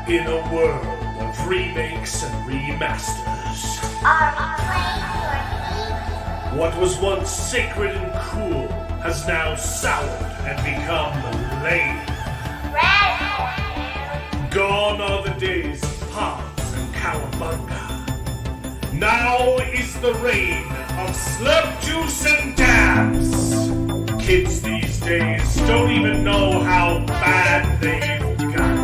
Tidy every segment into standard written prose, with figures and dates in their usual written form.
In a world of remakes and remasters, Are we playing for what was once sacred and cool has now soured and become lame. keeps? Gone are the days of Pods and Cowabunga. Now is the reign of Slurp Juice and Dabs. Kids these days don't even know how bad they've got it.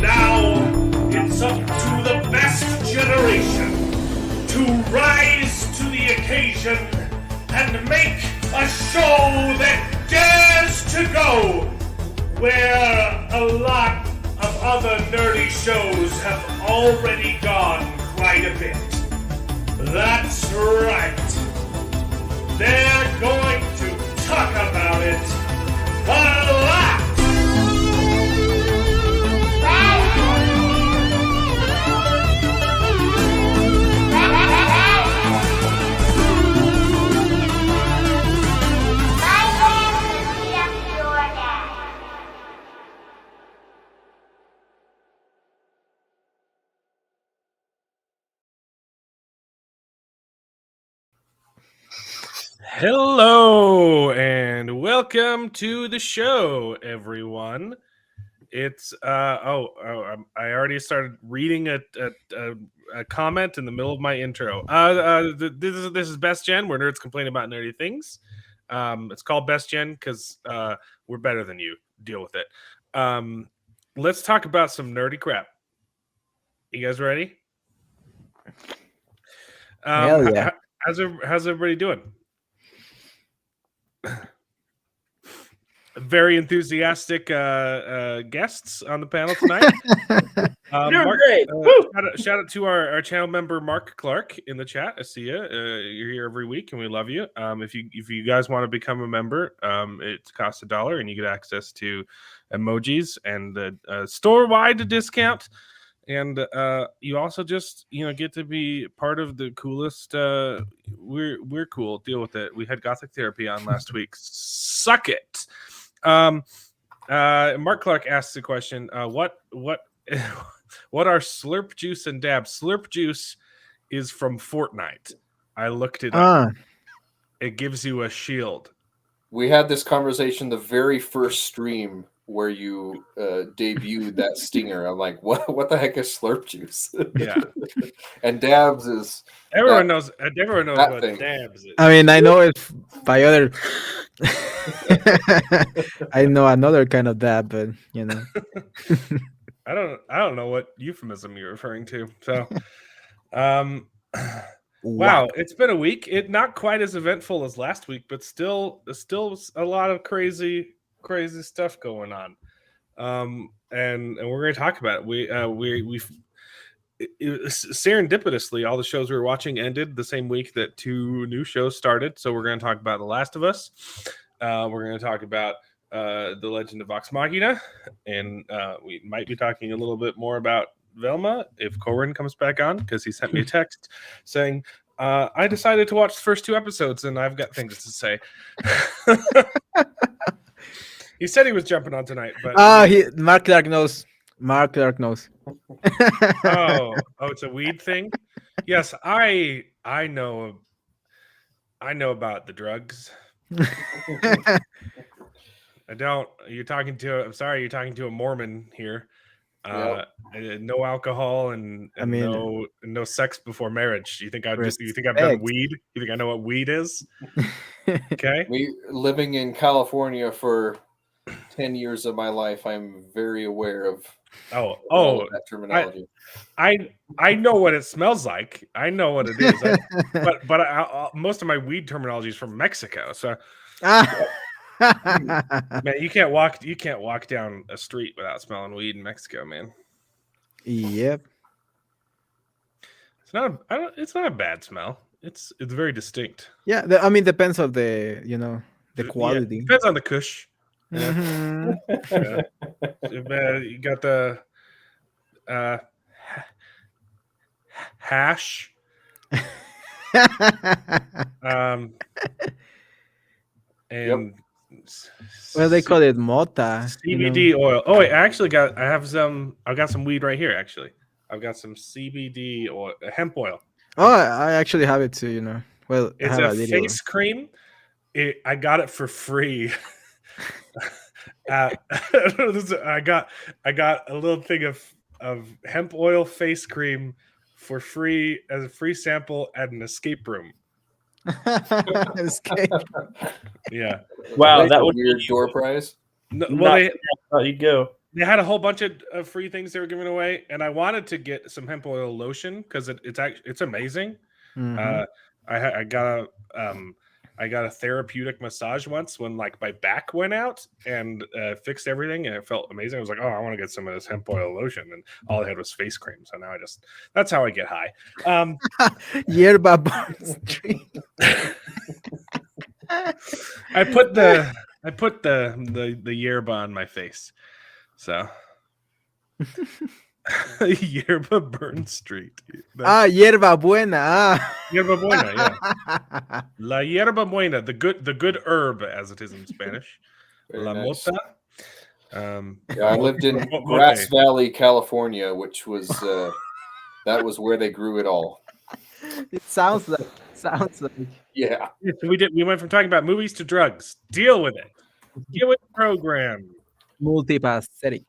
Now it's up to the best generation to rise to the occasion and make a show that dares to go where a lot of other nerdy shows have already gone quite a bit. That's right. They're going to talk about it a lot. Hello and welcome to the show, everyone. It's I already started reading a comment in the middle of my intro. This is Best Gen, where nerds complain about nerdy things. It's called Best Gen because we're better than you. Deal with it. Let's talk about some nerdy crap. You guys ready? Hell yeah. How's everybody doing? Very enthusiastic guests on the panel tonight. Mark, great. shout out to our channel member Mark Clark in the chat. I see you. You're here every week, and we love you. If you guys want to become a member, it costs $1, and you get access to emojis and the store-wide discount. And you also just get to be part of the coolest. We're cool. Deal with it. We had Gothic Therapy on last week. Suck it. Mark Clark asks the question: what what are Slurp Juice and Dabs? Slurp Juice is from Fortnite. I looked it up. It gives you a shield. We had this conversation the very first stream where you debuted that stinger. I'm like, what the heck is Slurp Juice? Yeah. And Dabs is everyone knows what thing. Dabs is. I mean, I know it by other. I know another kind of dab, but I don't know what euphemism you're referring to. So, wow, it's been a week. It not quite as eventful as last week, but still a lot of crazy stuff going on. And we're going to talk about it. We serendipitously, all the shows we were watching ended the same week that 2 new shows started. So we're going to talk about The Last of Us. We're going to talk about The Legend of Vox Machina, and we might be talking a little bit more about Velma if Corin comes back on, because he sent me a text saying, I decided to watch the first 2 episodes and I've got things to say. He said he was jumping on tonight, but Mark Clark knows. oh, it's a weed thing. Yes, I know about the drugs. I don't. You're talking to a Mormon here. Yep. No alcohol and I mean, no sex before marriage. You think I've done respect. weed? You think I know what weed is? Okay. Me living in California for 10 years of my life, I'm very aware of all of that terminology. I know what it smells like. I know what it is. But most of my weed terminology is from Mexico. So man, you can't walk down a street without smelling weed in Mexico, man. Yep. It's not a bad smell. It's very distinct. Yeah, I mean, depends on the the quality. Yeah, depends on the kush. Mhm. You got the hash. And Well, they call it mota. CBD oil. Oh, wait, I've got some weed right here. Actually, I've got some CBD oil, hemp oil. Oh, I actually have it too. Well, I It's have a little. face cream. I got it for free. I got a little thing of hemp oil face cream for free as a free sample at an escape room. Escape. Yeah. Wow, That's that a would weird be door prize. No, not well, how you go. they had a whole bunch of free things they were giving away, and I wanted to get some hemp oil lotion because it's amazing. Mhm. I got a therapeutic massage once when like my back went out and fixed everything, and it felt amazing. I was like, oh, I want to get some of this hemp oil lotion, and all I had was face cream. So now that's how I get high. Yerba Burns Tree. I put the yerba on my face. So Yerba Burn Street. Yerba Buena. Yerba Buena, yeah. La Yerba Buena, the good herb, as it is in Spanish. Very La nice. Mota. Yeah, I lived in Mote. Grass Valley, California, which was that was where they grew it all. It sounds like. Yeah. We went from talking about movies to drugs. Deal with it. Deal with the program. Multipacetic.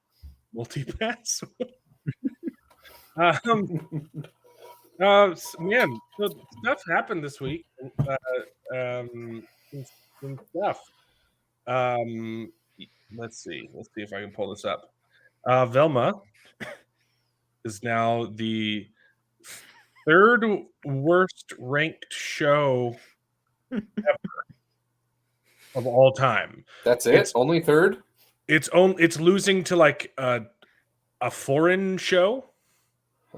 Multipass. Man, so stuff happened this week. Some stuff. Let's see if I can pull this up. Velma is now the third worst ranked show ever of all time. That's it? Only third? It's losing to like a foreign show.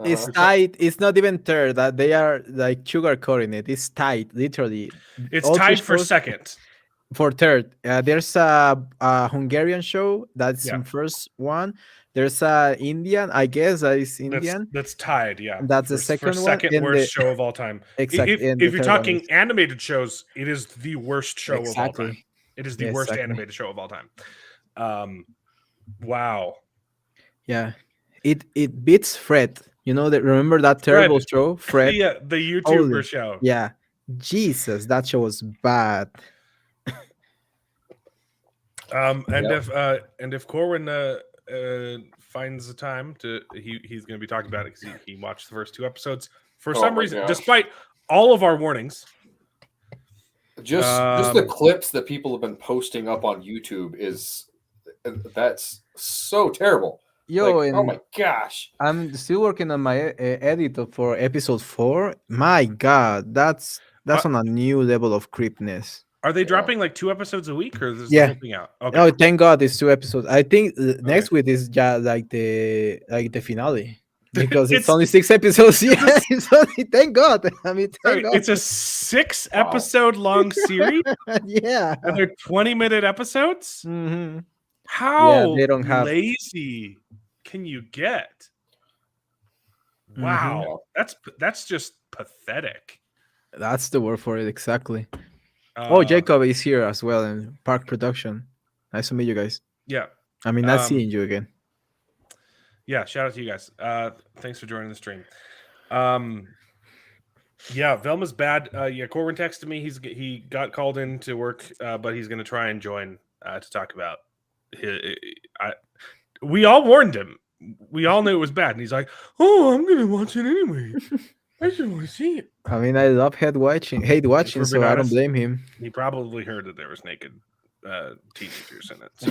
It's tied. It's not even third. That they are like sugarcoating it. It's tied, literally. It's All three tied for shows- second. For third. There's a Hungarian show. That's Yeah. the first one. There's a Indian. I guess that is Indian. That's tied. Yeah, That's the for second one, second and worst the- show of all time. Exactly, If and the you're third one talking is- animated shows, it is the worst show of all time. Exactly. It is the Yeah, worst exactly. animated show of all time. Wow. Yeah. It beats Fred. Remember that terrible show, Fred? The YouTuber Holy- show. Yeah. Jesus, that show was bad. And if Corwin finds the time he's going to be talking about it because he watched the first two episodes for Oh some my reason, gosh. despite all of our warnings. Just the clips that people have been posting up on YouTube that's so terrible. Yo, Like, and oh my gosh. I'm still working on my edit for episode 4. My God, that's on a new level of creepiness. Are they Yeah. dropping like 2 episodes a week, or is this Yeah. the whole thing out? Okay. Oh, thank God, it's 2 episodes. I think next week is just like the finale because it's It's- only 6 episodes. Yeah, it's only, thank God. I mean, Sorry, thank God. it's a 6 episode long series, Yeah. and they're 20-minute episodes. Mhm. How they don't have- lazy can you get? Wow, that's just pathetic. That's the word for it, exactly. Jacob is here as well in Park Production. Nice to meet you guys. Yeah, I mean, not seeing you again. yeah. Shout out to you guys. Thanks for joining the stream. Yeah, Velma's bad. Corwin texted me. He got called in to work, but he's going to try and join to talk about. We all warned him. We all knew it was bad, and he's like, "Oh, I'm going to watch it anyway. I just want to see it." I mean, I love hate watching, For so being I don't honest, blame him. He probably heard that there was naked teenagers in it. So.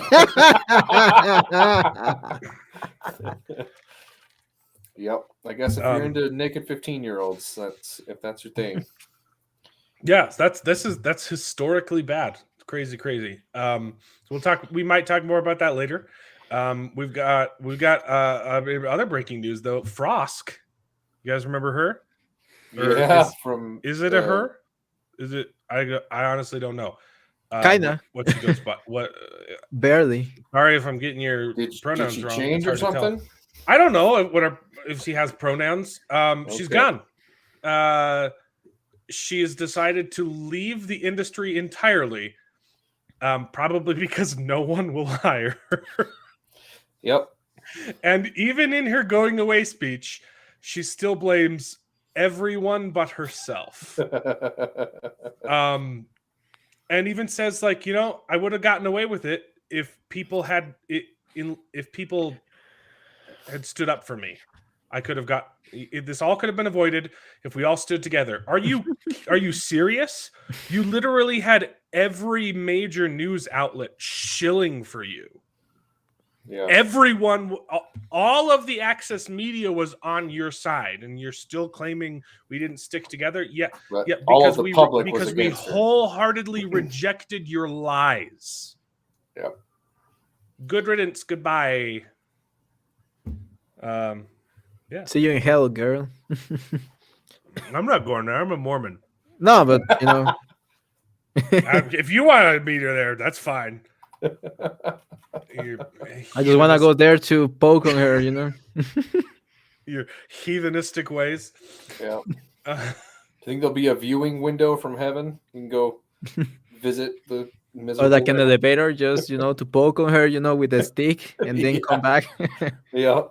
Yep. I guess if you're into naked 15-year-olds, if that's your thing. Yeah, that's historically bad. It's crazy. So we might talk more about that later. We've got other breaking news though. Frosk, you guys remember her? Or Yeah. Is it a her? Is it? I honestly don't know. Kinda. What she goes by? What? Barely. Sorry if I'm getting your Did pronouns she wrong. change It's or hard to tell. something? I don't know if she has pronouns. She's Okay. gone. She has decided to leave the industry entirely Probably because no one will hire her. Yep. And even in her going away speech, she still blames everyone but herself. And even says like, I would have gotten away with it if people had if people had stood up for me. I could have this all could have been avoided if we all stood together. Are you serious? You literally had every major news outlet shilling for you. Yeah. Everyone, all of the access media was on your side, and you're still claiming we didn't stick together. Yeah, But yeah, all because of the public was because we against her. wholeheartedly rejected your lies. Yep. Good riddance. Goodbye. Yeah. See you in hell, girl. I'm not going there. I'm a Mormon. No, but If you want to meet her there, that's fine. I just want to go there to poke on her, Your heathenistic ways. Yeah. I think there'll be a viewing window from heaven. You can go visit the miserable. Or like an elevator, just to poke on her, with a stick, and then come back. Yeah.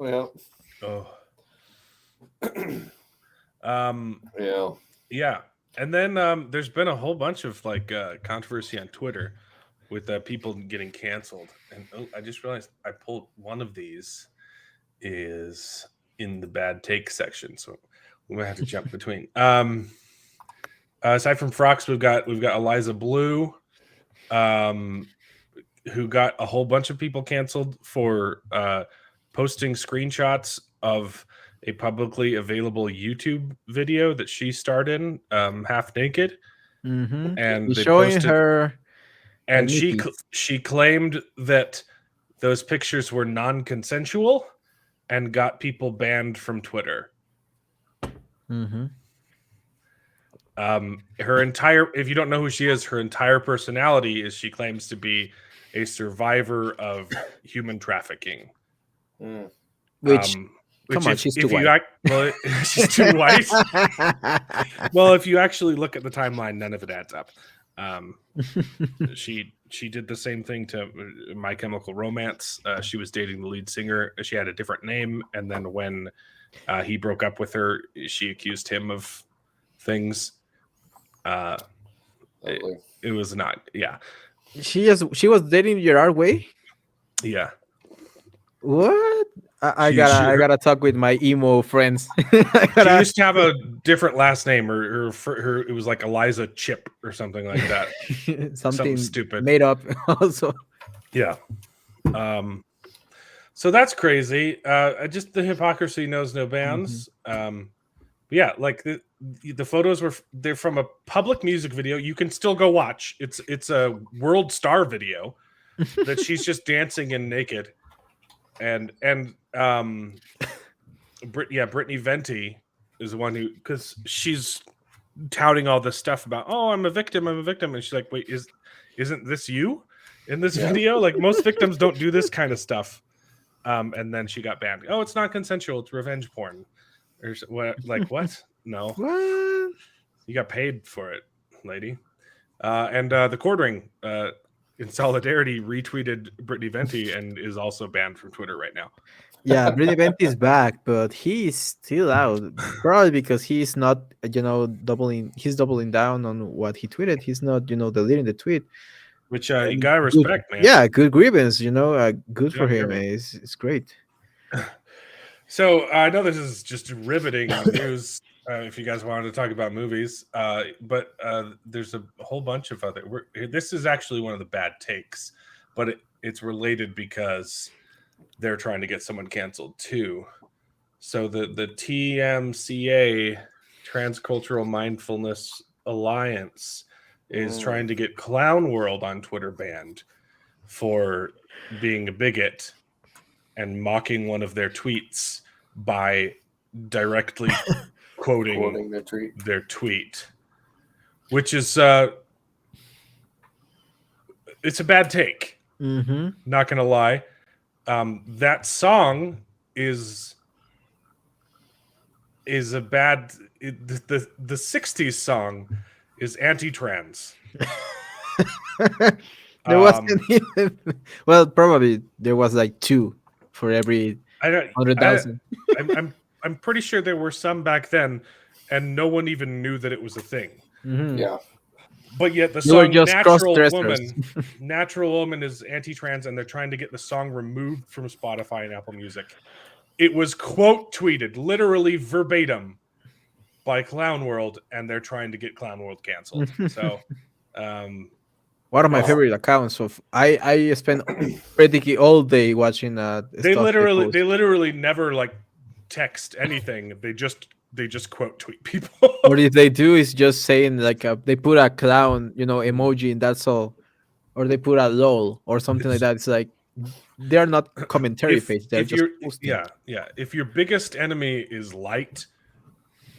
Oh. Yeah. And then there's been a whole bunch of controversy on Twitter with people getting canceled. And I just realized I pulled one of these is in the bad take section, so we might have to jump between. Aside from Frox, we've got Eliza Blue, who got a whole bunch of people canceled for posting screenshots of a publicly available YouTube video that she starred in, half naked, and He's they showing posted, her, and her she claimed that those pictures were non-consensual and got people banned from Twitter. Her entire, if you don't know who she is, her entire personality is she claims to be a survivor of human trafficking. Which come on, she's too white. She's too white. Well, if you actually look at the timeline, none of it adds up. She did the same thing to My Chemical Romance. She was dating the lead singer. She had a different name, and then when he broke up with her, she accused him of things. It was not. Yeah. She was dating Gerard Way. Yeah. What? I gotta talk with my emo friends. She used to have a different last name, or her it was like Eliza Chip or something like that. something stupid made up. Also, yeah. So that's crazy. Just the hypocrisy knows no bounds. Yeah, like the photos they're from a public music video. You can still go watch. It's a world star video that she's just dancing and naked. And Brittany Venti is the one who, because she's touting all this stuff about, I'm a victim, and she's like, wait, isn't this you in this video? Like, most victims don't do this kind of stuff. And then she got banned. Oh, it's not consensual, it's revenge porn. Or what? Like, what? No. what? You got paid for it, lady. And the Chord Ring, in solidarity, retweeted Brittany Venti and is also banned from Twitter right now. Yeah, Brittany Venti's back, but he's still out. Probably because he's not, doubling down on what he tweeted. He's not, deleting the tweet. Which you gotta respect, man. Yeah, good grievance, good for him. It's great. So I know this is just riveting news. If you guys wanted to talk about movies, but there's a whole bunch of other. This is actually one of the bad takes, but it's related because they're trying to get someone canceled too. So the TMCA, Transcultural Mindfulness Alliance, is trying to get Clown World on Twitter banned for being a bigot and mocking one of their tweets by directly quoting their tweet, which is it's a bad take. Not gonna lie. That song is a bad. The 60s song is anti-trans. There wasn't even. Well, probably there was like 2 for every I don't. 100,000. I'm pretty sure there were some back then, and no one even knew that it was a thing. Mhm. Yeah. But yet the They were song just Natural Woman is anti-trans, and they're trying to get the song removed from Spotify and Apple Music. It was quote tweeted, literally verbatim, by Clown World, and they're trying to get Clown World canceled. So One of my favorite accounts of I spend practically all day watching they stuff literally post. they literally never like text anything. They just quote tweet people. What if they do is just saying like they put a clown, emoji, and that's all, or they put a lol or something like that. It's like they're not commentary page; they're if just you're posting. yeah, if your biggest enemy is light,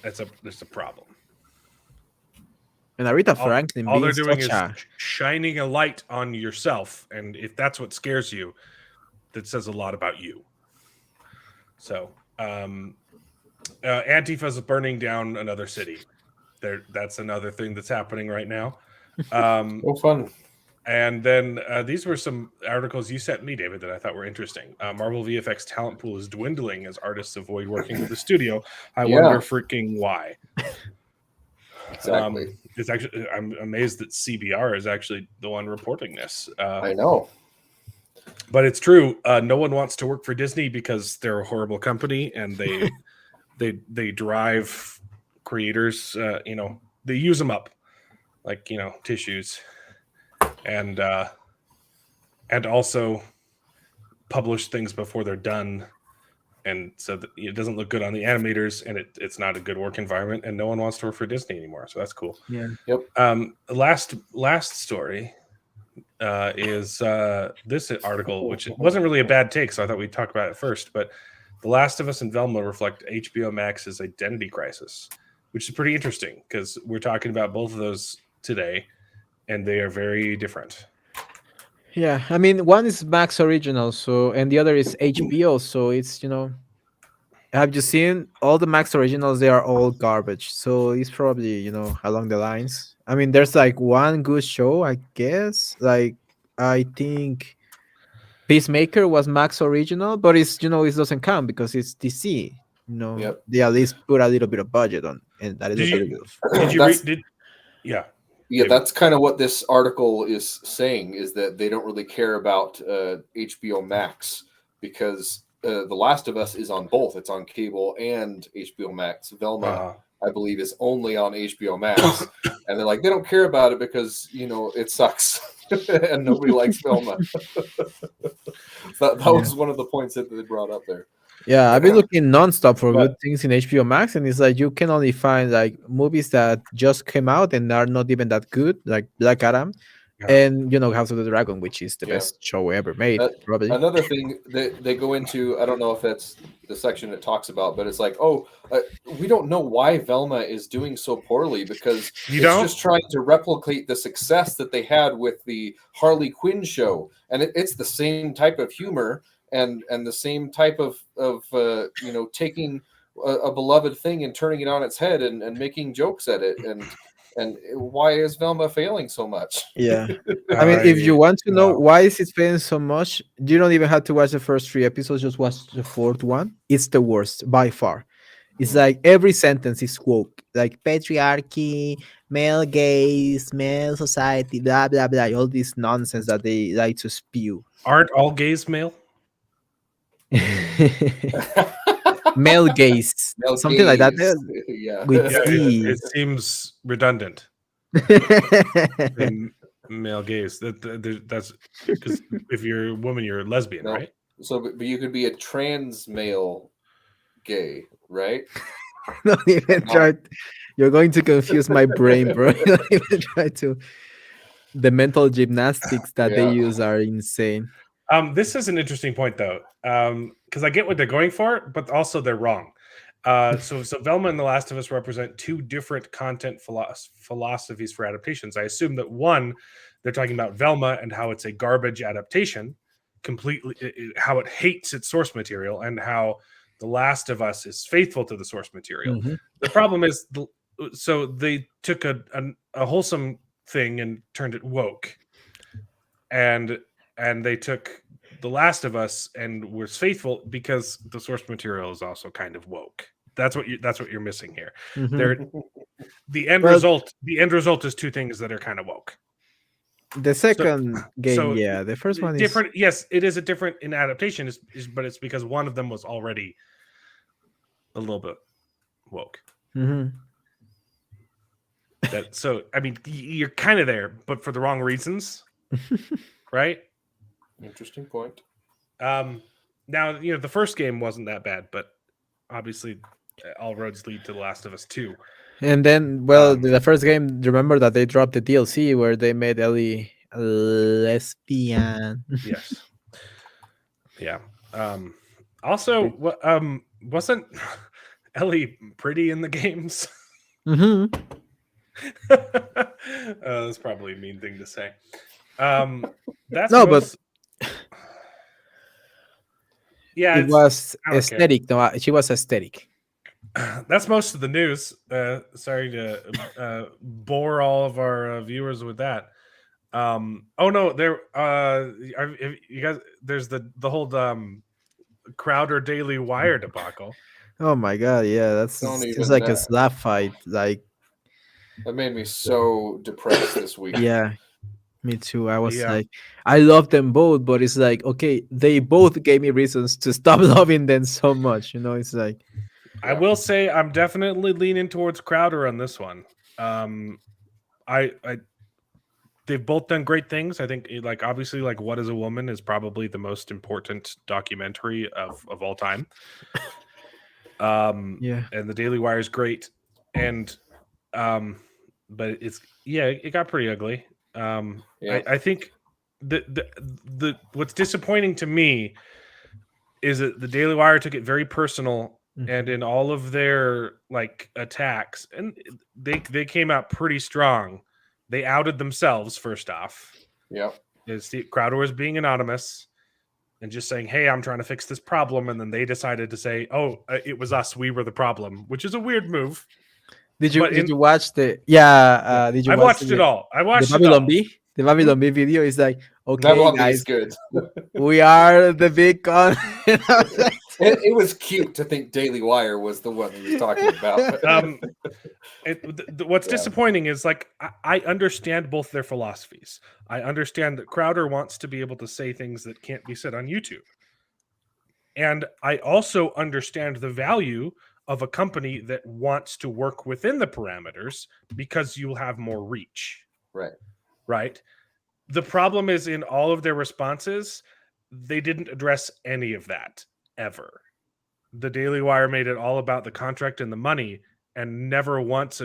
that's a problem. And Aretha Franklin All being they're doing such is a shining a light on yourself, and if that's what scares you, that says a lot about you. So Antifa's burning down another city. That's another thing that's happening right now. Oh, fun. And then these were some articles you sent me, David, that I thought were interesting. Marvel VFX talent pool is dwindling as artists avoid working with the studio. I wonder freaking why. Exactly. It's actually, I'm amazed that CBR is actually the one reporting this. I know. But it's true. No one wants to work for Disney because they're a horrible company, and they drive creators. They use them up like tissues, and also publish things before they're done, and so that it doesn't look good on the animators, and it's not a good work environment, and no one wants to work for Disney anymore. So that's cool. yeah. The last story is this article, which wasn't really a bad take, so I thought we'd talk about it first. But The Last of Us and Velma reflect HBO Max's identity crisis, which is pretty interesting because we're talking about both of those today, and they are very different. Yeah, I mean, one is Max Original, and the other is HBO. So it's have you seen all the Max Originals? They are all garbage. So it's probably along the lines. I mean, there's like one good show, I guess. Like I think Peacemaker was Max Original, but it doesn't count because it's DC. Yep. They at least put a little bit of budget on, and that is Did pretty you- good. Did you read? Yeah. Yeah, that's kind of what this article is saying, is that they don't really care about HBO Max because The Last of Us is on both. It's on cable and HBO Max. Velma, I believe, is only on HBO Max. And they're like, they don't care about it because, it sucks. And nobody likes Velma. That was one of the points that they brought up there. Yeah, I've been looking nonstop for good things in HBO Max, and it's like you can only find like movies that just came out and are not even that good, like Black Adam, and House of the Dragon, which is the best show ever made, probably. Another thing that they go into, I don't know if that's the section it talks about, but it's like, we don't know why Velma is doing so poorly because just trying to replicate the success that they had with the Harley Quinn show, and it's the same type of humor. And the same type of taking a beloved thing and turning it on its head and making jokes at it, and why is Velma failing so much? Yeah, I mean, if you want to know why is it failing so much, you don't even have to watch the first 3 episodes. Just watch the 4th one. It's the worst by far. It's like every sentence is woke, like patriarchy, male gaze, male society, blah blah blah. All this nonsense that they like to spew. Aren't all gays male? Male gaze, something like that. With it seems redundant. Male gaze. That's because if you're a woman, you're a lesbian, right? So, but you could be a trans male gay, right? Don't even try. You're going to confuse my brain, bro. Don't even try to. The mental gymnastics that they use are insane. This is an interesting point, though, because I get what they're going for, but also they're wrong. So Velma and The Last of Us represent 2 different content philosophies for adaptations. I assume that one, they're talking about Velma and how it's a garbage adaptation, completely how it hates its source material, and how The Last of Us is faithful to the source material. Mm-hmm. The problem is, so they took a wholesome thing and turned it woke. and they took The Last of Us and was faithful because the source material is also kind of woke. That's what you're missing here. Mhm. The end Well, result is two things that are kind of woke. the second game, So yeah, the first one is different. Yes, it is a different in adaptation, but it's because one of them was already a little bit woke. Mhm. So I mean, you're kind of there, but for the wrong reasons, right? Interesting point. Now the first game wasn't that bad, but obviously all roads lead to The Last of Us 2. And then, well, the first game, remember that they dropped the DLC where they made Ellie a lesbian. Yes. Yeah. Also, wasn't Ellie pretty in the games? Hmm. That's probably a mean thing to say. That's No, most... yeah, it was I don't care. aesthetic. No, she was aesthetic. That's most of the news. Sorry to bore all of our viewers with that. Oh no, there. You guys, there's the whole Crowder Daily Wire debacle. Oh my god, yeah, that's Don't just even like a that. slap fight. Like, That made me so depressed this week. yeah, me too. I was Yeah. like, I love them both, but it's like, okay, they both gave me reasons to stop loving them so much. You know, it's like, I will say I'm definitely leaning towards Crowder on this one. I they've both done great things. I think, like, obviously, like, What Is a Woman is probably the most important documentary of all time. yeah, And the Daily Wire is great, and but it got pretty ugly. I think the what's disappointing to me is that the Daily Wire took it very personal, and in all of their like attacks, and they came out pretty strong. They outed themselves first off. Yep. Crowder was being anonymous and just saying, "Hey, I'm trying to fix this problem," and then they decided to say, "Oh, it was us. We were the problem," which is a weird move. did you But did you watch the? Yeah, did you? I watch watched it all. I watched the it all. Babylon B. The Babylon B video is like, okay, Babylon B guys, is good. we are the big con. And I was like, It was cute to think Daily Wire was the one he was talking about. What's disappointing is, like, I understand both their philosophies. I understand that Crowder wants to be able to say things that can't be said on YouTube. And I also understand the value of a company that wants to work within the parameters because you'll have more reach. Right. The problem is, in all of their responses, they didn't address any of that ever. The Daily Wire made it all about the contract and the money, and never once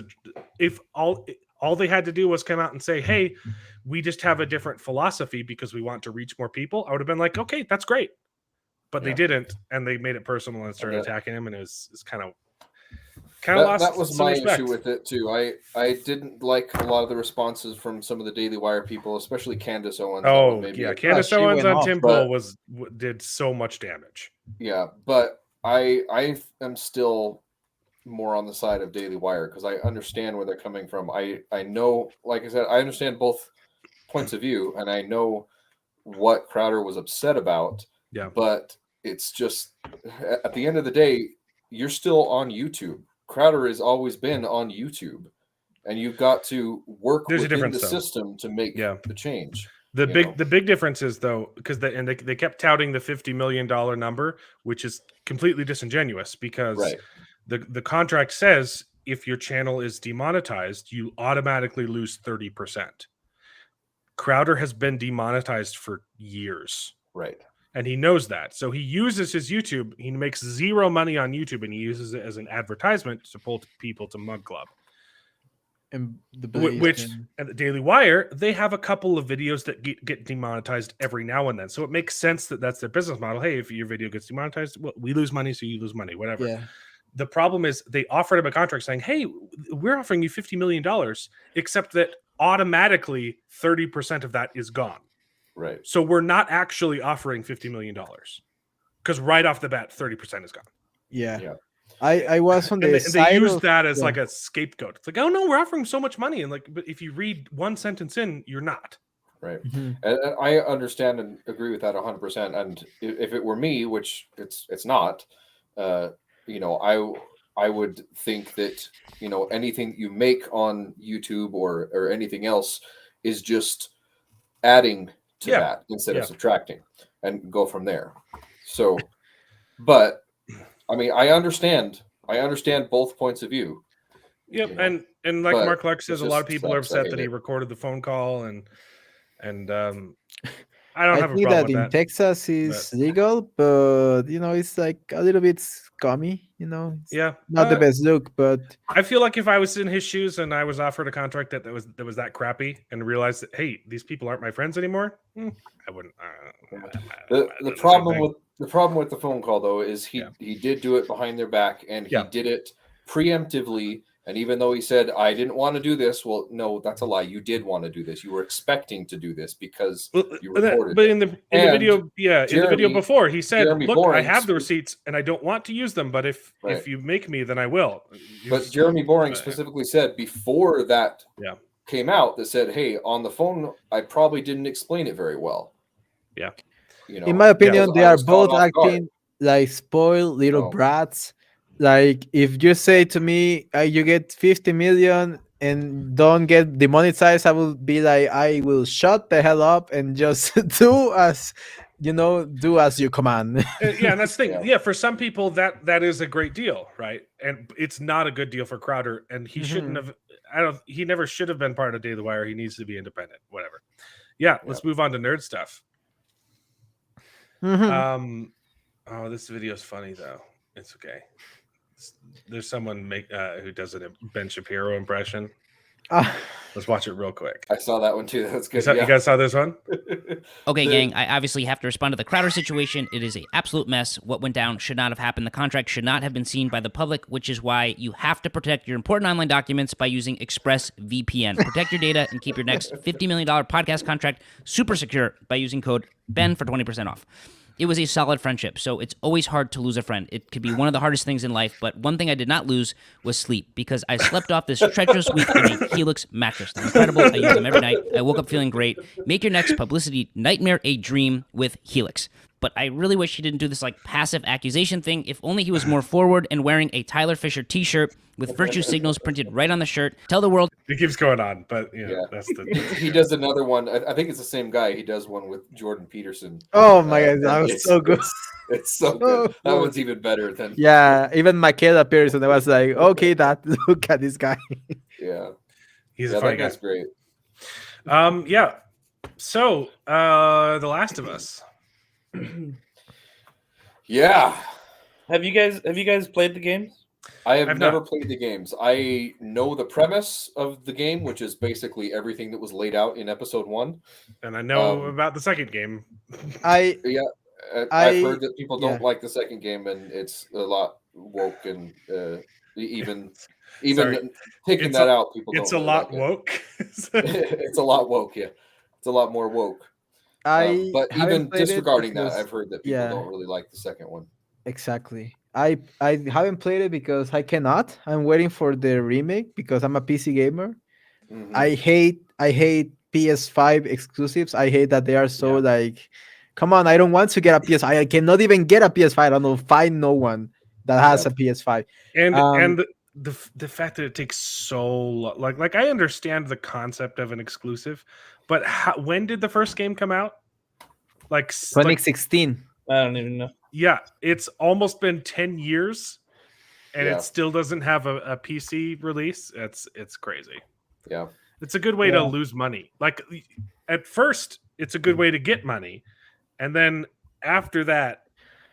if all they had to do was come out and say, "Hey, we just have a different philosophy because we want to reach more people," I would have been like, "Okay, that's great." But they didn't, and they made it personal and started attacking him, and it's kind of lost. That was my respect. issue with it too. I didn't like a lot of the responses from some of the Daily Wire people, especially Candace Owens. Oh yeah, Candace Owens on Tim Pool did so much damage. Yeah, but I am still more on the side of Daily Wire because I understand where they're coming from. I know, like I said, I understand both points of view, and I know what Crowder was upset about. Yeah, but it's just, at the end of the day, you're still on YouTube. Crowder has always been on YouTube, and you've got to work within the system to make the change. The big difference is, though, because they kept touting the $50 million number, which is completely disingenuous because the contract says if your channel is demonetized, you automatically lose 30%. Crowder has been demonetized for years. Right. And he knows that. So he uses his YouTube. He makes zero money on YouTube, and he uses it as an advertisement to pull people to Mug Club. And at the Daily Wire, they have a couple of videos that get demonetized every now and then. So it makes sense that that's their business model. Hey, if your video gets demonetized, well, we lose money, so you lose money, whatever. Yeah. The problem is they offered him a contract saying, hey, we're offering you $50 million, except that automatically 30% of that is gone. Right. So we're not actually offering $50 million because right off the bat, 30% is gone. Yeah. I was on the they use that as like a scapegoat. It's like, oh no, we're offering so much money, and like, but if you read one sentence in, you're not. right? Mhm. And I understand and agree with that 100%. And if it were me, which it's not, you know, I would think that, you know, anything you make on YouTube or anything else is just adding to Yeah. that instead Yeah. of subtracting, and go from there. So, but I mean, I understand both points of view. Yep. You know, And like but Mark Lux says, it's a lot of just people are sucks. I upset hate that he it. recorded the phone call, and I don't I have a think problem that with in that. Texas But is legal, but it's like a little bit scummy. It's yeah, not the best look, but I feel like if I was in his shoes and I was offered a contract that was that crappy and realized that, hey, these people aren't my friends anymore, I wouldn't. The problem with the phone call though is he did do it behind their back, and he did it preemptively. And even though he said, I didn't want to do this, well, no, that's a lie. You did want to do this. You were expecting to do this because you recorded but it. in the video, in the video before, he said, Jeremy look, I Boring have the receipts and I don't want to use them, but if you make me, then I will. But Jeremy Boring specifically said before that came out, that said, hey, on the phone, I probably didn't explain it very well. Yeah. You know, in my opinion, they I are was caught both off guard. acting like spoiled little brats. Like, if you say to me, you get 50 million and don't get demonetized, I will be like, I will shut the hell up and just do as you command. Yeah, and that's the thing. Yeah, for some people that is a great deal, right? And it's not a good deal for Crowder, and he shouldn't have. He never should have been part of Day of the Wire. He needs to be independent. Whatever. Yeah, let's move on to nerd stuff. Oh, this video is funny though. It's okay. There's someone who does a Ben Shapiro impression. Let's watch it real quick. I saw that one too. That's good. You guys saw this one? Okay, gang, I obviously have to respond to the Crowder situation. It is an absolute mess. What went down should not have happened. The contract should not have been seen by the public, which is why you have to protect your important online documents by using ExpressVPN. Protect your data and keep your next $50 million podcast contract super secure by using code BEN for 20% off. It was a solid friendship, so it's always hard to lose a friend. It could be one of the hardest things in life, but one thing I did not lose was sleep, because I slept off this treacherous week in a Helix mattress. They're incredible. I use them every night. I woke up feeling great. Make your next publicity nightmare a dream with Helix. But I really wish he didn't do this passive accusation thing. If only he was more forward and wearing a Tyler Fisher t-shirt with virtue signals printed right on the shirt. Tell the world. It keeps going on, but that's he does another one. I think it's the same guy. He does one with Jordan Peterson. Oh my god, that was so good. It's so good. That one's even better than even Michaela Pearson. I was like, okay, look at this guy. Yeah, he's a funny guy. That's great. Yeah. So, The Last of Us. Yeah. Have you guys played the games? I've never played the games. I know the premise of the game, which is basically everything that was laid out in episode 1. And I know about the second game. I've heard that people don't like the second game, and it's a lot woke, and even taking that out, people don't. It's a lot woke. It's a lot woke, yeah. It's a lot more woke. But even disregarding that, I've heard that people don't really like the second one. Exactly. I haven't played it because I cannot. I'm waiting for the remake because I'm a PC gamer. Mm-hmm. I hate PS5 exclusives. I hate that they are so like, come on, I don't want to get a PS5. I cannot even get a PS5. I don't know, find no one that has a PS5. And the fact that it takes so long, like I understand the concept of an exclusive, but when did the first game come out? Like 2016. I don't even know. Yeah, it's almost been 10 years, and it still doesn't have a PC release. It's crazy. Yeah, it's a good way to lose money. Like at first, it's a good way to get money, and then after that,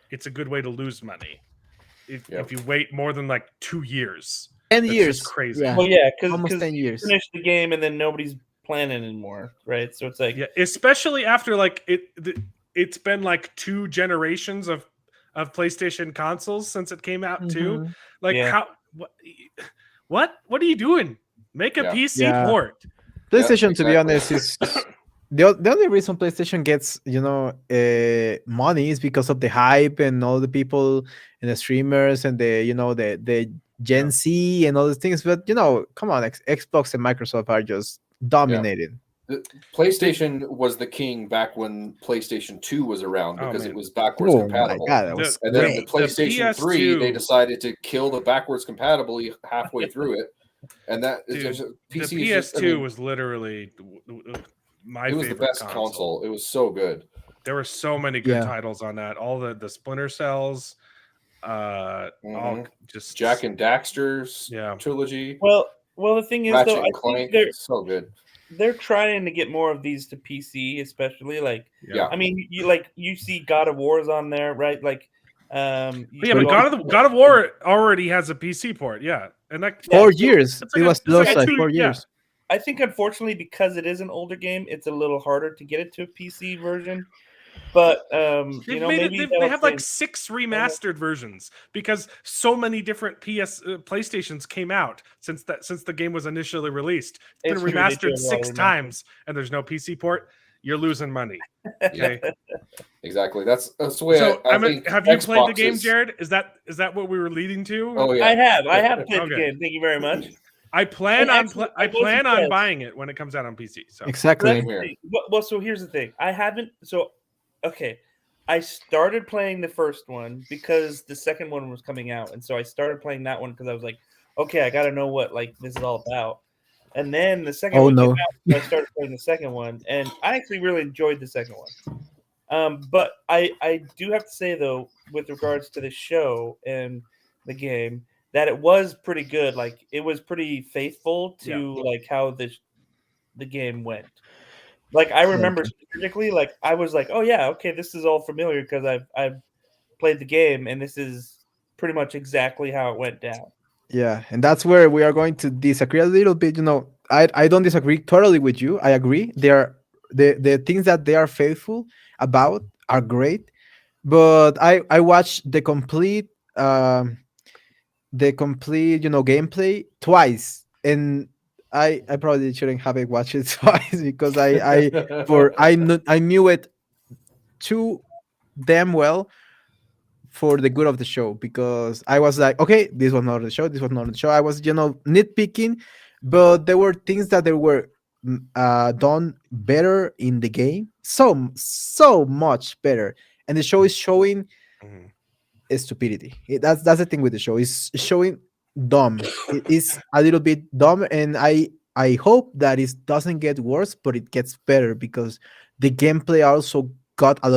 it's a good way to lose money. If you wait more than 2 years, 10 years, crazy. Yeah. Well, yeah, because almost 10 years. Finish the game and then nobody's playing anymore, right? So it's like especially after it's been 2 generations of PlayStation consoles since it came out too. What are you doing? Make a PC port. PlayStation, to be honest, is the only reason PlayStation gets money is because of the hype and all the people and the streamers and the Gen Z and all these things. But come on, Xbox and Microsoft are just dominating. The PlayStation was the king back when PlayStation 2 was around Oh, because it man. was backwards Oh my compatible. god, that was And then the great. PlayStation 3, they PS2 decided to kill the backwards compatibility halfway through it. And that Dude, PC the is just, I PS2 mean, was literally my it was the favorite best console. It was so good. There were so many good Yeah. titles on that. All the Splinter Cells, all Mhm. just Jack and Daxter's Yeah. trilogy, Well, the thing is, Ratchet though, I and think Clank, so good. they're trying to get more of these to PC, especially like. Yeah. I mean, you see God of War's on there, right? Like, But yeah, but God of War already has a PC port, yeah, and like 4 years. it's It was it's like those like 2 4 yeah. years. I think unfortunately because it is an older game, it's a little harder to get it to a PC version. But They've made maybe it. They that'll have like change. 6 remastered versions because so many different PlayStations came out since the game was initially released. It's been It's true, they do remastered have a lot of 6 times, and there's no PC port. You're losing money. Okay. Exactly. That's the way So I think. have you played the Xbox game, is- Jared? Is that what we were leading to? Oh yeah. I have played Okay. the game. Thank you very much. I plan And on actually, I I was plan on impressed. buying it when it comes out on PC. So Exactly. Same here. Well, so here's the thing. I haven't. So, okay, I started playing the first one because the second one was coming out, and so I started playing that one because I was like, okay, I got to know what like this is all about. And then the second Oh, one no. came out, and I started playing the second one, and I actually really enjoyed the second one. But I do have to say though, with regards to the show and the game, that it was pretty good. Like it was pretty faithful to like how the game went. Like I remember specifically, like I was like, oh yeah, okay, this is all familiar because I've played the game, and this is pretty much exactly how it went down. Yeah, and that's where we are going to disagree a little bit. I don't disagree totally with you. I agree. The things that they are faithful about are great, but I watched the complete gameplay twice, and I probably shouldn't have it watched it twice because I knew it too damn well for the good of the show, because I was like, okay, this was not the show, this was not the show. I was nitpicking, but there were things that they were done better in the game, so much better, and the show is showing Mhm. stupidity. That's the thing with the show. It's showing dumb. It is a little bit dumb, and I hope that it doesn't get worse, but it gets better, because the gameplay also got a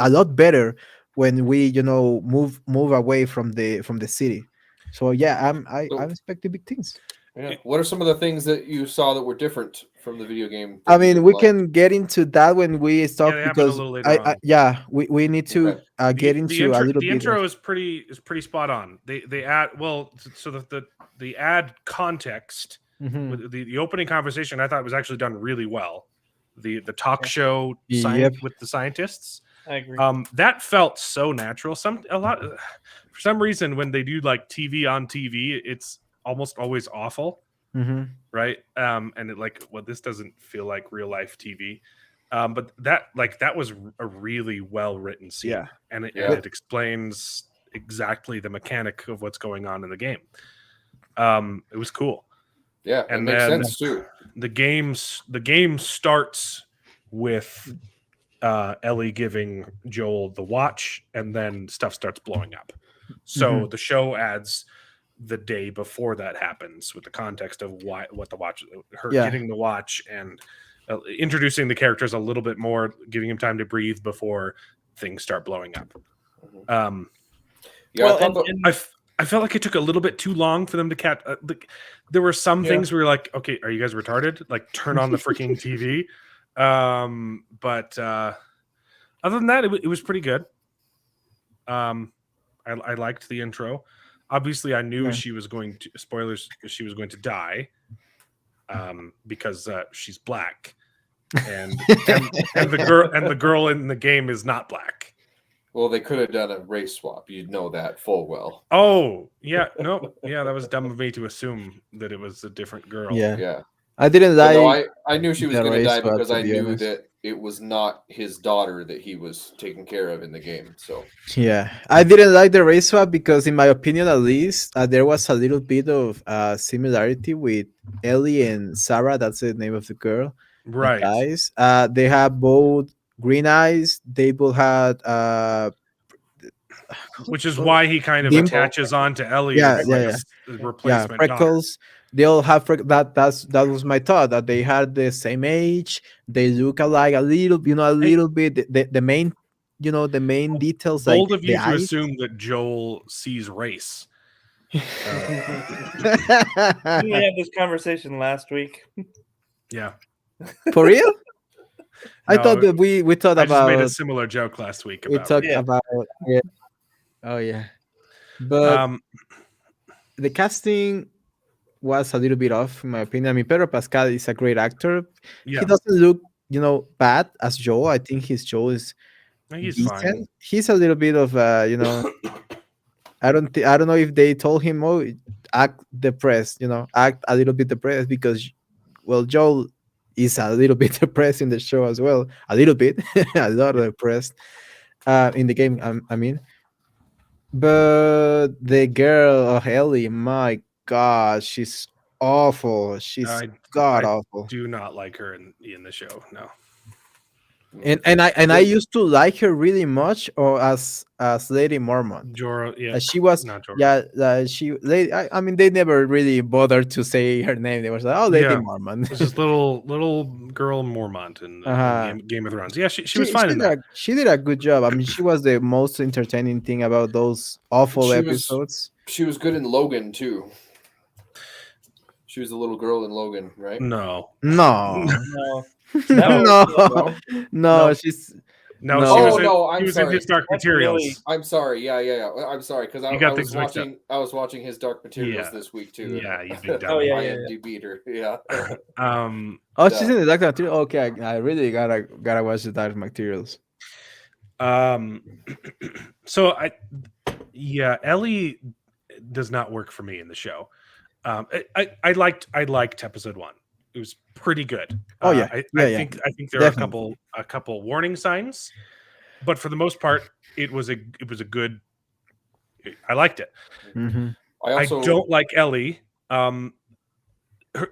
lot better when we move away from the city. So yeah, I'm expecting big things. Yeah. What are some of the things that you saw that were different from the video game? I mean, we can get into that when we stop, they happen a because little later on. we need to Okay. get into a little the bit. intro is pretty spot on. They add so the add context Mhm. with the opening conversation. I thought was actually done really well. The talk show Yep. with the scientists. I agree. That felt so natural. For some reason, when they do like TV on TV, it's almost always awful, Mhm. right? And this doesn't feel like real life TV. But that was a really well written scene, Yeah. and Yeah. it explains exactly the mechanic of what's going on in the game. It was cool. Yeah, And it makes then- sense too. The game starts with Ellie giving Joel the watch, and then stuff starts blowing up. So the show adds the day before that happens with the context of what the watch, her Yeah. getting the watch, and introducing the characters a little bit more, giving them time to breathe before things start blowing up. Yeah, Well, I thought I felt like it took a little bit too long for them to catch. There were some things where you're like, okay, are you guys retarded? Like, turn on the freaking TV. But other than that, it was pretty good. I liked the intro. Obviously, I knew she was going to, spoilers, she was going to die, because she's black, and the girl in the game is not black. well, they could have done a race swap. You'd know that full well. Oh yeah, no, yeah, that was dumb of me to assume that it was a different girl. Yeah. Yeah. I didn't But no, like. I knew she was the going to race die swap, because to I be knew honest. that it was not his daughter that he was taking care of in the game. So Yeah, I didn't like the race swap because, in my opinion, at least, there was a little bit of similarity with Ellie and Sarah. That's the name of the girl. Right. guys. They have both green eyes. They both had Which is why he kind of Dimple. attaches on to Ellie Yeah, as yeah, like yeah. a Yeah, replacement daughter. freckles. They all have that was my thought, that they had the same age. They look alike a little, a Hey. little bit. The main, the main details, like Bold of the you to eyes. assume that Joel sees race. Didn't we have this conversation last week? Yeah. For real? I No, thought that we thought I just made a about similar joke last week we about talked race. Yeah. about yeah. Oh yeah, but the casting was a little bit off in my opinion. I mean, Pedro Pascal is a great actor. Yeah. He doesn't look, bad as Joel. I think his Joel is He's decent. fine. He's a little bit of I don't know if they told him, oh, act depressed, act a little bit depressed, because well, Joel is a little bit depressed in the show as well, a little bit, a lot depressed in the game. I mean, but the girl, Ellie, my God, she's awful. She's god I awful. do not like her in the show. No. And I used to like her really much, or as Lady Mormont. Jorah, yeah. She was, Not Jorah. yeah, she lady. I mean, they never really bothered to say her name. They were like, oh, Lady Yeah. Mormont. It's just little girl Mormont in Game of Thrones. Yeah, she was fine in that. She did a good job. I mean, she was the most entertaining thing about those awful episodes. She was good in Logan too. She was the little girl in Logan, right? No. No, No. no, she's No, No. she was in his Dark That's Materials. really- I'm sorry. Yeah. I'm sorry because I got was things mixed up. watching. I was watching his Dark Materials Yeah. this week too. Yeah, you big dumb. Oh, yeah. IMDb her. Yeah. Oh, she's in the Dark Material. Okay, I really gotta watch the Dark Materials. So Ellie does not work for me in the show. I liked episode 1. It was pretty good. Oh, yeah. I Yeah, think there Definitely. are a couple warning signs, but for the most part, it was a good. I liked it. Mm-hmm. I don't like Ellie.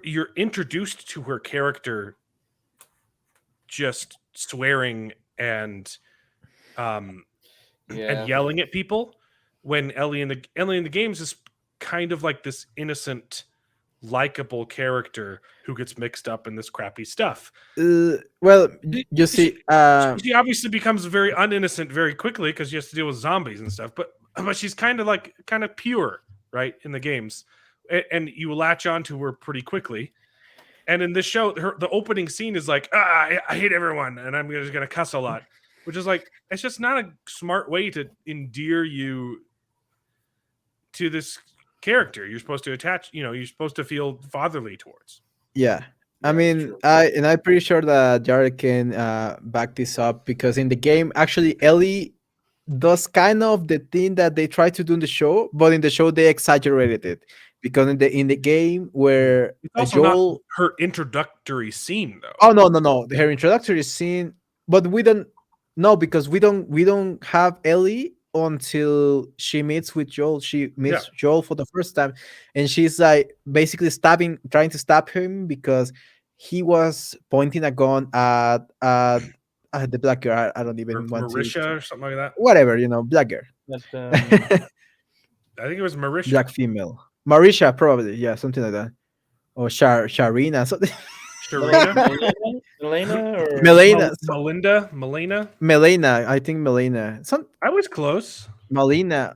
You're introduced to her character just swearing and yelling at people, when Ellie in the games is kind of like this innocent, likable character who gets mixed up in this crappy stuff. Well, you see, She obviously becomes very uninnocent very quickly because she has to deal with zombies and stuff. But she's kind of pure, right, in the games, and you latch onto her pretty quickly. And in this show, the opening scene is like, I hate everyone, and I'm just gonna cuss a lot, which is like, it's just not a smart way to endear you to this character. You're supposed to attach, you're supposed to feel fatherly towards. yeah. I mean, I'm pretty sure that Jared can back this up, because in the game, actually, Ellie does kind of the thing that they try to do in the show, but in the show they exaggerated it, because in the game where It's also Joel, not her introductory scene though. oh no, her introductory scene, but we don't know, because we don't have Ellie until she meets with Joel. She meets Joel for the first time, and she's like basically trying to stab him, because he was pointing a gun at the black girl. I don't even want Marisha or something like that. Whatever, black girl. But, I think it was Marisha. Black female. Marisha, probably. Yeah, something like that. Or Sharina. Something. Sharina? Melena or Melena. Melina? I think Melena. I was close. Melina.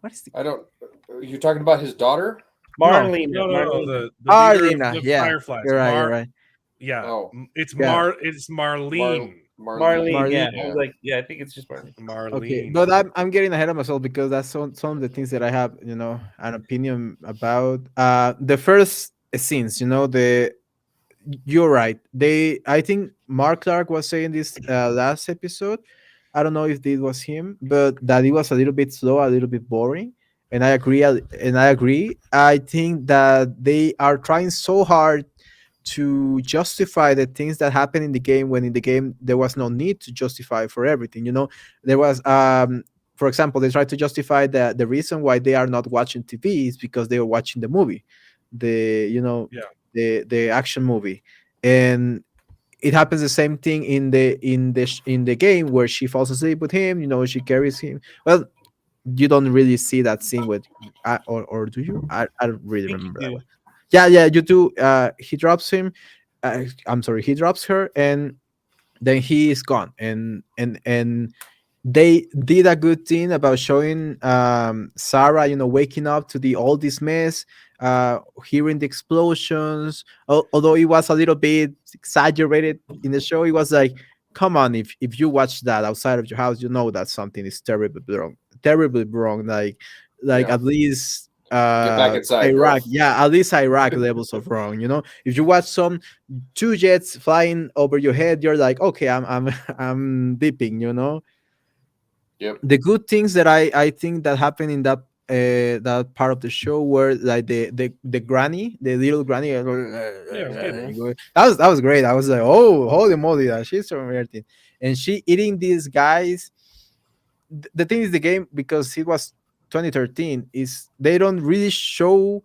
What is the... I don't. You're talking about his daughter? Marlena. No, the Marlena. leader of the Yeah. Fireflies. You're right. Yeah. Oh. It's Yeah. It's Marlene. Marlene. Yeah. Yeah. I was like, I think it's just Marlene. Marlene. Okay, but I'm getting ahead of myself, because that's some of the things that I have, an opinion about. The first scenes, you're right. I think Mark Clark was saying this last episode. I don't know if this was him, but that it was a little bit slow, a little bit boring. And I agree. I think that they are trying so hard to justify the things that happen in the game, when in the game there was no need to justify for everything. There was, for example, they tried to justify the reason why they are not watching TV is because they were watching the movie, the action movie. And it happens the same thing in the game where she falls asleep with him. She carries him. Well, you don't really see that scene with, or do you? I don't really I think remember you that do. one. Yeah, yeah, you do. He drops him. I'm sorry, he drops her, and then he is gone. And they did a good thing about showing Sarah, waking up to all this mess, hearing the explosions. Although it was a little bit exaggerated in the show, it was like, come on, if you watch that outside of your house, you know that something is terribly wrong. Like Yeah. at least Get back inside, girl. Iraq, yeah, at least Iraq levels of wrong. If you watch some two jets flying over your head, you're like, okay, I'm I'm dipping. Yep. The good things that I think that happened in that part of the show were like the granny, the little granny. Yeah, it was good. That was great. I was like, oh, holy moly, she's from everything, and she eating these guys. The thing is, the game, because it was 2013, is they don't really show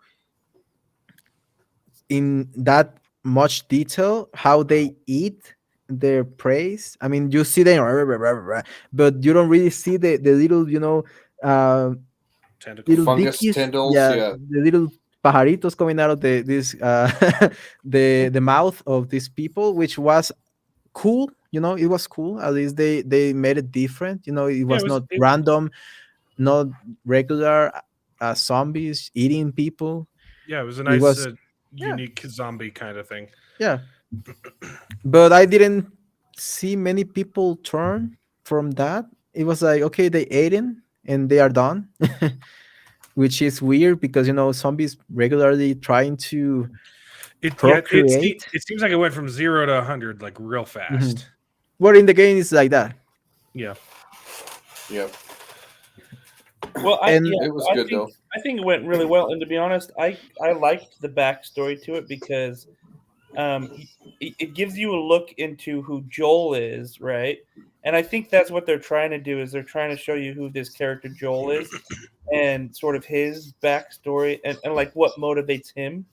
in that much detail how they eat their praise. I mean, you see them, but you don't really see the little, uh, little Tentacles. Fungus dickies, tendrils. yeah, Yeah. the little pajaritos coming out of this the mouth of these people, which was cool. It was cool. At least they made it different. It Yeah, was not random, not regular zombies eating people. yeah, it was a It nice, was, yeah, unique zombie kind of thing. yeah. But I didn't see many people turn from that. It was like, okay, they ate him and they are done, which is weird because zombies regularly trying to Yeah, procreate. it seems like it went from 0 to 100 like real Mhm. fast. What in the game is like that, Yeah. Yep. Well, and It was good though. I think it went really well. And to be honest, I liked the backstory to it because it gives you a look into who Joel is, right? And I think that's what they're trying to do is they're trying to show you who this character Joel is and sort of his backstory and like what motivates him,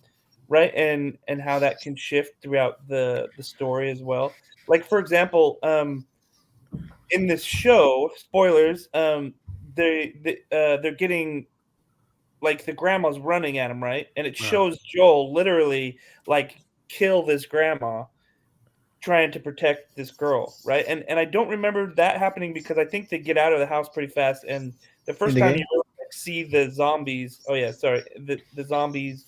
right? And how that can shift throughout the story as well. Like for example, in this show, spoilers, they're getting like the grandma's running at him, right? And it shows Joel literally like kill this grandma trying to protect this girl, right? And I don't remember that happening because I think they get out of the house pretty fast. And the in first the time you game, really like, see the zombies, oh yeah, sorry, the zombies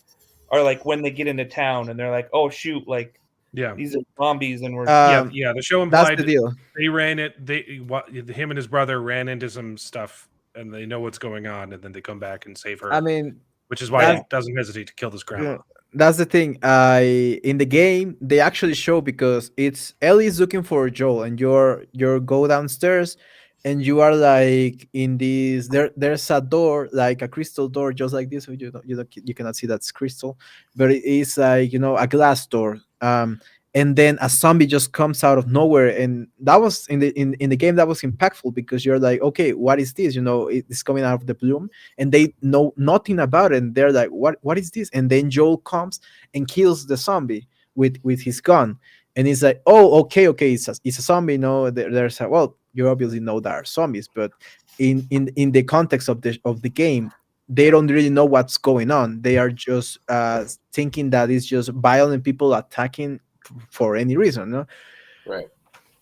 are like when they get into town and they're like, oh shoot, like Yeah. these are zombies and we're Yeah. The show that's implied the deal. they ran it. Him and his brother ran into some stuff, and they know what's going on, and then they come back and save her, I mean, which is why that's he doesn't hesitate to kill this grandma. yeah, that's the thing. In the game they actually show, because it's Ellie's looking for Joel, and you go downstairs, and you are like in this. There's a door, like a crystal door, just like this. So you cannot see that's crystal, but it is like a glass door. And then a zombie just comes out of nowhere, and that was in the game, that was impactful because you're like, okay, what is this? It's coming out of the bloom, and they know nothing about it, and they're like, what is this? And then Joel comes and kills the zombie with his gun, and he's like, oh, okay, it's a zombie. No, there's a, well, you obviously know there are zombies, but in the context of the game, they don't really know what's going on. They are just thinking that it's just violent people attacking for any reason, no? Right.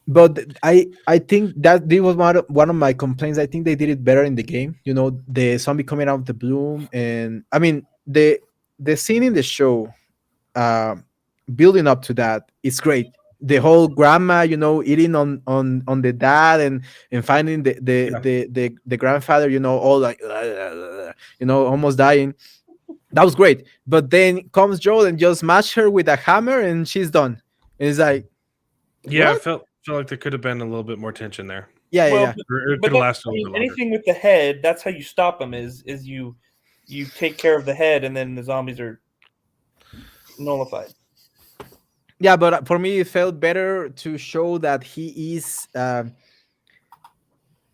But I think that this was one of my complaints. I think they did it better in the game. The zombie coming out of the bloom, and I mean the scene in the show, uh, building up to that, is great. The whole grandma, eating on the dad, and finding the grandfather, all like, almost dying. That was great. But then comes Joel and just smash her with a hammer, and she's done. And it's like, Yeah, I what? felt like there could have been a little bit more tension there. Yeah, yeah, well, yeah. Or it but could have lasted a I little mean, bit longer. anything with the head, that's how you stop them is you take care of the head and then the zombies are nullified. Yeah, but for me, it felt better to show that he is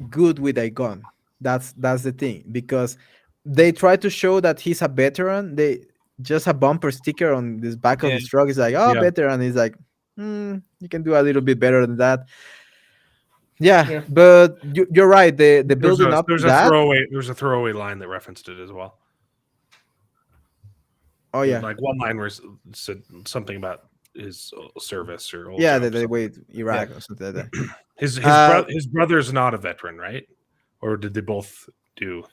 good with a gun. That's the thing, because they try to show that he's a veteran. They just a bumper sticker on this back of Yeah. his truck is like, oh, Yeah. veteran. He's like, You can do a little bit better than that. Yeah, Yeah. but you're right. The building up to that. There's a throwaway line that referenced it as well. Oh yeah, Like one line where it said something about his service or old yeah. job. The way Iraq or something like that. His brother's not a veteran, right? Or did they both do?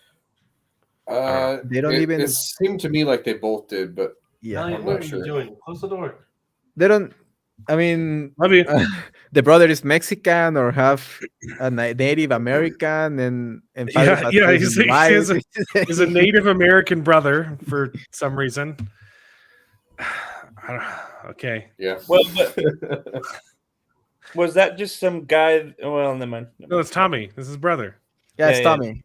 They don't even. It seemed to me like they both did, but Yeah, I'm not sure. Close the door. they don't. I mean, Love you. the brother is Mexican or half a Native American, and Pedro Pascal is white. He's a Native American brother for some reason. Okay. Yeah. Well, but was that just some guy? Well, never mind. No, it's Tommy. This is his brother. Yeah, it's Yeah. Tommy.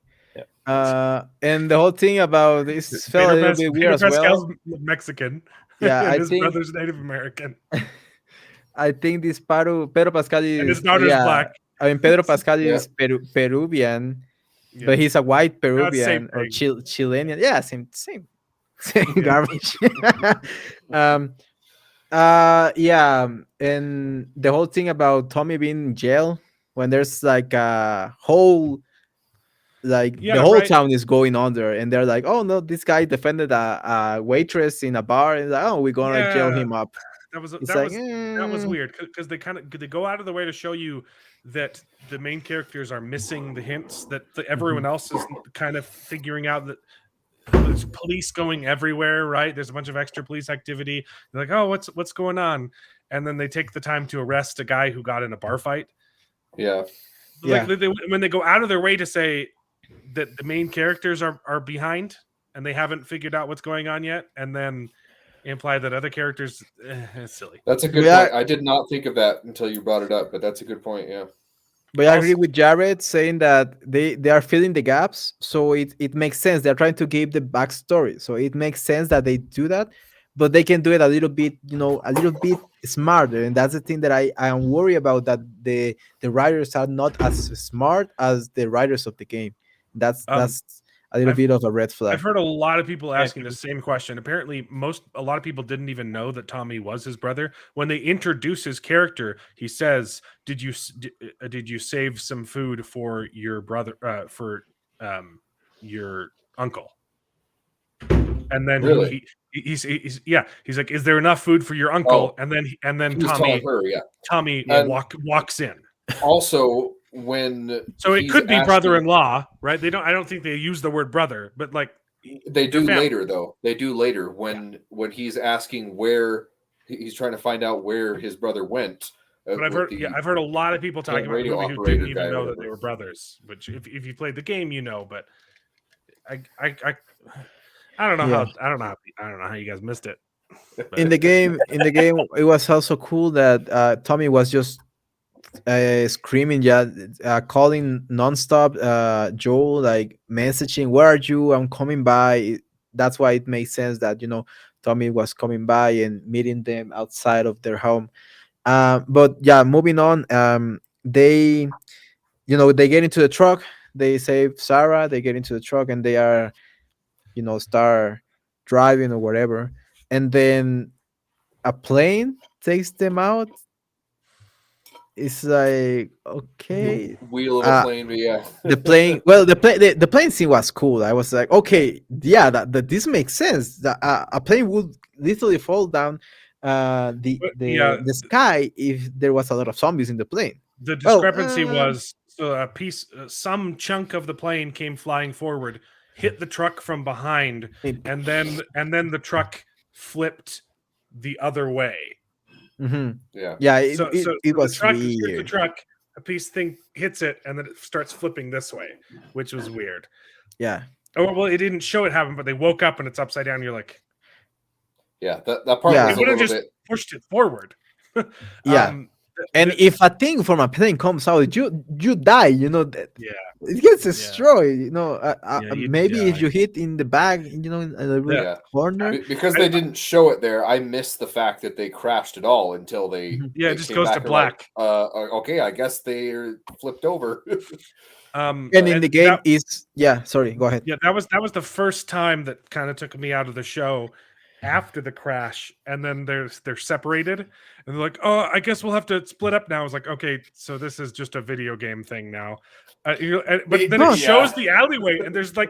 And the whole thing about this felt a little bit weird as well. Mexican. Yeah, and I his think brother's Native American. I think this Pedro Pascal is, And his daughter's black. I mean, Pedro Pascal Yeah. is Peruvian, Yeah. but he's a white same Peruvian or thing. Chilean. Yeah, same garbage. Yeah, and the whole thing about Tommy being in jail when there's like a whole the whole right. town is going under, and they're like, oh no, this guy defended a waitress in a bar, and like, oh, we're gonna jail him up. That was It's that like, was weird because they go out of the way to show you that the main characters are missing the hints that everyone else is kind of figuring out that there's police going everywhere, right? There's a bunch of extra police activity. They're like, oh, what's going on? And then they take the time to arrest a guy who got in a bar fight. Yeah. Like when they go out of their way to say that the main characters are behind and they haven't figured out what's going on yet, and then imply that other characters, it's silly. That's a good point. I did not think of that until you brought it up, but that's a good point. Yeah. But I agree with Jared saying that they are filling the gaps, so it makes sense. They're trying to give the backstory, so it makes sense that they do that, but they can do it a little bit, a little bit smarter. And that's the thing that I am worried about, that the writers are not as smart as the writers of the game. That's a little bit of a red flag. I've heard a lot of people asking the same question. Apparently, a lot of people didn't even know that Tommy was his brother. When they introduce his character, he says, "Did you save some food for your brother, for your uncle?" And then Really? he's like, "Is there enough food for your uncle?" Oh. And then Tommy walks in. Also, when it could be brother-in-law, right? I don't think they use the word brother, but like they do later though. They do later when he's asking where he's trying to find out where his brother went. But I've heard a lot of people talking about the movie who didn't even know that they were brothers. Which if you played the game, but I don't know how you guys missed it. But. In the game, it was also cool that Tommy was just screaming, calling nonstop, Joel, like messaging, "Where are you? I'm coming by." That's why it makes sense that Tommy was coming by and meeting them outside of their home. But yeah, moving on. They get into the truck. They save Sarah. They get into the truck and they are, start driving or whatever. And then a plane takes them out. It's like, okay, wheel of a plane, but yeah, the plane. Well, the plane scene was cool. I was like, okay, yeah, that this makes sense. That a plane would literally fall down the sky if there was a lot of zombies in the plane. The discrepancy was some chunk of the plane came flying forward, hit the truck from behind, and then the truck flipped the other way. Mm-hmm. Yeah. It was weird. The truck, a piece thing hits it, and then it starts flipping this way, which was weird. Yeah. Oh well, it didn't show it happen, but they woke up and it's upside down. You're like, yeah, that part was a little just bit pushed it forward. Yeah. And if a thing from a plane comes out, you die. It gets destroyed. Maybe if you hit in the back, in the corner. Because they didn't show it there. I missed the fact that they crashed it all until they. It just goes to black. Like, okay, I guess they are flipped over. And in the game sorry, go ahead. Yeah, that was the first time that kind of took me out of the show. after the crash, and then they're separated, and they're like, "Oh, I guess we'll have to split up now." I was like, "Okay, so this is just a video game thing now." But then it No. shows the alleyway, and there's a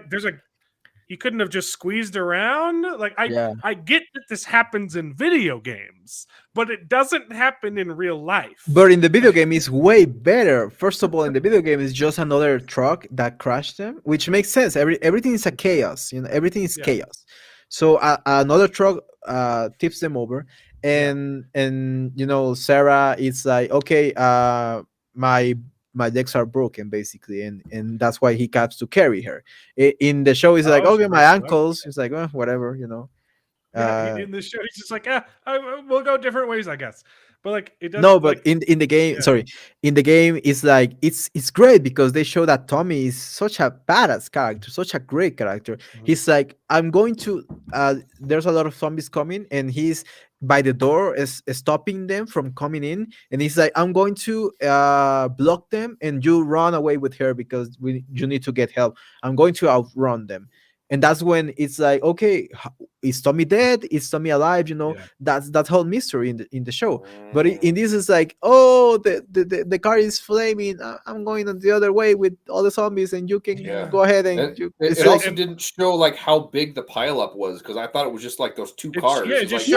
he couldn't have just squeezed around. Like Yeah. I get that this happens in video games, but it doesn't happen in real life. But in the video game, it's way better. First of all, in the video game, it's just another truck that crashed them, which makes sense. Everything is a chaos. Everything is Yeah. chaos. So another truck tips them over, and Sarah is like, okay, my legs are broken basically, and that's why he has to carry her. In the show, he's like, Oh, okay, she my breaks her ankles. He's like, well, whatever. Yeah, in this show, he's just like, we'll go different ways, I guess. But like, it doesn't. No, but like, in the game, yeah. sorry, in the game, it's like it's great because they show that Tommy is such a badass character, such a great character. He's like, I'm going to. There's a lot of zombies coming, and he's by the door is stopping them from coming in, and he's like, I'm going to block them, and you run away with her because you need to get help. I'm going to outrun them. And that's when it's like, okay, is Tommy dead? Is Tommy alive? Yeah. That's that whole mystery in the show. But in this is like, oh, the car is flaming. I'm going on the other way with all the zombies, and you can go ahead and it also didn't show like how big the pileup was, because I thought it was just like those two cars. Just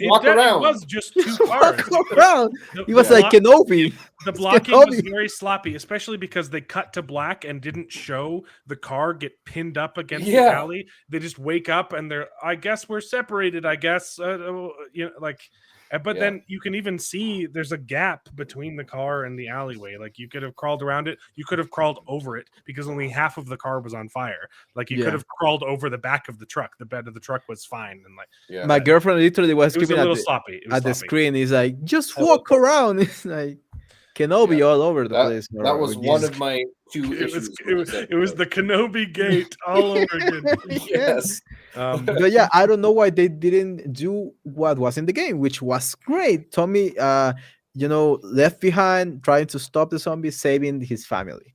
walk around. It was just two cars. Walk around. It was like Kenobi. The blocking was very sloppy, especially because they cut to black and didn't show the car get pinned up against the alley. They just wake up and they're, I guess we're separated. I guess but then you can even see there's a gap between the car and the alleyway. Like you could have crawled around it. You could have crawled over it because only half of the car was on fire. Like you could have crawled over the back of the truck. The bed of the truck was fine. And my girlfriend literally was screaming at the screen. He's like, just walk around. It's like Kenobi all over the place. That was one of my two issues. It was the Kenobi gate all over again. Yes. But yeah, I don't know why they didn't do what was in the game, which was great. Tommy, left behind, trying to stop the zombies, saving his family.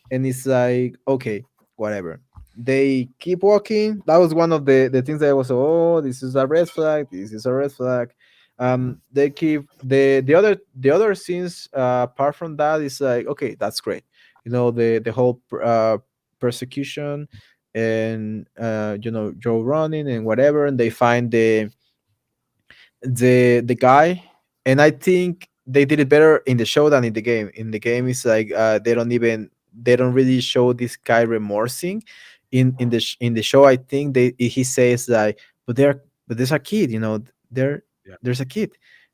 And it's like, okay, whatever. They keep walking. That was one of the things that I was, this is a red flag. This is a red flag. They keep the other scenes apart from that is like, okay, that's great. The whole persecution and Joe running and whatever, and they find the guy, and I think they did it better in the show than in the game. In the game, it's like they don't really show this guy remorsing. In the show, I think he says like, but there's a kid, there's a kid,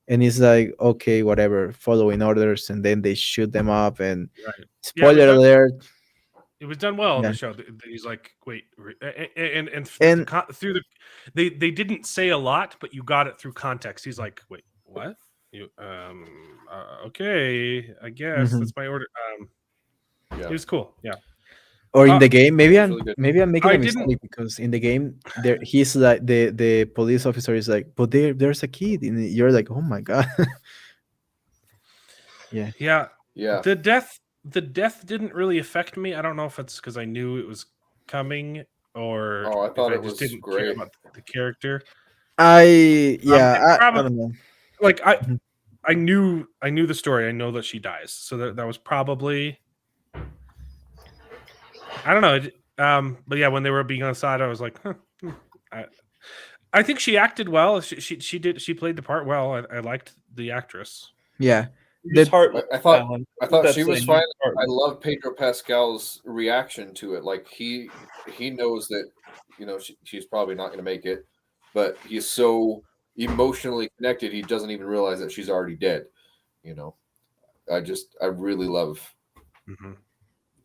and he's like, okay, whatever, following orders, and then they shoot them up, and spoiler alert, it was done well in the show. He's like, wait, and through they didn't say a lot, but you got it through context. He's like, wait, what? You okay, I guess that's my order. It was cool, yeah. Or in the game, maybe I'm making a didn't- mistake, because in the game he's like the police officer is like, but there's a kid, and you're like, oh my god. Yeah. The death didn't really affect me. I don't know if it's because I knew it was coming, or I thought if it was didn't great care about the character. I probably, don't know. Like I knew the story. I know that she dies, so that was probably. I don't know. But yeah, when they were being on the side, I was like, I think she acted well. She played the part well. I liked the actress. Yeah. I thought she was fine. I love Pedro Pascal's reaction to it. Like he knows that she's probably not going to make it, but he's so emotionally connected he doesn't even realize that she's already dead. I really love. Mm-hmm.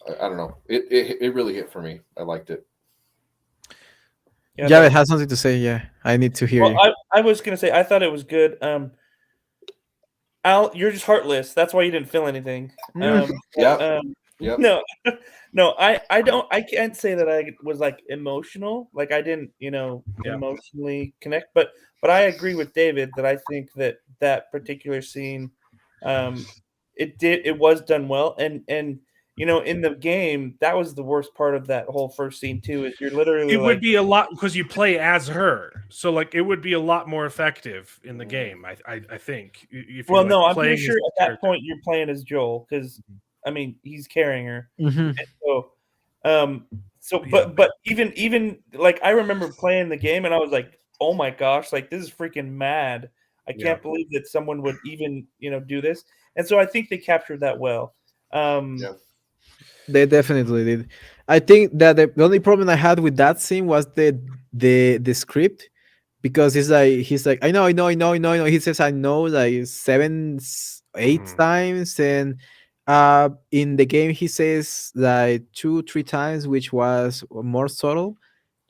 I don't know. It really hit for me. I liked it. Yeah, it has something to say. Yeah, I need to hear you. I was gonna say I thought it was good. Al, you're just heartless. That's why you didn't feel anything. Yeah. No, I can't say that I was like emotional. Like I didn't, emotionally connect. But I agree with David that I think that particular scene, it was done well, and in the game, that was the worst part of that whole first scene too. Is you're literally It like, would be a lot because you play as her, so like it would be a lot more effective in the game. I think if you're well, like no, I'm playing pretty as sure the at that character. point you're playing as Joel because, I mean, he's carrying her. Mhm. And so, Yeah. but even like I remember playing the game and I was like, oh my gosh, like this is freaking mad. I can't believe that someone would even do this. And so I think they captured that well. Yeah. They definitely did. I think that the only problem I had with that scene was the script, because he's like, I know. He says I know like eight Mhm. times, and in the game he says like two, three times, which was more subtle.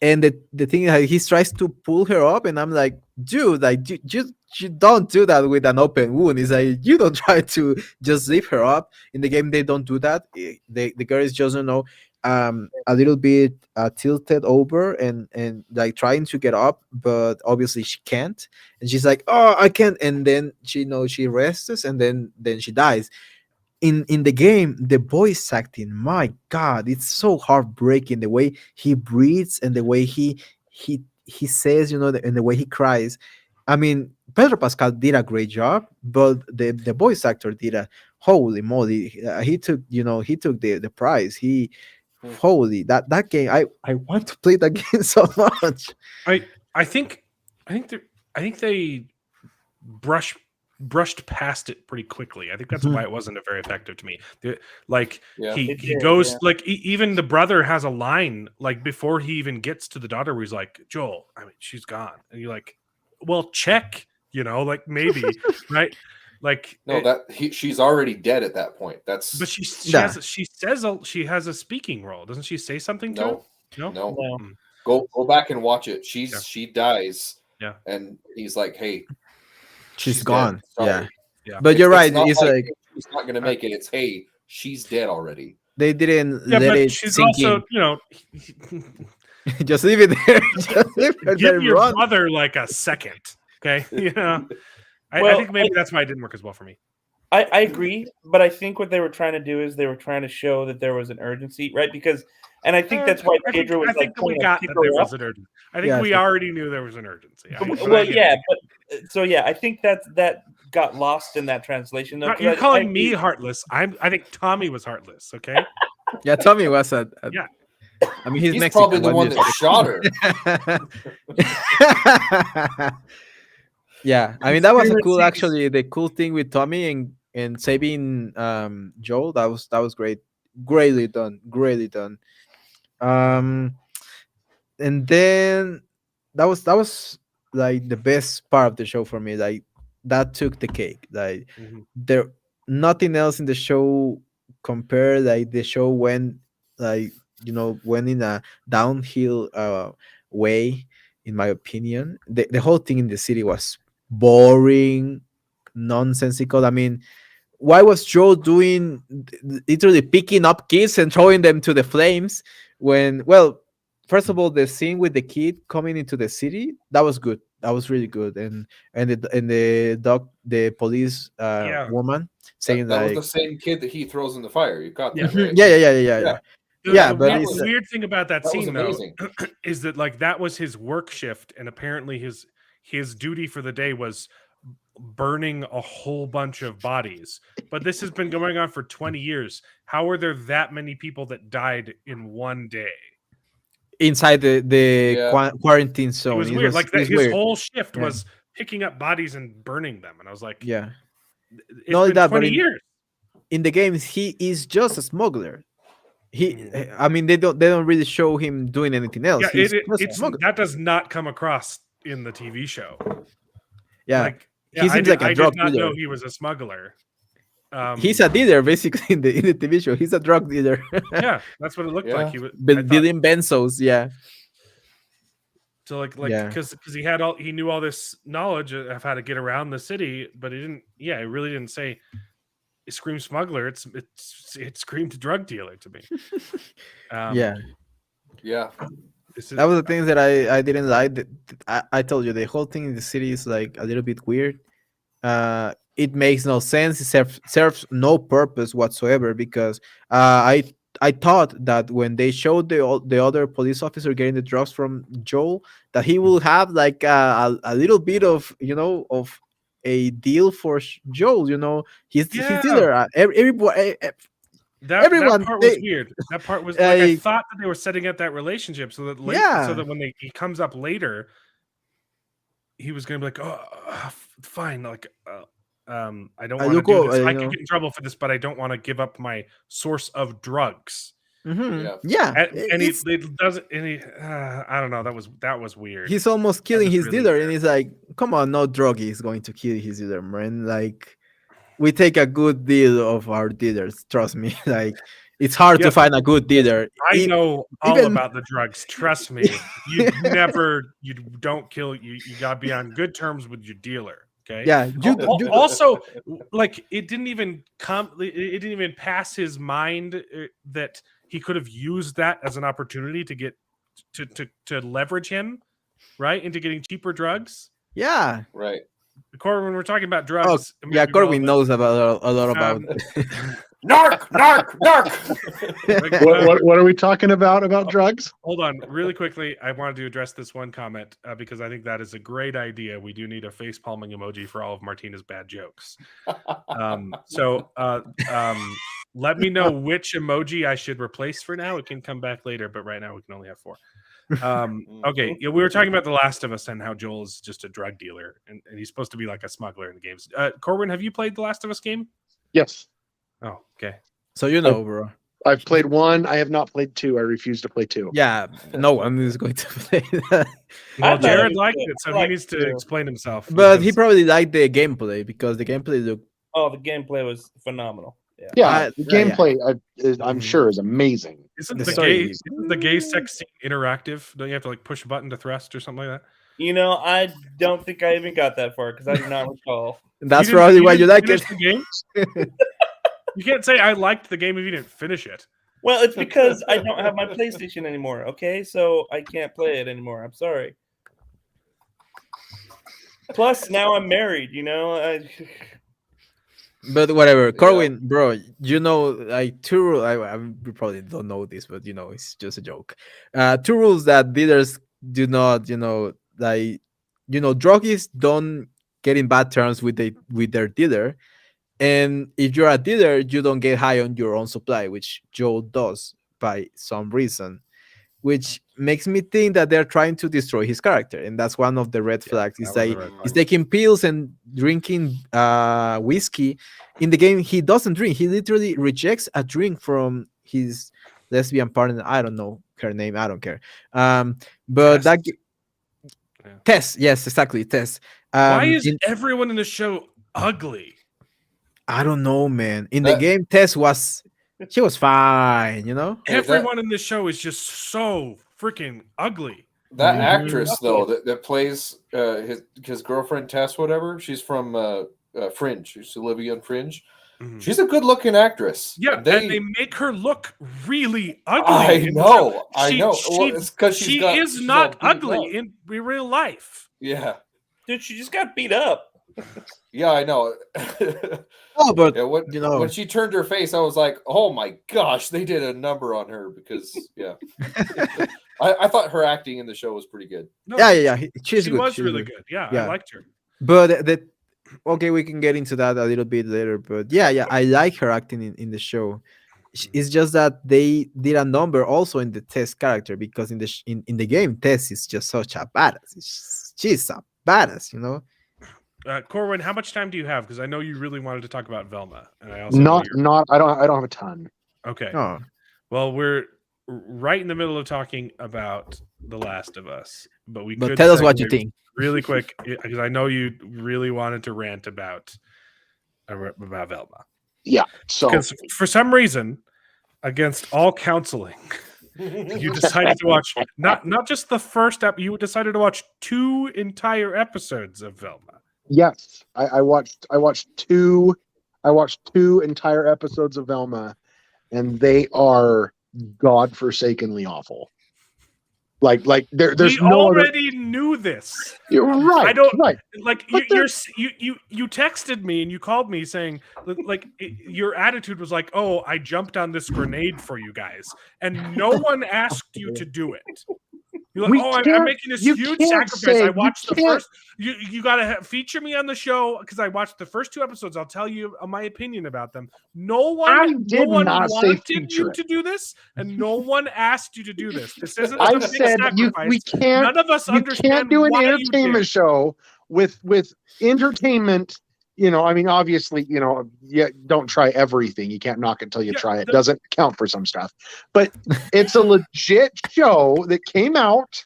And the thing is, like, he tries to pull her up, and I'm like, dude, like you don't do that with an open wound. It's like you don't try to just lift her up. In the game, they don't do that. The girl is just a little bit tilted over, and like trying to get up, but obviously she can't. And she's like, oh, I can't. And then she rests, and then she dies. In the game, the voice acting, my god, it's so heartbreaking, the way he breathes and the way he says, and the way he cries. I mean, Pedro Pascal did a great job, but the voice actor did a holy moly. He took the prize. Holy, that game, I want to play that game so much. I think they brushed past it pretty quickly. I think that's why it wasn't very effective to me. Like Yeah. he It did, goes yeah. like even the brother has a line like before he even gets to the daughter where he's like, Joel, I mean, she's gone, and you're like, well, check, like maybe right, like No, she's already dead at that point. That's but she Yeah. she has a speaking role, doesn't she? Say something to him? no, No. no. No. Mm. Go back and watch it. Yeah. She dies. Yeah. And he's like, hey, She's dead. gone. Sorry. Yeah. But you're right, not it's like she's not gonna make it. It's hey, she's dead already. they didn't Yeah, let but it she's sink also, in. Just leave it there. Just leave her give there, your run. brother like a second, okay? I Well, think maybe that's why it didn't work as well for me. I agree, but I think what they were trying to do is they were trying to show that there was an urgency, right? And I think that's why Pedro was I think that we trying to got pick that her there up. was an urgency. I think Yeah, we so- already knew there was an urgency. Well, yeah, but so yeah, I think that got lost in that translation. Though, 'cause You're I calling me agree. heartless. I think Tommy was heartless. Okay. Yeah, Tommy was Yeah. I mean, he's He's Mexican. probably the one that shot her. Yeah, I mean that was a cool. Conspiracies. Actually, the cool thing with Tommy and saving Joel, that was great, greatly done, greatly done. Um, and then that was like the best part of the show for me. Like that took the cake. Like Mhm. there nothing else in the show compared. Like the show went like went in a downhill way, in my opinion. The whole thing in the city was boring, nonsensical. I mean, why was Joe doing literally picking up kids and throwing them to the flames when, well, first of all, the scene with the kid coming into the city, that was good. That was really good. And the police Yeah. woman saying That was like, the same kid that he throws in the fire. You caught that, Yeah. right? yeah. Yeah, but The it's weird thing about that That was scene though amazing. is that like that was his work shift, and apparently his duty for the day was burning a whole bunch of bodies. But this has been going on for 20 years. How are there that many people that died in one day? inside the Yeah. quarantine It zone. was weird. Like It that, was his weird. whole shift Yeah. was picking up bodies and burning them, and I was like, Yeah. it's Not only been that, but 20 years. in the games, he is just a smuggler. Mhm. I mean, they don't really show him doing anything else. Yeah, He's just a it's smuggler. that does not come across in the TV show. Yeah, Like, he seems like a I drug did not dealer. know he was a smuggler. He's a dealer basically in the TV show. He's a drug dealer, Yeah, that's what it looked like. Yeah. He was dealing benzos. Yeah, so like Yeah. because he knew all this knowledge of how to get around the city, but he didn't. Yeah, it really didn't say it screamed smuggler. It screamed drug dealer to me. yeah. Yeah. This is, That was the things that I didn't like. I told you the whole thing in the city is like a little bit weird. it makes no sense. It serves no purpose whatsoever because I thought that when they showed the other police officer getting the drugs from Joel, that he will have like a little bit of of a deal for Joel. He's Yeah, dealer. that Everyone part was they weird. That part was like I like thought that they were setting up that relationship so that so yeah. that when he comes up later, he was gonna be like, oh, fine, like. I don't want to Look, do this. I could get in trouble for this, but I don't want to give up my source of drugs. mhm, Yeah. yeah. And he doesn't. And he, I don't know. That was weird. He's almost That killing was his really dealer, weird. and he's like, "Come on, no drug is going to kill his dealer, man. Like, we take a good deal of our dealers. Trust me. Like, it's hard to Yes, find a good dealer. I know all Even about the drugs. Trust me. You don't kill. You gotta be on good terms with your dealer. Okay. yeah, Also, like it didn't even It didn't even pass his mind that he could have used that as an opportunity to get to leverage him right into getting cheaper drugs. yeah. Right. Corey, when we're talking about Oh, drugs, it may yeah. be Corwin relevant. knows about a lot about. Narc. What are we talking about drugs? Hold on, really quickly. I wanted to address this one comment because I think that is a great idea. We do need a face palming emoji for all of Martina's bad jokes. Let me know which emoji I should replace for now. It can come back later, but right now we can only have 4. Okay, yeah, we were talking about The Last of Us and how Joel is just a drug dealer, and he's supposed to be like a smuggler in the games. Corwin, have you played The Last of Us game? Yes. Oh, okay. So bro. I've played 1. I have not played 2. I refuse to play 2. Yeah, no one is going to play that. Well, thought Jared it was liked good. it, so I he liked needs it to too. explain himself. But he because- probably liked the gameplay because the gameplay looked. Oh, the gameplay was phenomenal. Yeah. Yeah, the yeah. gameplay I'm Mhm. sure is amazing. Isn't The the story gay is- isn't the gay sex scene interactive? Don't you have to like push a button to thrust or something like that? You know, I don't think I even got that far because I do not recall. That's You didn't- probably you why you didn't like finish it. the game? You can't say I liked the game if you didn't finish it. Well, it's because I don't have my PlayStation anymore. Okay, so I can't play it anymore. I'm sorry. Plus, now I'm married. You know, But whatever, Corwin, bro, like 2 rules. We probably don't know this, but it's just a joke. 2 rules that dealers do not, like, druggies don't get in bad terms with their dealer, and if you're a dealer, you don't get high on your own supply, which Joel does by some reason, which makes me think that they're trying to destroy his character, and that's one of the red flags. Is that was like a red he's flag. taking pills and drinking whiskey. In the game, he doesn't drink. He literally rejects a drink from his lesbian partner. I don't know her name. I don't care. But Tess. Yeah. Tess, yes, exactly, Tess. Why is everyone in the show ugly? I don't know, man. In the That- game, Tess was fine. Hey, that- Everyone in this show is just so freaking ugly. That Mhm. actress though that plays his girlfriend Tess, whatever. She's from Fringe. She used to live on Fringe. Mhm. She's a good-looking actress. Yeah, And and they make her look really ugly. I in the know. show. I She- know. she- Well, it's 'cause she she's is not all beaten ugly up. in real life. Yeah. dude, she just got beat up. Yeah, I know. Oh, but Yeah, when she turned her face, I was like, "Oh my gosh, they did a number on her." Because I thought her acting in the show was pretty good. No, yeah. She's she good. was she's really good. good. Yeah, Yeah. I liked her. But okay, we can get into that a little bit later. But yeah, I like her acting in the show. It's just that they did a number also in the Tess character because in the game, Tess is just such a badass. She's a badass, Corwin, how much time do you have? Because I know you really wanted to talk about Velma, and I also know I don't have a ton. okay. Oh, Well, we're right in the middle of talking about The Last of Us, but but tell us what you segue think. really quick because I know you really wanted to rant about Velma. Yeah. So Because for some reason, against all counseling, you decided to watch not just the first you decided to watch 2 entire episodes of Velma. yes, I watched 2 entire episodes of Velma, and they are godforsakenly awful. There's we no other. already knew this. You're right. I don't right. like But you texted me and you called me saying your attitude was like, oh, I jumped on this grenade for you guys, and no one asked you to do it. You're like, I'm making this huge sacrifice. I watched the first. You got to feature me on the show because I watched the first 2 episodes. I'll tell you my opinion about them. No one wanted you to do this, and no one asked you to do this. This isn't. I said we can't. None of us you understand can't do an why entertainment show with entertainment. I mean, obviously, don't try everything. You can't knock it until you try it. Doesn't count for some stuff. But it's a legit show that came out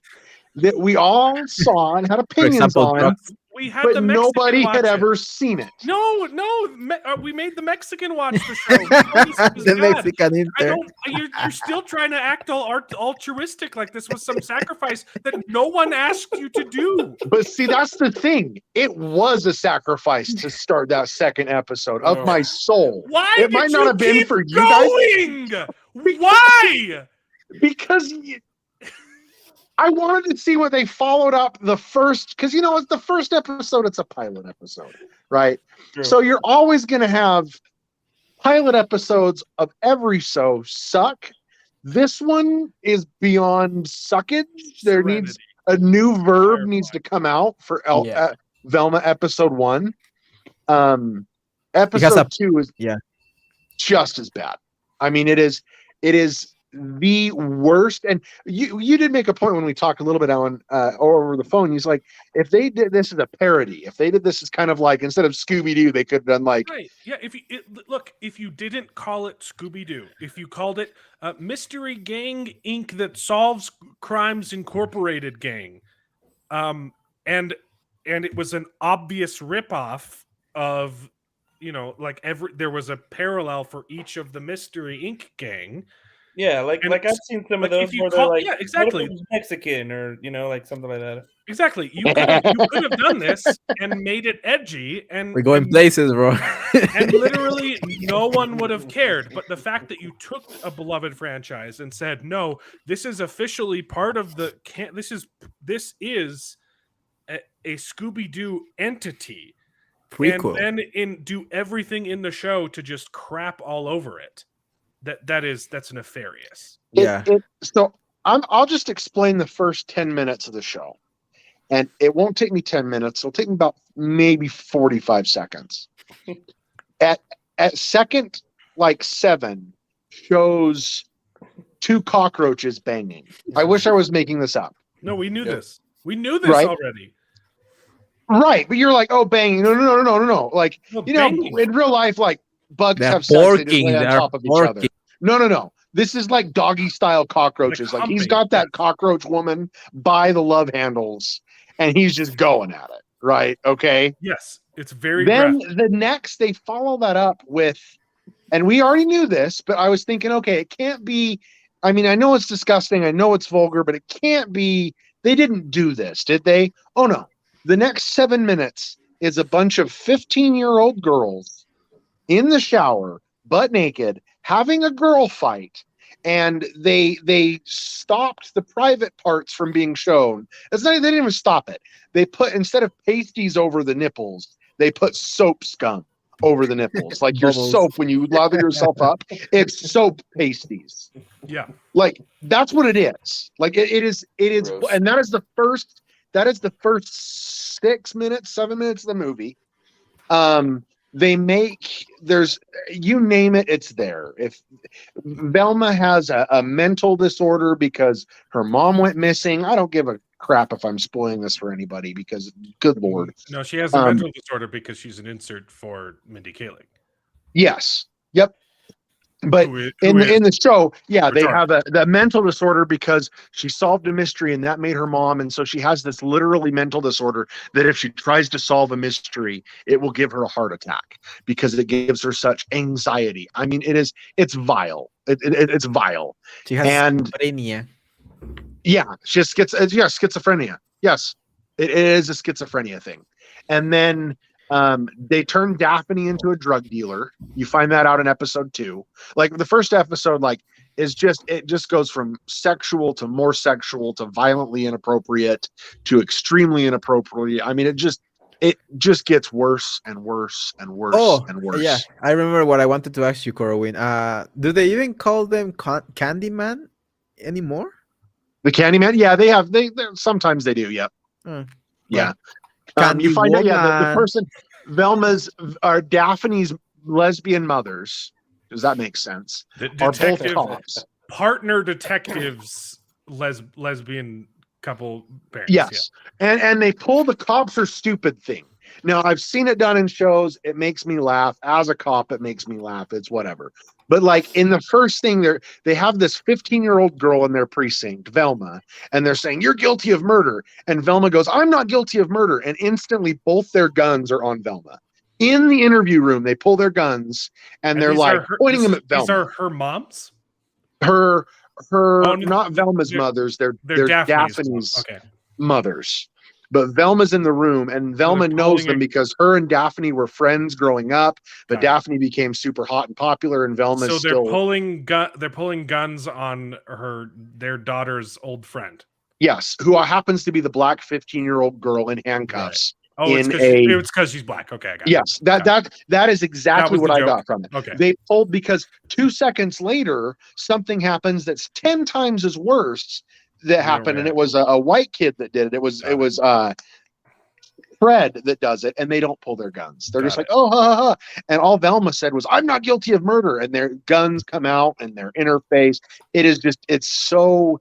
that we all saw and had opinions on. We had but nobody had ever seen it. No, we made the Mexican watch the show. The Mexican inter. You're still trying to act all altruistic, like this was some sacrifice that no one asked you to do. But see, that's the thing. It was a sacrifice to start that second episode of my soul. Why? It might not have been for you guys. Why? Because. I wanted to see what they followed up the first, because it's the first episode, it's a pilot episode, right? True. So you're always going to have pilot episodes of every show suck. This one is beyond suckage. There needs a new verb needs to come out for Velma episode 1. Episode 2 is just as bad. I mean, it is the worst. And you did make a point when we talked a little bit on over the phone. He's like, if they did this as a parody, if they did this as kind of like, instead of Scooby-Doo, they could have done like, right. Yeah. If you didn't call it Scooby-Doo, if you called it Mystery Gang Inc. that solves crimes incorporated gang, and it was an obvious ripoff of, there was a parallel for each of the Mystery Inc. gang. Yeah, like I've seen some of those where they're like, exactly, Mexican or like something like that. Exactly, you could have done this and made it edgy, and we're going places, bro. And literally, no one would have cared. But the fact that you took a beloved franchise and said, "No, this is officially part of the this is a Scooby-Doo entity," Prequel. and then do everything in the show to just crap all over it. That's nefarious. So I'll just explain the first 10 minutes of the show, and it won't take me 10 minutes. It'll take me about maybe 45 seconds. At second 7 shows 2 cockroaches banging. I wish I was making this up. No, we knew this. We knew this already. Right, but you're like, oh, banging. No. Like, in real life, like, bugs have sex, they just lay on top of each other. No. This is like doggy style cockroaches. Like, he's got that cockroach woman by the love handles, and he's just going at it. Right? Okay. Yes, it's very. Then graphic. The next, they follow that up with, and we already knew this, but I was thinking, okay, it can't be. I mean, I know it's disgusting, I know it's vulgar, but it can't be. They didn't do this, did they? Oh no. The next 7 minutes is a bunch of 15-year-old girls in the shower, butt naked, having a girl fight, and they stopped the private parts from being shown. They didn't even stop it. They put, instead of pasties over the nipples, they put soap scum over the nipples. Like your soap when you lather yourself up, it's soap pasties. Yeah. Like that's what it is. Like it is, gross. And that is the first 6 minutes, 7 minutes of the movie. There's, you name it, it's there. If Velma has a mental disorder because her mom went missing, I don't give a crap if I'm spoiling this for anybody, because good Lord. No, she has a mental disorder because she's an insert for Mindy Kaling. Yes. Yep. But in the show, they have the mental disorder because she solved a mystery and that made her mom. And so she has this literally mental disorder that if she tries to solve a mystery, it will give her a heart attack because it gives her such anxiety. I mean, it's vile. It's vile. She has schizophrenia. Yeah, she has schizophrenia. Yes, it is a schizophrenia thing. And then they turn Daphne into a drug dealer. You find that out in episode 2. Like the first episode, like is just it just goes from sexual to more sexual to violently inappropriate to extremely inappropriate. I mean, it just gets worse and worse and worse Oh, and yeah. worse. I remember what I wanted to ask you, Corwin. Do they even call them Candyman anymore? The Candyman, yeah, they sometimes they do, yeah, Hmm. yeah. Candy You find out, yeah, the Woman. person Velma's are Daphne's lesbian mothers. Does that make sense? The Are both detective cops? partner detectives, lesbian couple parents. Yes, and they pull the cops are stupid thing. Now I've seen it done in shows. It makes me laugh. As a cop, it makes me laugh. It's whatever. But like in the first thing, they have this 15-year-old girl in their precinct, Velma, and they're saying you're guilty of murder, and Velma goes, "I'm not guilty of murder," and instantly both their guns are on Velma. In the interview room, they pull their guns and they're these like are her, pointing them at these Velma. are her moms. Her Oh, no, not Velma's mothers. They're Daphne's. Daphne's Okay. mothers. But Velma's in the room, and Velma knows them because her and Daphne were friends growing up. But Daphne became super hot and popular, and Velma's so they're still pulling guns on their daughter's old friend. yes, who happens to be the black 15-year-old girl in handcuffs. Right. Oh, it's because she's black. Okay, I got yes, it. that is exactly what I got from it. Okay. They pulled because 2 seconds later something happens that's 10 times as worse that happened, and it was a white kid that did it. It was Fred that does it, and they don't pull their guns. They're just like, oh, ha, ha, ha. And all Velma said was, I'm not guilty of murder. And their guns come out and their interface. It's so.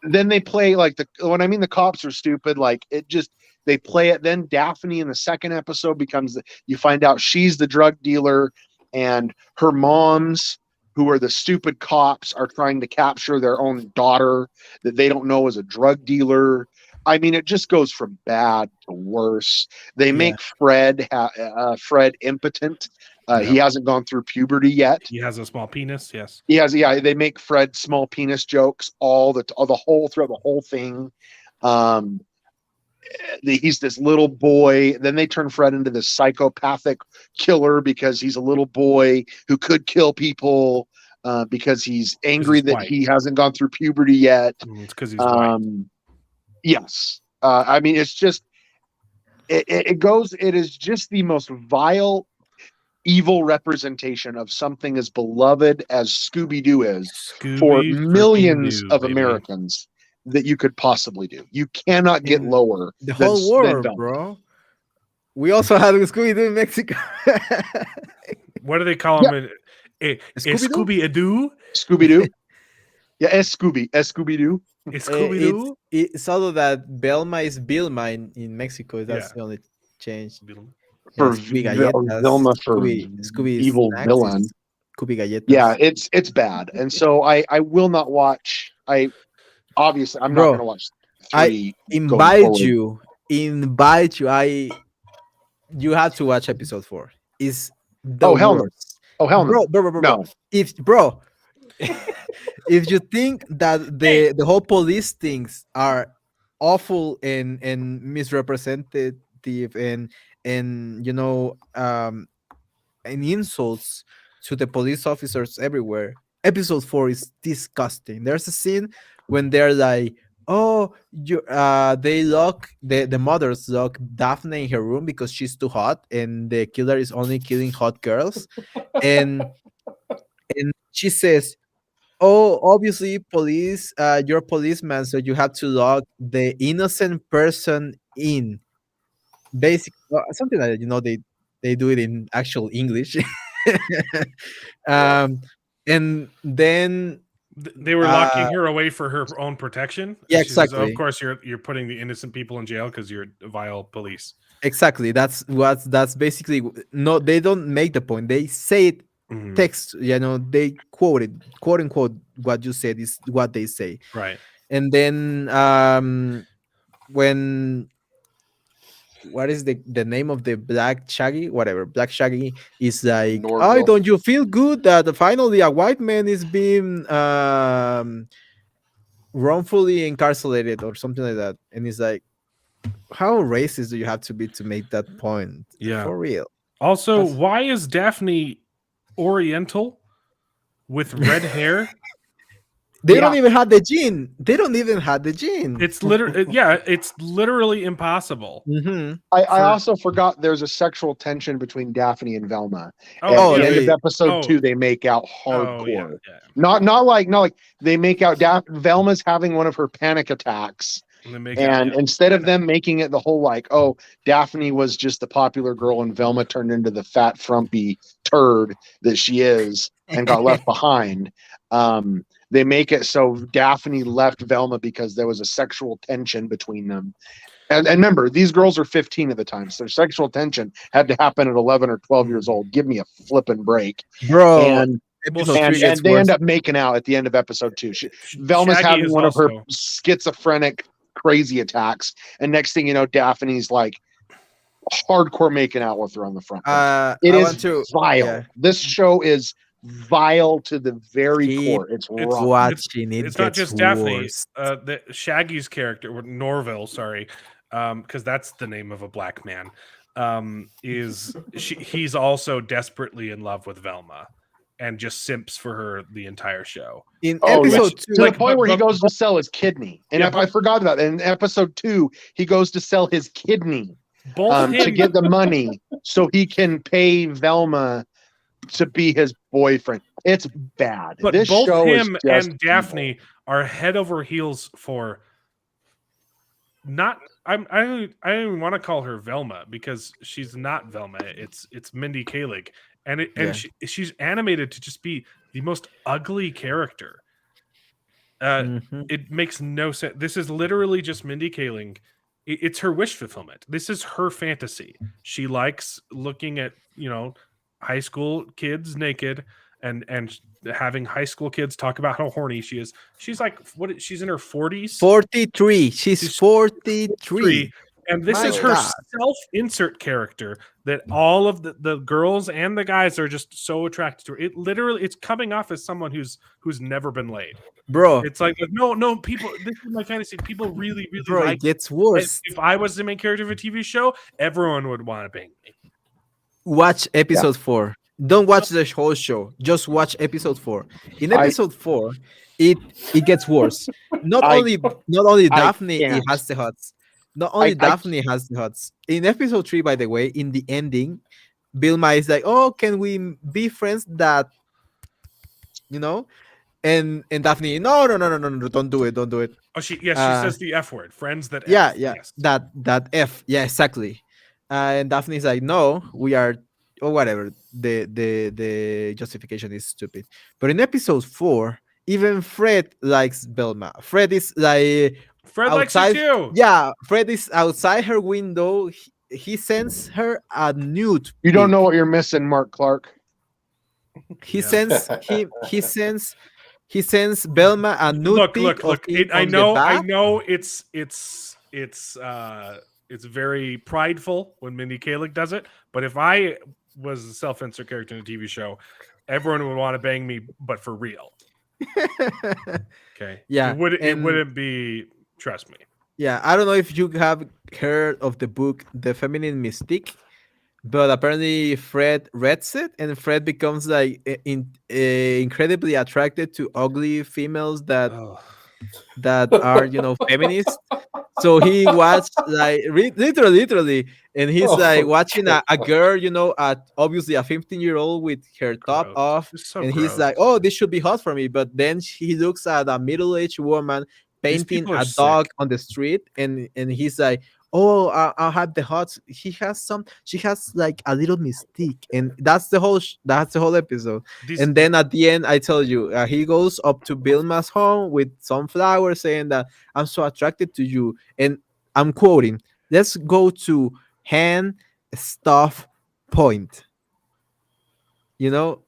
Then they play like when I mean the cops are stupid, like they play it. Then Daphne in the second episode you find out she's the drug dealer, and her moms, who are the stupid cops, are trying to capture their own daughter that they don't know is a drug dealer. I mean, it just goes from bad to worse. They make Fred impotent. He hasn't gone through puberty yet. He has a small penis. Yes. He has. Yeah, they make Fred small penis jokes throughout the whole thing. He's this little boy. Then they turn Fred into this psychopathic killer because he's a little boy who could kill people because he's angry that he hasn't gone through puberty yet. It's because he's white. Yes. I mean, it's just it is just the most vile, evil representation of something as beloved as Scooby-Doo is for millions of Americans that you could possibly do. You cannot get lower the whole world, than bro. We also had Scooby-Doo in Mexico. What do they call him? Scooby-Doo? Scooby-Doo? Yeah, Scooby-Doo. It's although that Belma is Vilma in Mexico. That's the only change. For Vilma for Scooby evil snacks, villain. Scooby galletas. Yeah, it's bad. And so I will not watch. Obviously I'm not going to watch 3. I invite you. You have to watch episode 4. Is the hell no. worst. Oh hell no. Bro. No. If you think that the whole police things are awful and misrepresentative and and insults to the police officers everywhere, episode 4 is disgusting. There's a scene when they're like, oh, they lock the mothers lock Daphne in her room because she's too hot and the killer is only killing hot girls. and she says, oh, obviously police, you're a policeman, so you have to lock the innocent person in. Basically something like that, they do it in actual English. And then they were locking her away for her own protection. Yeah, She says, exactly. of course, you're putting the innocent people in jail because you're vile police. Exactly. That's basically no. They don't make the point. They say it. Text. They quote it, quote unquote. What you said is what they say. Right. And then when what is the name of the Black Shaggy? Whatever. Black Shaggy is like, oh, don't you feel good that finally a white man is being wrongfully incarcerated or something like that? And it's like, how racist do you have to be to make that point? Yeah. For real. Also, why is Daphne Oriental with red hair. They don't even have the gene. They don't even have the gene. It's literally, yeah, it's literally impossible. Mm-hmm. I also forgot there's a sexual tension between Daphne and Velma. Oh, At the yeah, end of they- episode 2, they make out hardcore. Oh, yeah, yeah. Not like they make out. Velma's having one of her panic attacks. And, they make And out, instead of them making it the whole like, oh, Daphne was just the popular girl and Velma turned into the fat, frumpy turd that she is and got left behind, they make it so Daphne left Velma because there was a sexual tension between them. And remember, these girls are 15 at the time, so their sexual tension had to happen at 11 or 12 years old. Give me a flipping break. Bro. And Episode and, 3 gets and they worse. end up making out at the end of episode 2. Velma's Shaggy having is one of her also- schizophrenic crazy attacks, and next thing you know, Daphne's like hardcore making out with her on the front page. It I is want to vile. yeah. This show is vile to the very Keep core. It's rough. watching it. It's not gets just Daphne. worse. The Shaggy's character, or Norville, sorry, because that's the name of a black man. He's also desperately in love with Velma, and just simps for her the entire show. In Oh, episode to 2, the like, point where he but- goes to sell his kidney. And Yeah, if I forgot about that, in episode 2, he goes to sell his kidney Both to him, get the money so he can pay Velma to be his boyfriend. It's bad. but This both show him is just and Daphne are head over heels for. Not, I don't even want to call her Velma because she's not Velma. It's Mindy Kaling, and she's animated to just be the most ugly character. It makes no sense. This is literally just Mindy Kaling. It's her wish fulfillment. This is her fantasy. She likes looking at high school kids naked and having high school kids talk about how horny she is. She's like, she's in her 40s. 43. She's 43. And this My is her God. self-insert character that all of the girls and the guys are just so attracted to her. It's coming off as someone who's never been laid. Bro, It's like no people. This is my fantasy. People really bro, like. it gets worse. If I was the main character of a TV show, everyone would want to bang me. Watch episode 4. Don't watch the whole show. Just watch episode 4. In episode 4, it gets worse. Not only Daphne can't. has the hots. Not only Daphne has the hots. In episode 3, by the way, in the ending, Vilma is like, "Oh, can we be friends?" That and Daphne, no, don't do it. Oh, she says the F word. Friends that. Yeah, F. yeah, Yes. that F, yeah, exactly. And Daphne's like, no, we are, or whatever. The justification is stupid. But in episode 4, even Fred likes Velma. Fred is like Fred likes her too. Yeah, Fred is outside her window. He sends her a nude. You don't pic. know what you're missing, Mark Clark. He Yeah. he sends Velma a nude pic. Look. of him I on the know back. it's very prideful when Mindy Kaling does it. But if I was a self-insert character in a TV show, everyone would want to bang me, but for real. Okay. Yeah, It and- wouldn't be. Trust me. Yeah, I don't know if you have heard of the book The Feminine Mystique, but apparently Fred reads it, and Fred becomes like incredibly attracted to ugly females that are feminist. So he watched like literally, and he's like watching a girl, obviously a 15-year-old with her top Gross. off, It's so and he's gross. like, "Oh, this should be hot for me." But then he looks at a middle-aged woman painting people are a dog sick. on the street, and he's like, "Oh, I'll have the hots." She has like a little mystique, and that's the whole episode. And then at the end, I tell you, he goes up to Vilma's home with some flowers, saying that I'm so attracted to you, and I'm quoting, "Let's go to hand stuff point."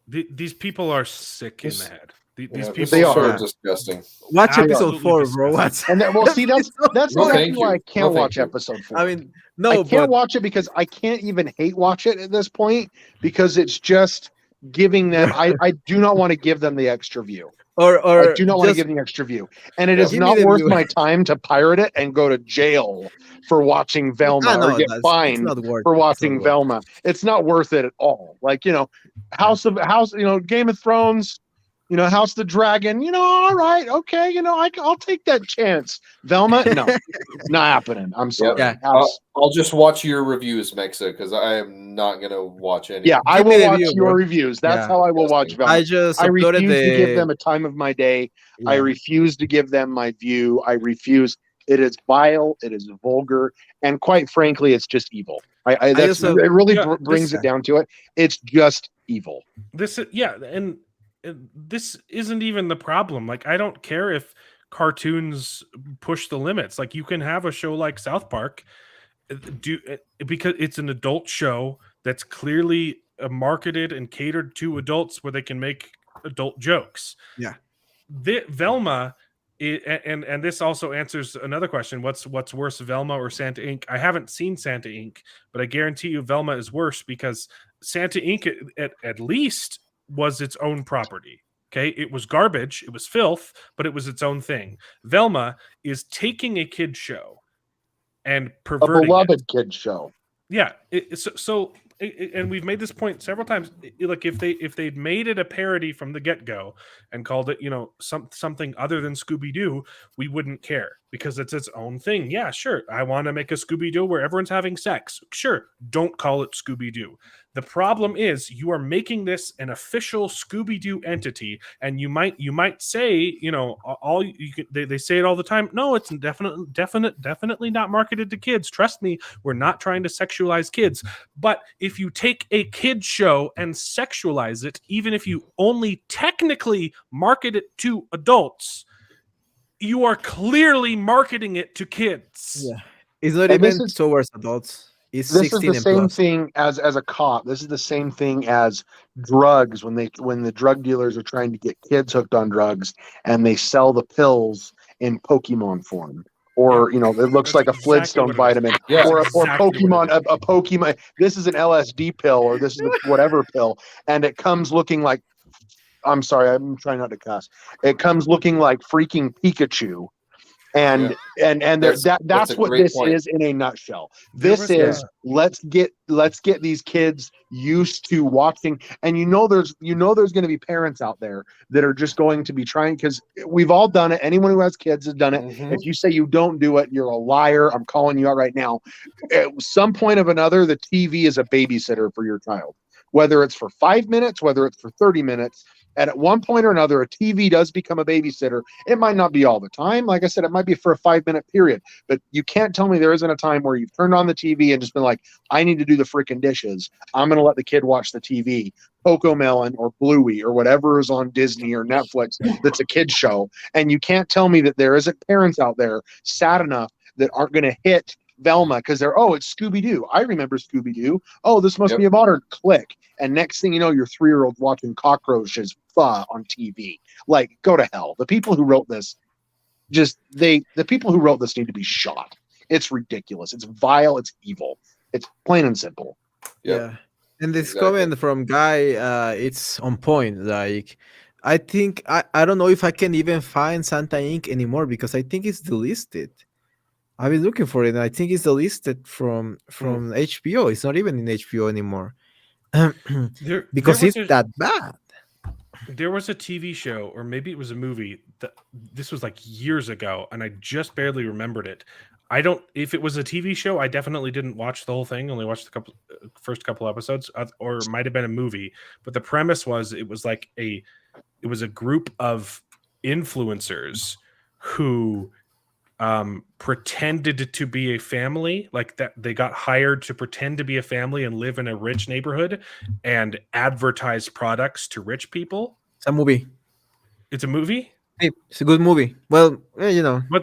These people are sick in the head. These people They are. so disgusting. Watch episode Absolutely 4, bro. disgusting. Watch. And that, well, see, that's No, exactly thank why you. I can't No, thank watch you. episode 4. I mean, I no, can't but watch it because I can't even hate watch it at this point because it's just giving them. I do not want to give them the extra view. or I do not want to just- give them the extra view, and it is Give me not the worth view. my time to pirate it and go to jail for watching Velma I know, or get it's fined not worth for it, it's not watching worth it. Velma. It's not worth it at all. Like Game of Thrones. House of the Dragon. All right, okay. I'll take that chance. Velma, no, not happening. I'm sorry. Yeah. I'll just watch your reviews, Mexa, because I am not gonna watch any. Yeah, I Give me will the watch review, your bro. reviews. That's Yeah. how I will watch Velma. I just I uploaded refuse to give the them a time of my day. I yeah. refuse to give them my view. I refuse. It is vile. It is vulgar, and quite frankly, it's just evil. That's just, it. Really yeah, brings it down to it. It's just evil. This is and this isn't even the problem. Like, I don't care if cartoons push the limits. Like, you can have a show like South Park because it's an adult show that's clearly marketed and catered to adults, where they can make adult jokes. Yeah. Velma, and this also answers another question: what's worse, Velma or Santa Inc? I haven't seen Santa Inc, but I guarantee you Velma is worse, because Santa Inc at least was its own property. Okay, it was garbage, it was filth, but it was its own thing. Velma is taking a kid show and A perverting beloved it. kid show. Yeah, and we've made this point several times. Like, if they'd made it a parody from the get-go and called it, something other than Scooby-Doo, we wouldn't care, because it's its own thing. Yeah, sure, I want to make a Scooby-Doo where everyone's having sex. Sure, don't call it Scooby-Doo. The problem is, you are making this an official Scooby-Doo entity, and you might say, they say it all the time. No, it's definitely not marketed to kids. Trust me, we're not trying to sexualize kids. But if you take a kid show and sexualize it, even if you only technically market it to adults, you are clearly marketing it to kids. Yeah. It's not And even towards adults. It's This is 16 the and same plus. thing as a cop. This is the same thing as drugs, when the drug dealers are trying to get kids hooked on drugs, and they sell the pills in Pokemon form, or it looks That's like a exactly Flintstone what it is. vitamin, Yeah. or Exactly what Pokemon, it is. a Pokemon. This is an LSD pill, or this is a whatever pill, and it comes looking like. I'm sorry, I'm trying not to cuss. It comes looking like freaking Pikachu. And that's a what great this point. is in a nutshell. There This was is let's get these kids used to watching, and there's going to be parents out there that are just going to be trying, because we've all done it. Anyone who has kids has done it. Mhm. If you say you don't do it, you're a liar. I'm calling you out right now. At some point of another, the TV is a babysitter for your child, whether it's for 5 minutes, whether it's for 30 minutes. And at one point or another, a TV does become a babysitter. It might not be all the time. Like I said, it might be for a 5-minute period. But you can't tell me there isn't a time where you've turned on the TV and just been like, I need to do the freaking dishes. I'm going to let the kid watch the TV, Cocomelon or Bluey or whatever is on Disney or Netflix that's a kid's show. And you can't tell me that there isn't parents out there sad enough that aren't going to hit Velma because it's Scooby-Doo. I remember Scooby-Doo. Oh, this must be a modern click. And next thing you know, your 3-year-old watching cockroaches on TV. Like, go to hell. The people who wrote this, the people who wrote this need to be shot. It's ridiculous. It's vile. It's evil. It's plain and simple. Yep. Yeah. And this Exactly. comment from Guy, it's on point. Like, I think I don't know if I can even find Santa Inc. anymore, because I think it's delisted. I've been looking for it, and I think it's delisted from HBO. It's not even in HBO anymore. Because it's that bad. There was a TV show, or maybe it was a movie, this was like years ago, and I just barely remembered it. If it was a TV show, I definitely didn't watch the whole thing, only watched the first couple episodes, or it might have been a movie. But the premise was, it was a group of influencers who pretended to be a family, like that they got hired to pretend to be a family and live in a rich neighborhood and advertise products to rich people. It's a movie. It's a movie? Hey, it's a good movie. Well,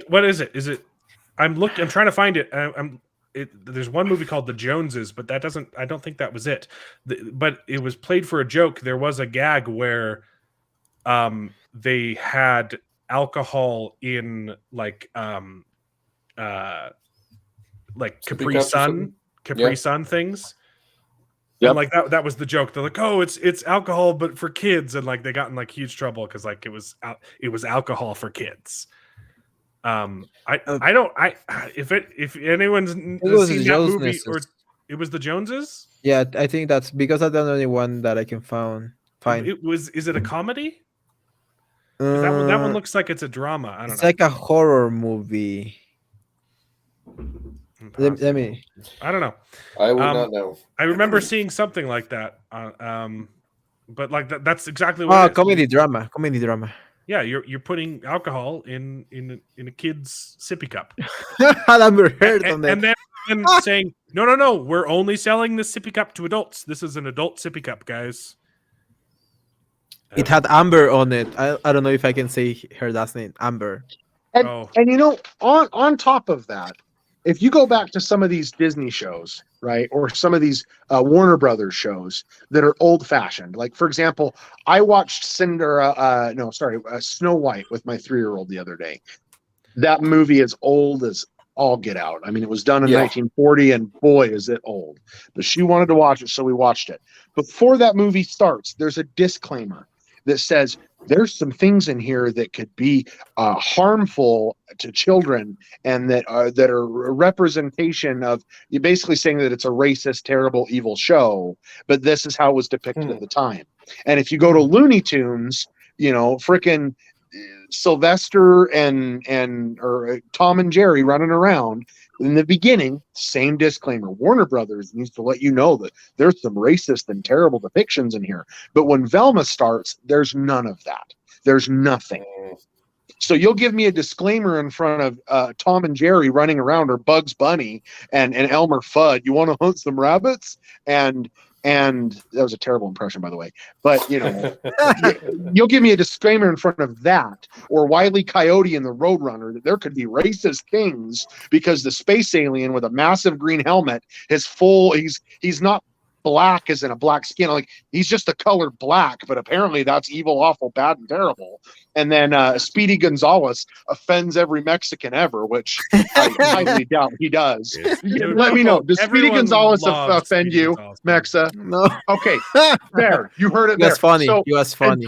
What is it? Is it? I'm trying to find it. There's one movie called The Joneses, but I don't think that was it. But it was played for a joke. There was a gag where they had alcohol in like Capri Sun things. Yep. And like that was the joke. They're like, oh, it's alcohol, but for kids, and like they got in like huge trouble because like it was alcohol for kids. If anyone's seen that movie, or it was the Joneses. Yeah, I think that's because I'm the only one that I can find. Is it a comedy? 'Cause that one Uh, looks like it's a drama. I don't it's know. like a horror movie. Let Impossible. me. I don't know. I would Um, not know. I remember seeing something like that. But like that's exactly what Oh, it is. comedy drama. Comedy drama. Yeah, you're putting alcohol in a kid's sippy cup, I never heard on that. and then saying no, we're only selling this sippy cup to adults. This is an adult sippy cup, guys. It had Amber on it. I don't know if I can say her last name. Amber. And, Oh. and you know, on top of that, if you go back to some of these Disney shows, right, or some of these Warner Brothers shows that are old fashioned, like for example, I watched Snow White with my 3-year-old the other day. That movie is old as all get out. I mean, it was done in 1940, and boy, is it old. But she wanted to watch it, so we watched it. Before that movie starts, there's a disclaimer that says there's some things in here that could be harmful to children, and that are a representation of, you're basically saying that it's a racist, terrible, evil show, but this is how it was depicted at the time. And if you go to Looney Tunes, frickin' Sylvester or Tom and Jerry running around in the beginning, same disclaimer. Warner Brothers needs to let you know that there's some racist and terrible depictions in here. But when Velma starts, there's none of that. There's nothing. So you'll give me a disclaimer in front of Tom and Jerry running around, or Bugs Bunny and Elmer Fudd. You want to hunt some rabbits? And that was a terrible impression, by the way. But you'll give me a disclaimer in front of that, or Wile E. Coyote and the Roadrunner, that there could be racist things because the space alien with a massive green helmet is he's not black as in a black skin, like he's just the color black, but apparently that's evil, awful, bad, and terrible. And then Speedy Gonzalez offends every Mexican ever, which I highly doubt he does. Let me know. Does Speedy Gonzalez offend you, Mexa? No. Okay, there. You heard it. He was funny. So, He was funny.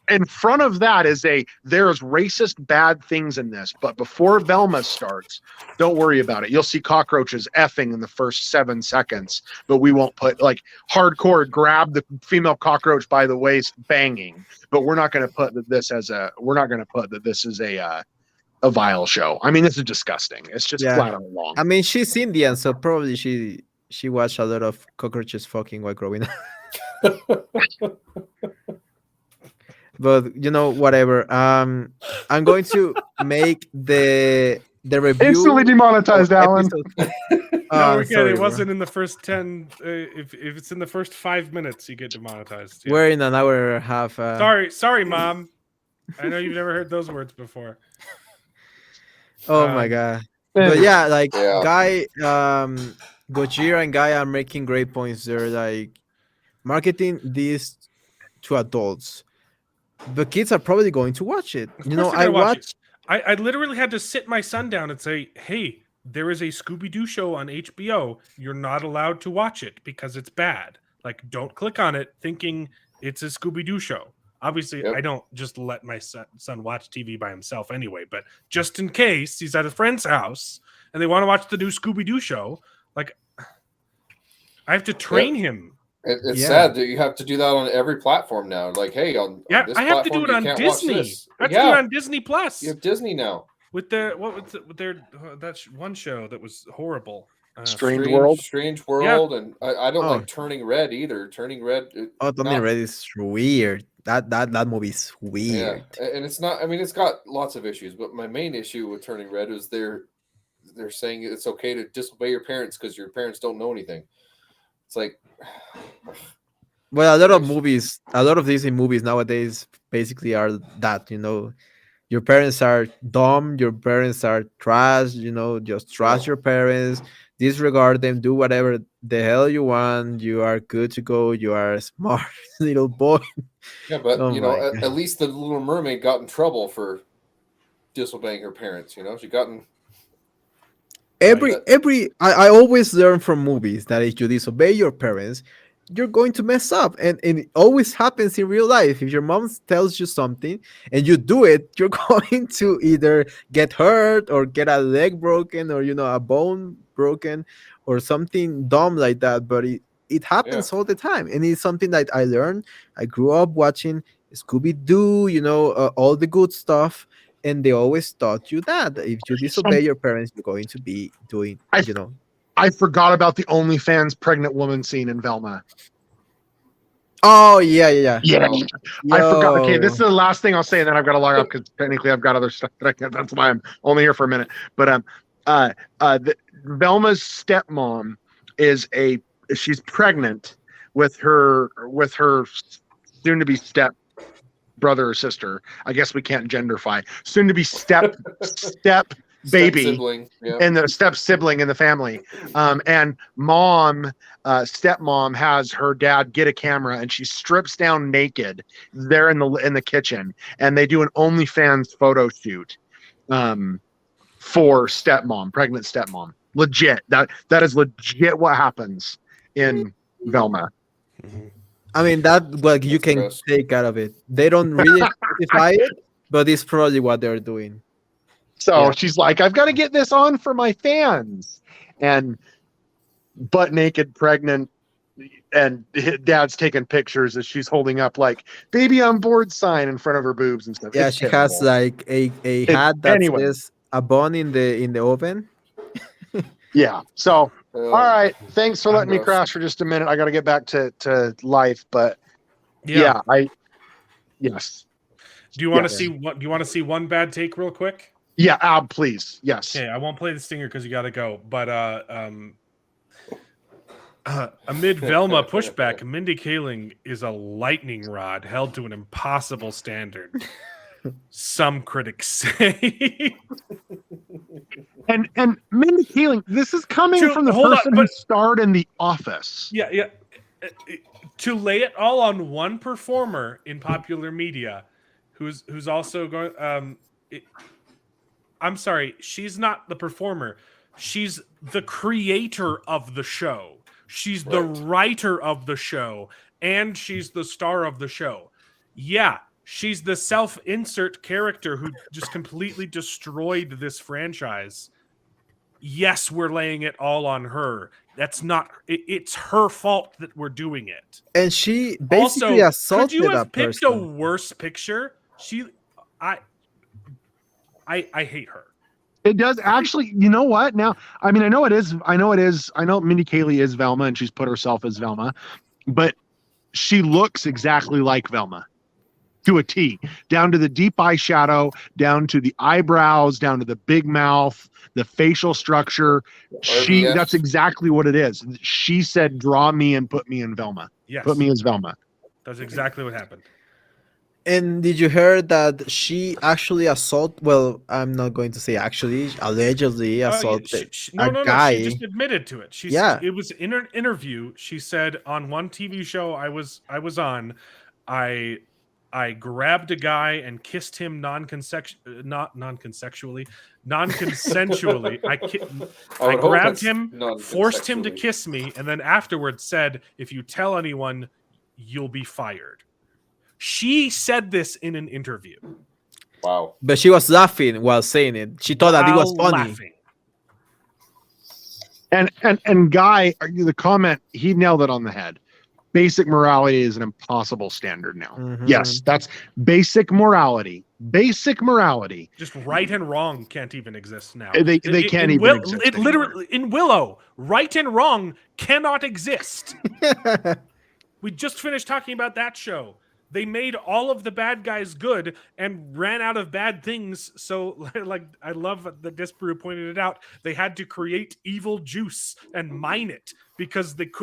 in front of that is there's racist bad things in this, but before Velma starts, don't worry about it. You'll see cockroaches effing in the first 7 seconds, but we won't put like hardcore grab the female cockroach by the waist banging. But we're not going to put that this is a vile show. I mean, this is disgusting. It's just flat out wrong. I mean, she's Indian, so probably she watched a lot of cockroaches fucking while growing up. But whatever. I'm going to make the review. Instantly demonetized, Alan. No, we're good. It wasn't in the first 10. If it's in the first 5 minutes, you get demonetized. Yeah. We're in an hour and a half. Sorry, Mom. I know you've never heard those words before. Oh my god. But Guy, Gojira and Guy are making great points. They're like marketing this to adults, but kids are probably going to watch it. I literally had to sit my son down and say, "Hey, there is a Scooby-Doo show on HBO. You're not allowed to watch it because it's bad. Like, don't click on it thinking it's a Scooby-Doo show." Obviously, I don't just let my son watch TV by himself anyway, but just in case he's at a friend's house and they want to watch the new Scooby-Doo show, like, I have to train him. It's sad that you have to do that on every platform now. Like, hey, on this I have to do it on Disney. I have to do it on Disney Plus. You have Disney now. With their that one show that was horrible. Strange World, and I don't like Turning Red either. Turning Red. Turning Red is weird. That movie is weird. Yeah, and it's not. I mean, it's got lots of issues, but my main issue with Turning Red is they're saying it's okay to disobey your parents because your parents don't know anything. It's like, well, a lot of Disney movies nowadays basically are that. Your parents are dumb. Your parents are trash. Just trust your parents. Disregard them. Do whatever the hell you want. You are good to go. You are a smart little boy. Yeah, but at least the Little Mermaid got in trouble for disobeying her parents. She got in. I always learn from movies that if you disobey your parents, you're going to mess up, and it always happens in real life. If your mom tells you something and you do it, you're going to either get hurt or get a leg broken or a bone broken or something dumb like that. But it happens all the time, and it's something that I learned. I grew up watching Scooby-Doo, all the good stuff. And they always taught you that if you disobey your parents, you're going to be doing, I forgot about the OnlyFans pregnant woman scene in Velma. Oh, yeah. Yeah, I forgot. Okay, this is Yo. the last thing I'll say, and then I've got to log off because technically I've got other stuff that I can. That's why I'm only here for a minute. But Velma's stepmom she's pregnant with her soon to be step brother or sister. I guess we can't genderfy. Soon to be step baby Step-sibling, yeah. and the step sibling in the family. And stepmom has her dad get a camera and she strips down naked there in the kitchen, and they do an OnlyFans photo shoot for pregnant stepmom. Legit. That is legit what happens in Velma. I mean, that what you can take out of it. They don't really specify it, but it's probably what they're doing. So she's like, I've got to get this on for my fans. And butt naked, pregnant, and dad's taking pictures as she's holding up like baby on board sign in front of her boobs and stuff. Yeah, It's she terrible. has like a hat that says a bun in the oven. Yeah. So all right. Thanks for letting me crash for just a minute. I got to get back to life, but yes. Do you want to see what? Do you want to see one bad take real quick? Yeah, please. Yes. Okay, I won't play the stinger because you got to go. But amid Velma pushback, Mindy Kaling is a lightning rod held to an impossible standard. Some critics say. And Mindy Kaling, this is coming from the person who starred in The Office. Yeah. To lay it all on one performer in popular media, who's also going. I'm sorry, she's not the performer. She's the creator of the show. She's the writer of the show, and she's the star of the show. Yeah, she's the self-insert character who just completely destroyed this franchise. Yes, we're laying it all on her. That's not. It's her fault that we're doing it. And she basically assaulted could you have that picked a person. worse picture? I hate her. It does actually. You know what? Now, I mean, I know it is. I know Mindy Kaling is Velma, and she's put herself as Velma, but she looks exactly like Velma to a T, down to the deep eyeshadow, down to the eyebrows, down to the big mouth, the facial structure. That's exactly what it is. She said, "Draw me and put me in Velma." Yes. Put me as Velma. That's exactly what happened. And did you hear that she actually well, I'm not going to say actually, allegedly assaulted a guy. She just admitted to it. It was in an interview. She said on one TV show I was on, I grabbed a guy and kissed him non-consensually. I grabbed him, forced him to kiss me, and then afterwards said, "If you tell anyone, you'll be fired." She said this in an interview. Wow. But she was laughing while saying it. She thought that it was funny. Laughing. And Guy, the comment, he nailed it on the head. Basic morality is an impossible standard now. Mm-hmm. Yes, that's basic morality. Basic morality. Just right and wrong can't even exist now. They can't even exist. It literally in Willow, right and wrong cannot exist. We just finished talking about that show. They made all of the bad guys good and ran out of bad things. So, like, I love that Disparu pointed it out. They had to create evil juice and mine it because it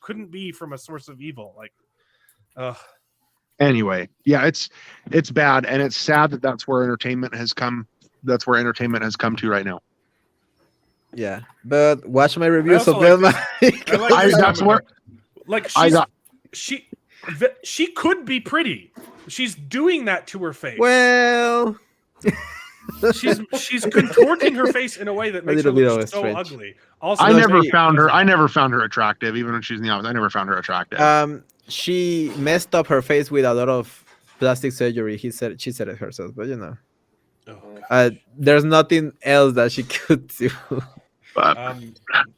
couldn't be from a source of evil. Like, anyway, yeah, it's bad, and it's sad that that's where entertainment has come. That's where entertainment has come to right now. Yeah, but watch my reviews of Velma. She could be pretty. She's doing that to her face. Well, she's contorting her face in a way that makes her look so ugly. Also, I never found her attractive, even when she's in the office. I never found her attractive. She messed up her face with a lot of plastic surgery. She said it herself, but there's nothing else that she could do. But,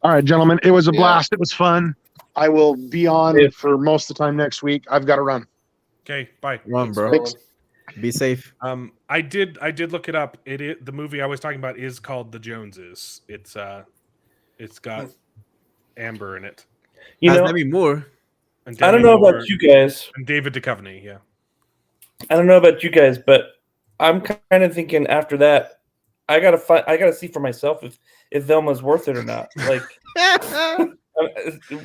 all right, gentlemen, it was a blast. It was fun. I will be on for most of the time next week. I've got to run. Okay, bye. Run, bro. Thanks. Be safe. I did look it up. The movie I was talking about is called The Joneses. It's got Amber in it. You Has know, Demi Moore. And I don't Demi know Moore about you guys. and David Duchovny. Yeah. I don't know about you guys, but I'm kind of thinking after that, I gotta see for myself if Velma's worth it or not. Like,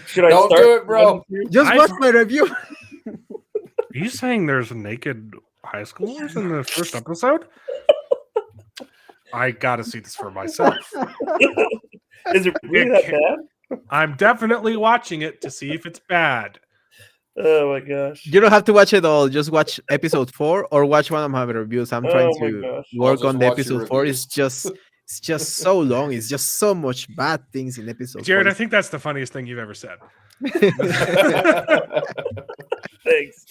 should I Don't start? do it, bro. Just watch my review. Are you saying there's naked high schoolers in the first episode? I gotta see this for myself. Is it really that bad? I'm definitely watching it to see if it's bad. Oh my gosh! You don't have to watch it all. Just watch episode 4 or watch one of my reviews. I'm trying Oh my to gosh. I'll work just on the watch your episode 4. reviews. It's just so long. It's just so much bad things in episode Jared, 4. I think that's the funniest thing you've ever said. Thanks.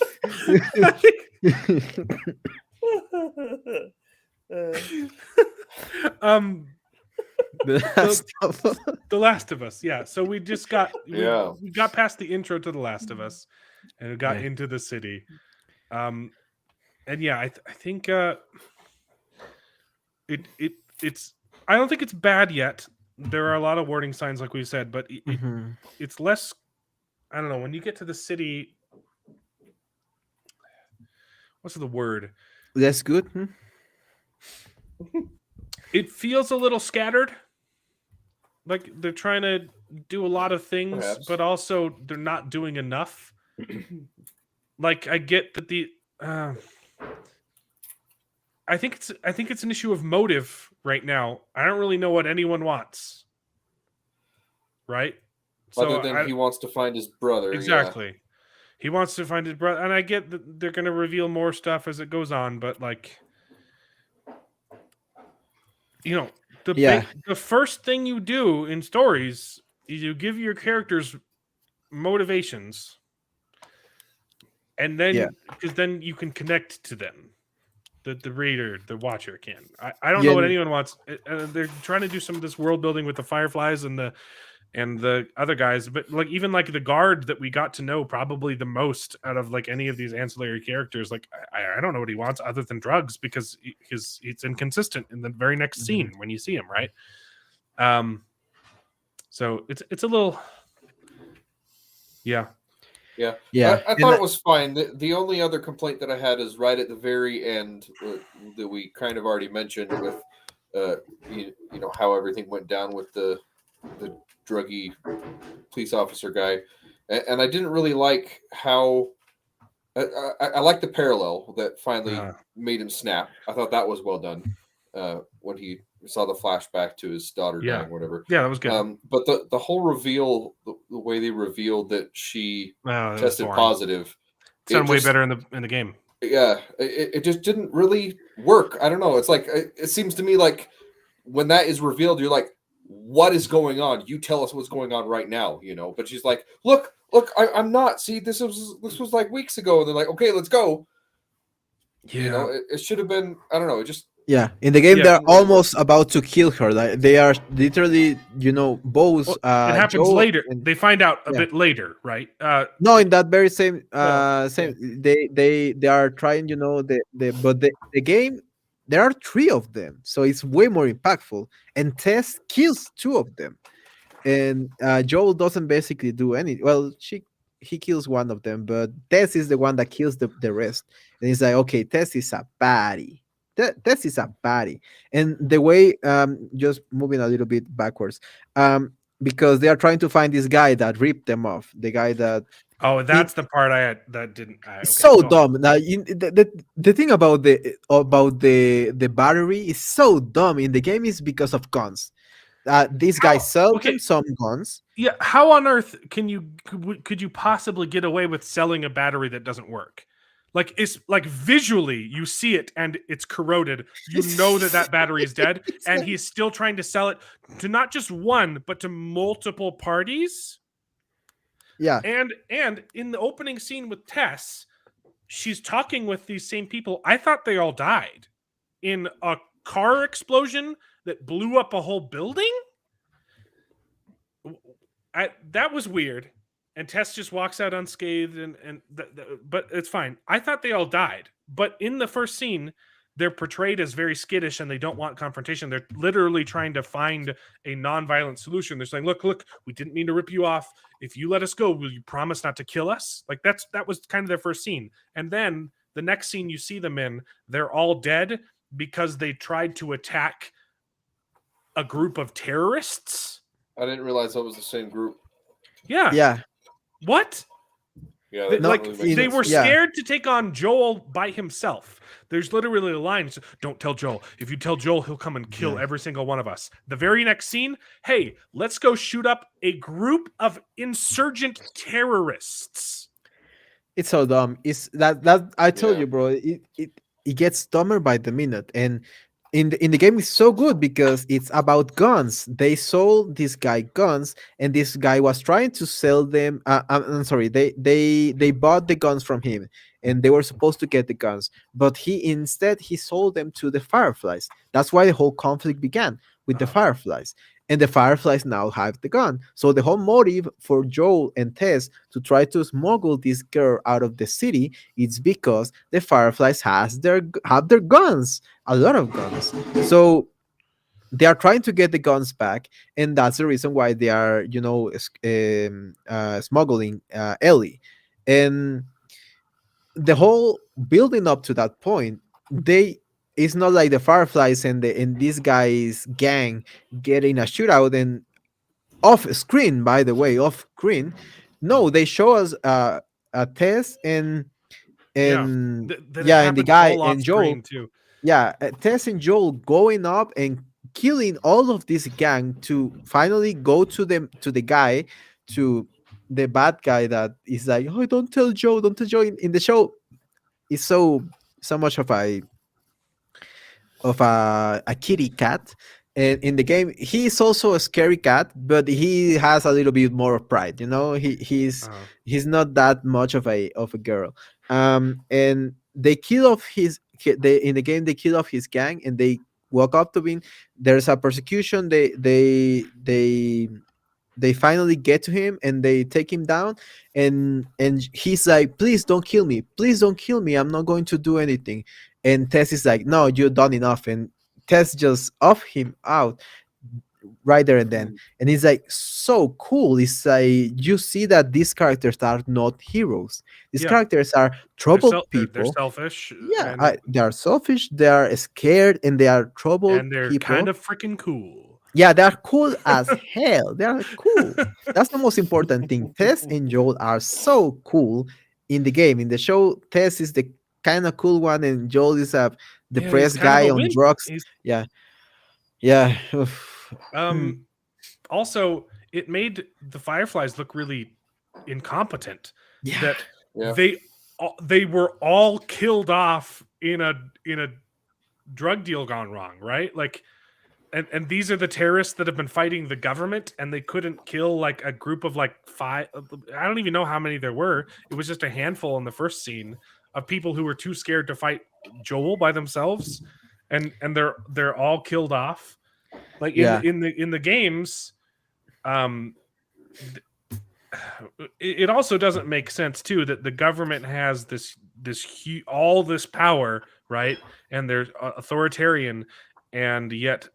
The Last of Us. The Last of Us, yeah. So we just got Yeah. we got past the intro to The Last of Us, and we got Yeah. into the city. And yeah, I think it's I don't think it's bad yet. There are a lot of warning signs, like we said, but Mhm. it's less. I don't know. When you get to the city, what's the word? That's good. Hmm? It feels a little scattered. Like they're trying to do a lot of things, Perhaps. but also they're not doing enough. Like I get that I think it's an issue of motive right now. I don't really know what anyone wants. Right? Other than he wants to find his brother. Exactly. He wants to find his brother, and I get that they're going to reveal more stuff as it goes on, but like, you know, the first thing you do in stories is you give your characters motivations, and then because then you can connect to them. The reader, the watcher can. I don't know what anyone wants. They're trying to do some of this world building with the Fireflies and the other guys, but like even like the guard that we got to know probably the most out of like any of these ancillary characters, like I don't know what he wants other than drugs because it's inconsistent in the very next scene when you see him, right? So it's a little yeah. I thought it was fine. The only other complaint that I had is right at the very end that we kind of already mentioned with you know how everything went down with the druggy police officer guy, and I didn't really like how I like the parallel that finally made him snap. I thought that was well done when he saw the flashback to his daughter dying, whatever. Yeah, that was good. But the whole reveal, the way they revealed that she tested boring. positive, It sounded way better in the game. Yeah, it just didn't really work. I don't know. It's like it seems to me like when that is revealed, you're like, what is going on? You tell us what's going on right now, you know. But she's like, look, I'm not. See, this was like weeks ago. And they're like, okay, let's go. Yeah. You know, it should have been. I don't know. It just. Yeah, in the game they're almost about to kill her. Like they are literally, you know, both. It happens Joel later. and- They find out a bit later, right? No, in that very same they are trying, you know, the game. There are 3 of them, so it's way more impactful. And Tess kills 2 of them, and Joel doesn't basically do any. Well, he kills one of them, but Tess is the one that kills the rest. And he's like, okay, Tess is a baddie. Tess is a baddie. And the way, just moving a little bit backwards, because they are trying to find this guy that ripped them off. The guy that. Oh, that's the part I had that didn't. So dumb. Now, the thing about the battery is so dumb in the game is because of guns. This guy sells them some guns. Yeah, how on earth could you possibly get away with selling a battery that doesn't work? Like it's like visually you see it and it's corroded. You know that battery is dead, and he's still trying to sell it to not just one but to multiple parties. Yeah. And in the opening scene with Tess, she's talking with these same people. I thought they all died in a car explosion that blew up a whole building. That was weird. and Tess just walks out unscathed, but it's fine. I thought they all died, but in the first scene, they're portrayed as very skittish and they don't want confrontation. They're literally trying to find a non-violent solution. They're saying, "Look, we didn't mean to rip you off. If you let us go, will you promise not to kill us?" Like that was kind of their first scene, and then the next scene you see them in, they're all dead because they tried to attack a group of terrorists. I didn't realize that was the same group. Yeah. Yeah. What? Yeah, They, No, like really makes they sense. were Yeah. scared to take on Joel by himself. There's literally a line: "Don't tell Joel. If you tell Joel, he'll come and kill every single one of us." The very next scene, hey, let's go shoot up a group of insurgent terrorists. It's so dumb. It's that I told Yeah. you, bro. It gets dumber by the minute, and in the game it's so good because it's about guns. They sold this guy guns, and this guy was trying to sell them. I'm sorry. They bought the guns from him, and they were supposed to get the guns, but he sold them to the Fireflies. That's why the whole conflict began with the Fireflies. And the Fireflies now have the gun. So the whole motive for Joel and Tess to try to smuggle this girl out of the city is because the Fireflies have their guns, a lot of guns. So they are trying to get the guns back, and that's the reason why they are, smuggling Ellie. And the whole building up to that point, it's not like the Fireflies and this guy's gang getting a shootout and off screen. By the way, off screen, no, they show us a Tess and That and it yeah, and the happens guy all off and Joel. screen too. Yeah, Tess and Joel going up and killing all of this gang to finally go to the guy, to the bad guy that is like, "Oh, don't tell Joe, don't tell Joe." In the show, it's so much of a kitty cat, and in the game he is also a scary cat, but he has a little bit more pride. He's not that much of a girl. And they kill off in the game they kill off his gang, and they walk up to him. There's a persecution. They finally get to him and they take him down, and he's like, "Please don't kill me, please don't kill me, I'm not going to do anything." And Tess is like, "No, you've done enough." And Tess just off him out right there and then. And it's like so cool. It's like you see that these characters are not heroes. These Yeah. characters are troubled They're people. selfish. Yeah, and, they are selfish, they are scared, and they are troubled and they're people. kind of freaking cool. Yeah, they're cool as hell. They are cool. That's the most important thing. Tess and Joel are so cool in the game. In the show, Tess is the kind of cool one, and Joel is a Yeah, he's depressed kind of guy a on wimp. drugs. He's- Yeah, yeah. Oof. Also, it made the Fireflies look really incompetent. Yeah. That Yeah. they were all killed off in a drug deal gone wrong, right? Like, and these are the terrorists that have been fighting the government, and they couldn't kill like a group of like 5. I don't even know how many there were. It was just a handful in the first scene of people who were too scared to fight Joel by themselves, and they're all killed off. Like in the games, it also doesn't make sense too that the government has all this power, right? And they're authoritarian, and yet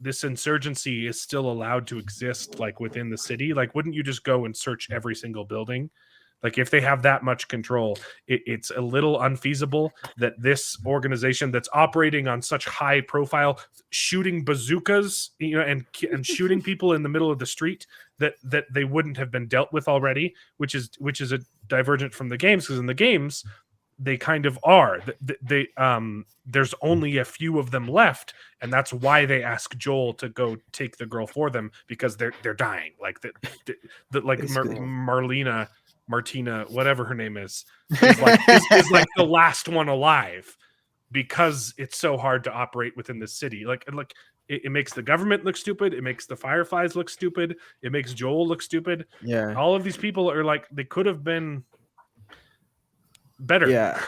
this insurgency is still allowed to exist, like within the city. Like, wouldn't you just go and search every single building? Like, if they have that much control, it's a little unfeasible that this organization that's operating on such high profile, shooting bazookas, and shooting people in the middle of the street, that they wouldn't have been dealt with already, which is a divergent from the games, because in the games they kind of are. They there's only a few of them left, and that's why they ask Joel to go take the girl for them, because they're dying. Like Martina, whatever her name is like the last one alive, because it's so hard to operate within the city. Like it makes the government look stupid. It makes the Fireflies look stupid. It makes Joel look stupid. Yeah. All of these people are like, they could have been better. Yeah.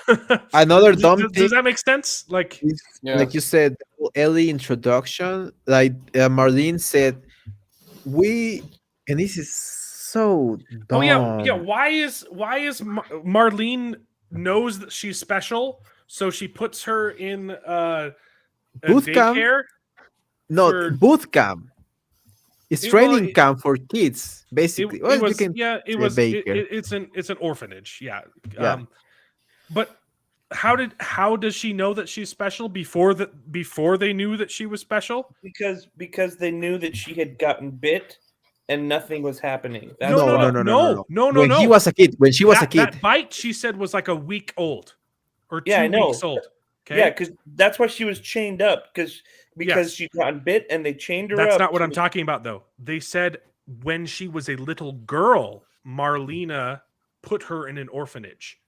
Another dumb thing. Does that make sense? Like, Yeah. Like you said, the whole Ellie introduction, like Marlene said, and this is so Oh yeah. dumb. Why is Marlene knows that she's special, so she puts her in a Boot camp? daycare No, for boot camp. It's it, well, training camp for kids, basically. it Well, you was can yeah it say was baker. it's an orphanage, yeah. Yeah. But how does she know that she's special before they knew that she was special? Because they knew that she had gotten bit and nothing was happening. That's No, no, No, no, why. no, no, no, no. no, no, no, When he no. was a kid, when she was a That kid, bite she said was like a week old or Yeah, I 2 weeks know. old. Okay, Yeah, because that's why she was chained up because Yes. she gotten bit and they chained her That's up. not what to- I'm talking about, though. They said when she was a little girl, Marlena put her in an orphanage.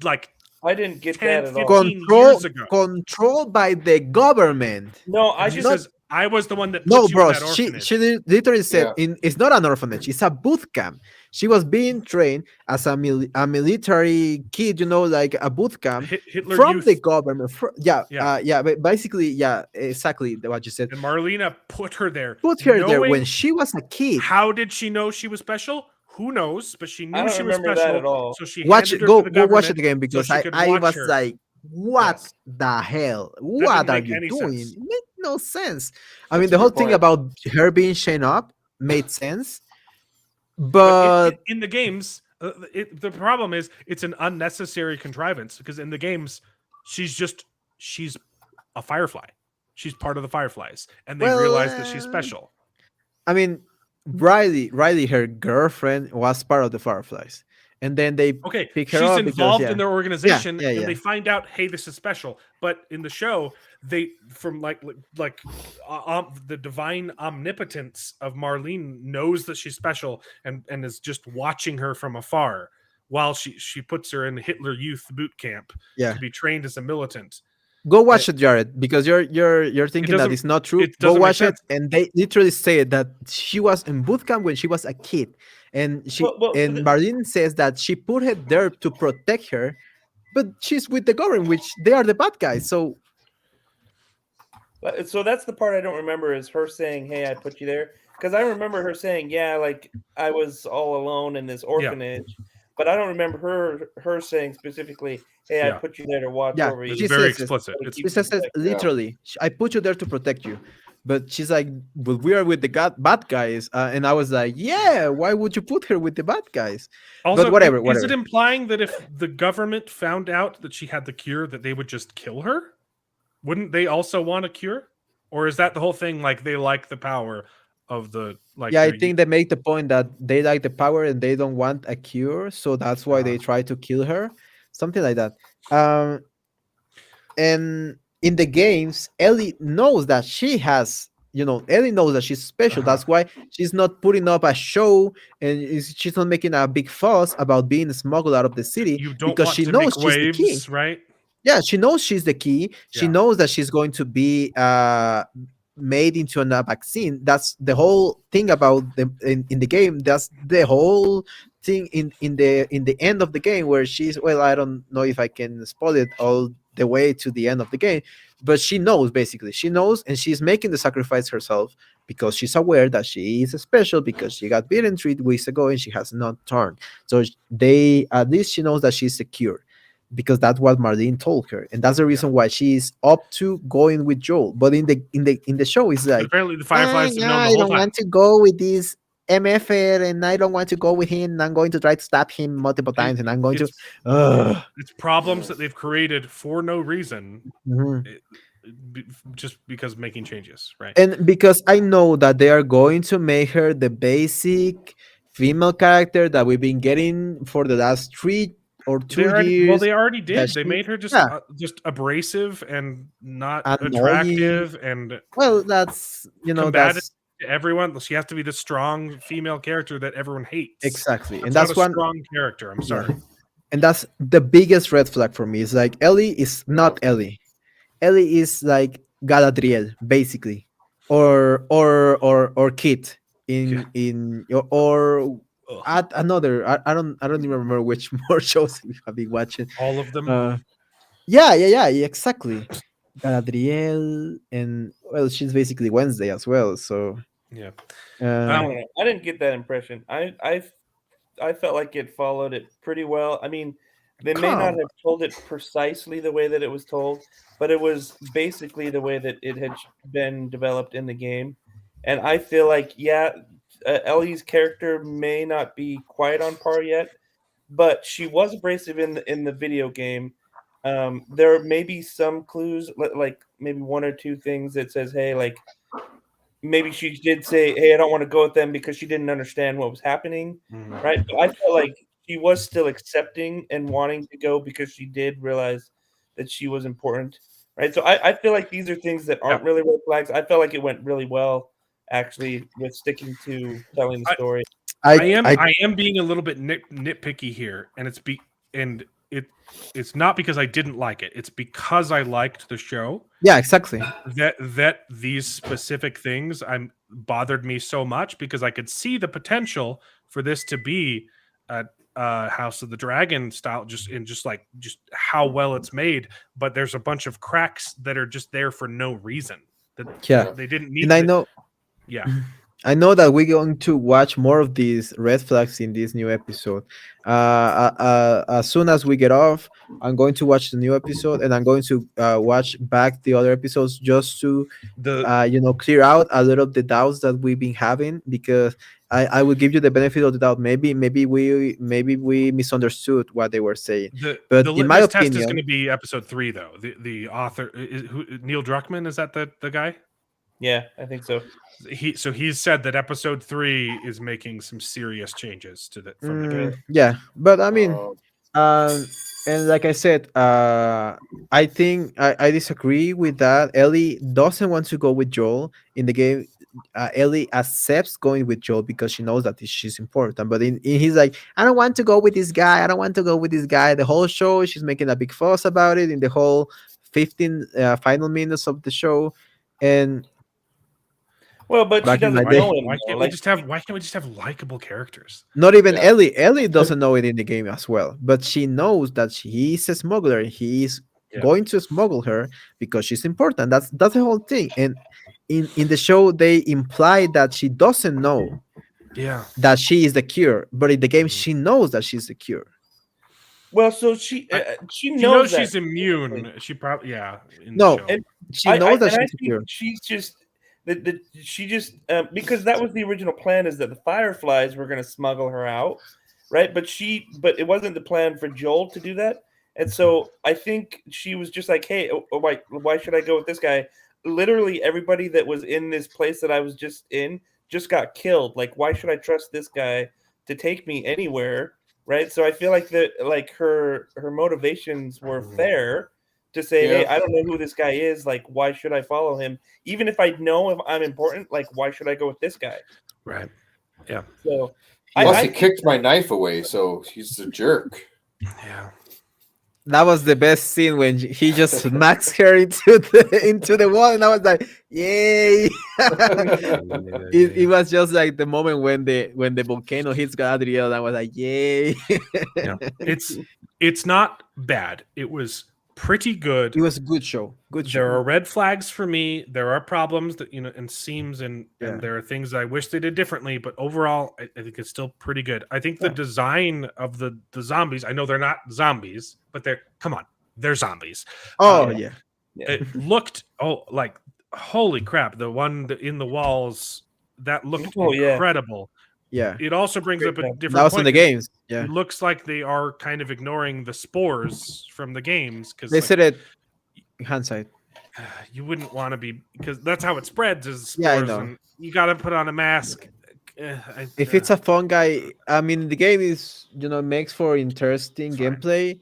Like I didn't get 10, that at all. 15 years ago. controlled by the government. No, I And she just says, I was the one that put No, you in bro. that She orphanage. literally said, Yeah. it's not an orphanage. It's a boot camp. She was being trained as a military kid. Like a boot camp Hitler from Youth. the government. Yeah. Yeah. But basically, yeah, exactly what you said. And Marlena put her there. Put her there when knowing- she was a kid. How did she know she was special? Who knows? But she I knew don't she was remember special. that at all. So she Watch handed it. her Go to the watch it government again because so she could I watch was her. like, what Yes. the hell? didn't What are make you any doing? sense. It made no sense. I That's mean, a the whole good thing point. about her being chained up made sense, But but in the games, the problem is it's an unnecessary contrivance because in the games, she's a firefly. She's part of the fireflies, and they Well, realize that she's special. I mean, Riley, her girlfriend was part of the Fireflies, and then they Okay, pick her she's up because involved in their organization, yeah. and they find out, hey, this is special. But in the show, they from the divine omnipotence of Marlene knows that she's special and is just watching her from afar while she puts her in Hitler Youth boot camp Yeah. to be trained as a militant. Go watch it, Jared, because you're thinking that doesn't- it's not true. it Go doesn't make watch it, sense. and they literally say that she was in boot camp when she was a kid, and Marlene says that she put her there to protect her, but she's with the government, which they are the bad guys. So that's the part I don't remember is her saying, "Hey, I put you there," because I remember her saying, "Yeah, like I was all alone in this orphanage," but I don't remember her saying specifically, "Hey, I Yeah. put you there to watch Yeah, over you." It's she very says- explicit. to It's keep she says you safe. literally, I put you there to protect you. But she's like, but we are with the bad guys. And I was like, yeah, why would you put her with the bad guys? also but whatever. Is it implying that if the government found out that she had the cure, that they would just kill her? Wouldn't they also want a cure? Or is that the whole thing? Like they like the power of the like. Yeah, I their think they make the point that they like the power and they don't want a cure, so that's why they try to kill her, something like that. And in the games, Ellie knows that she has, Ellie knows that she's special. That's why she's not putting up a show and she's not making a big fuss about being smuggled out of the city You don't because want she to knows make she's the key. waves, right? Yeah, she knows she's the key. She Yeah. knows that she's going to be made into a vaccine. That's the whole thing about in the game. That's the whole thing in the end of the game where she's, well, I don't know if I can spoil it all the way to the end of the game, but she knows, basically. She knows, and she's making the sacrifice herself because she's aware that she is special because she got beaten 3 weeks ago and she has not turned. So at least she knows that she's secure, because that's what Marlene told her, and that's the reason why she's up to going with Joel. But in the show, it's like, Apparently, the Fireflies have known I the whole don't time. want to go with this MFer, and I don't want to go with him. And I'm going to try to stab him multiple times, and I'm going to. It's problems that they've created for no reason, Mhm. just because making changes, right? And because I know that they are going to make her the basic female character that we've been getting for the last 3 or 2 years. Well, they already did. that They she- made her just yeah. just abrasive and not Annoying. attractive and Well, that's combative that's to everyone. She has to be the strong female character that everyone hates. exactly, and That's that's not a one. strong character. I'm sorry. And that's the biggest red flag for me. It's like Ellie is not Ellie. Ellie is like Galadriel, basically, or Kit in or at another. I don't even remember which more shows we have been watching. All of them. Yeah, exactly. Galadriel, and well, she's basically Wednesday as well. So Yeah. I don't know. I didn't get that impression. I felt like it followed it pretty well. I mean, they may not Come. have told it precisely the way that it was told, but it was basically the way that it had been developed in the game. And I feel like, yeah, Ellie's character may not be quite on par yet, but she was abrasive in the video game. There may be some clues, like maybe one or two things that says, "Hey, like maybe she did say, hey, I don't want to go with them because she didn't understand what was happening,' right?" But I felt like she was still accepting and wanting to go because she did realize that she was important, right? So I feel like these are things that aren't really red flags. I felt like it went really well, actually, with sticking to telling the story. I am being a little bit nitpicky here, and it's not because I didn't like it. It's because I liked the show. Yeah, exactly. That these specific things bothered me so much because I could see the potential for this to be a House of the Dragon style, just how well it's made. But there's a bunch of cracks that are just there for no reason. That Yeah. they didn't need. And I know. Yeah. I know that we're going to watch more of these red flags in this new episode. As soon as we get off, I'm going to watch the new episode, and I'm going to watch back the other episodes just to, clear out a little of the doubts that we've been having. Because I will give you the benefit of the doubt. Maybe we misunderstood what they were saying. But The in my litmus test is opinion, going to be episode 3, though. The author Neil Druckmann, is that the guy? Yeah, I think so. He's said that episode 3 is making some serious changes to from the game. yeah, but I mean, and like I said, I think I disagree with that. Ellie doesn't want to go with Joel in the game. Ellie accepts going with Joel because she knows that she's important. But he's like, I don't want to go with this guy. I don't want to go with this guy. The whole show, she's making a big fuss about it in the whole 15 final minutes of the show, and. Well, but she doesn't know him. Why can't we just have likable characters? Not even Ellie. Ellie doesn't know it in the game as well, but she knows that he's a smuggler. He's going to smuggle her because she's important. That's the whole thing. And in the show, they imply that she doesn't know that she is the cure, but in the game, she knows that she's the cure. Well, so she knows she's immune. She probably she knows that she's the cure. She's just. She just because that was the original plan, is that the Fireflies were going to smuggle her out, right? But it wasn't the plan for Joel to do that, and so I think she was just like, hey, why should I go with this guy? Literally everybody that was in this place that I was just in just got killed. Like, why should I trust this guy to take me anywhere, right? So I feel like her motivations were fair. To say, hey, I don't know who this guy is. Like, why should I follow him? Even if I know if I'm important, like, why should I go with this guy? Right. Yeah. So, he kicked my knife away, so he's a jerk. Yeah. That was the best scene when he just smacks her into the wall, and I was like, "Yay!" It was just like the moment when the volcano hits Galadriel, and I was like, "Yay!" Yeah. It's not bad. It was pretty good. It was a good show. There are red flags for me. There are problems that and seams and there are things that I wish they did differently. But overall, I think it's still pretty good. I think the design of the zombies. I know they're not zombies, but they're zombies. Oh It looked like holy crap. The one in the walls that looked incredible. Yeah. It also brings up a different that was point. In the games. Yeah. It looks like they are kind of ignoring the spores from the games because they said it in hindsight. You wouldn't want to be, because that's how it spreads is spores. Yeah, I know. And you got to put on a mask. If it's a fungi, I mean, the game is makes for interesting gameplay.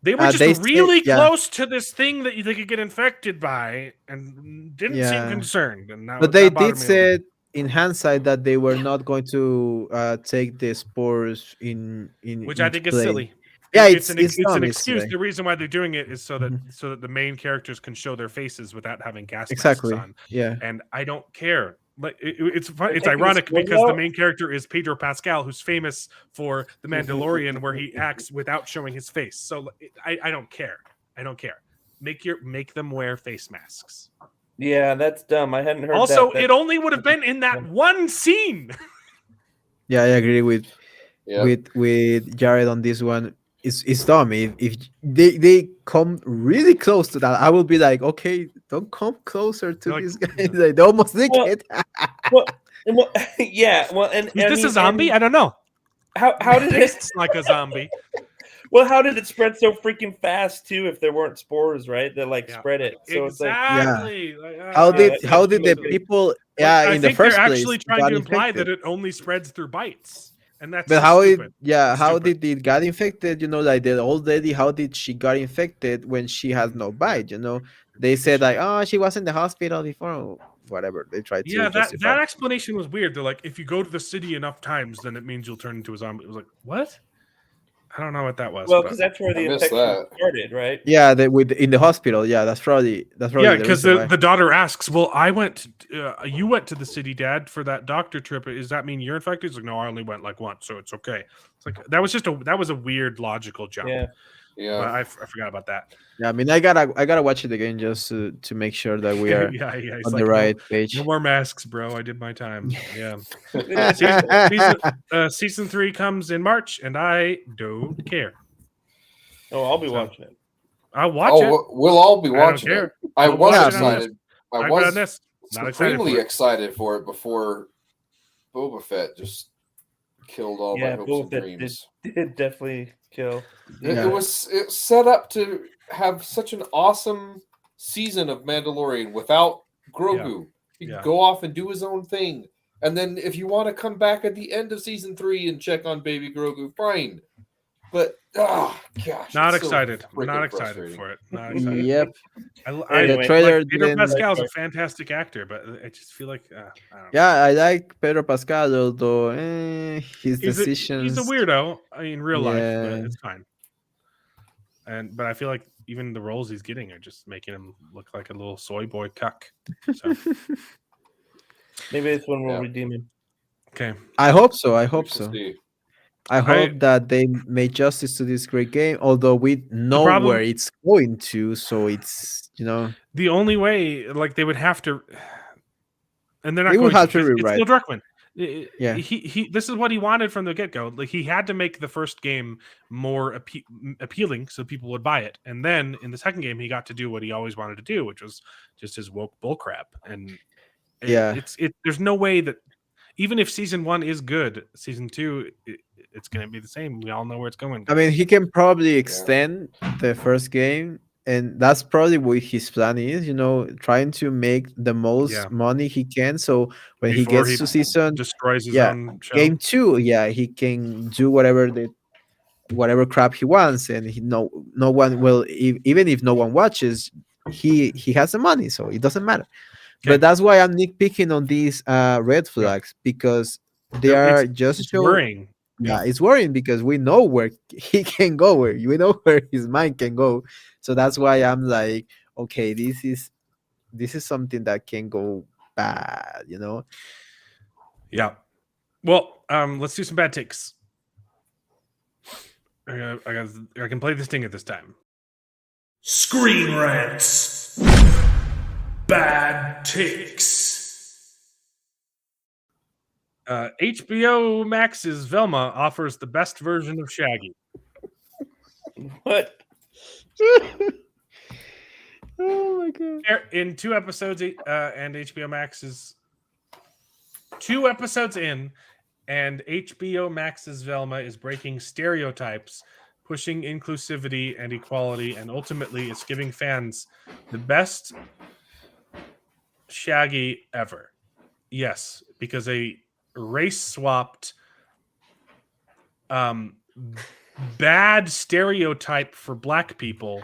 They were just really close to this thing that they could get infected by, and didn't seem concerned. And but they did say in hindsight that they were not going to take the spores in which I think is silly. Yeah, it's an excuse. Silly. The reason why they're doing it is so that the main characters can show their faces without having gas masks on. Yeah, and I don't care. Like it's ironic because the main character is Pedro Pascal, who's famous for The Mandalorian, where he acts without showing his face. So I don't care. I don't care. Make them wear face masks. Yeah, that's dumb. I hadn't heard Also, that. it only would have been in that one scene. Yeah, I agree Yeah. with Jared on this one. It's dumb. If they come really close to that, I will be like, okay, don't come closer to Like, this guy. Like, they almost did Well, it. well, yeah. Well, and is I this mean, a zombie? I don't know. how did it? Tastes like a zombie. Well, how did it spread so freaking fast too? If there weren't spores, right? That like Yeah. spread it. So it's like, Exactly. How did that's how did the really- people? Like, Yeah, I in the think they're first place, actually trying got to imply infected. that it only spreads through bites, and that's But just how stupid. how Stupid. did it got infected? Like the old lady, how did she got infected when she has no bite? They said like, oh, she was in the hospital before, or whatever. They tried to Yeah, justify. that explanation was weird. They're like, if you go to the city enough times, then it means you'll turn into a zombie. It was like, what? I don't know what that was. well, but- because that's where the I missed infection that. started, right? Yeah, in the hospital. Yeah, that's probably yeah, the because reason why. the daughter asks, well, you went to the city, Dad, for that doctor trip. Does that mean you're infected? He's like, no, I only went like once, so it's okay. It's like that was a weird logical jump. Yeah. But Yeah. I forgot about that. Yeah, I mean, I gotta watch it again just to make sure that we are yeah. It's on like, the right page. No more masks, bro. I did my time. Yeah. Yeah, Season 3 comes in March, and I don't care. Oh, I'll be So, watching it. I'll watch Oh, it. we'll all be I don't watching care. it. I I'll was watch it on excited. I I've got was this. Not excited supremely for it. excited for it before Boba Fett just killed all my Yeah, hopes Boba and Fett dreams. did definitely kill. Yeah. It was set up to have such an awesome season of Mandalorian without Grogu. He Yeah. could go off and do his own thing. And then if you want to come back at the end of season 3 and check on baby Grogu, fine. But gosh, Not it's so excited. freaking Not excited frustrating. for it. Not excited. Yep. Anyway, The trailer like, Pedro didn't. Pascal's a fantastic actor, but I just feel like I don't know. Yeah, I like Pedro Pascal, although his He's decisions. a weirdo in real life, but Yeah. it's fine. But I feel like even the roles he's getting are just making him look like a little soy boy cuck. So Maybe this one will Yeah. redeem him. okay, I hope so. I We hope shall so. see. I hope that they made justice to this great game, although we know problem- where it's going to, so it's the only way like they would have to, and they're not They would going have to because it's rewrite. Neil Druckmann. Yeah. He this is what he wanted from the get-go. Like he had to make the first game more appealing so people would buy it, and then in the second game he got to do what he always wanted to do, which was just his woke bullcrap. And Yeah. there's no way that even if season 1 is good, season 2 it's going to be the same. We all know where it's going. I mean, he can probably extend the first game, and that's probably what his plan is. Trying to make the most Yeah. money he can. So when he Before gets he to season destroys his yeah, own show. game 2, he can do whatever crap he wants, and no one will even if no one watches, he has the money, so it doesn't matter. Okay. But that's why I'm nitpicking on these red flags, because they are just It's showing. worrying. Yeah, it's worrying because we know where he can go, where we know where his mind can go. So that's why I'm like, okay, this is something that can go bad, Yeah. Well, let's do some bad takes. I can play this thing at this time. Screen rants. Bad takes. HBO Max's Velma offers the best version of Shaggy. What? Oh my god. In 2 episodes, and HBO Max is 2 episodes in, and HBO Max's Velma is breaking stereotypes, pushing inclusivity and equality, and ultimately it's giving fans the best Shaggy ever. Yes, because a race swapped bad stereotype for black people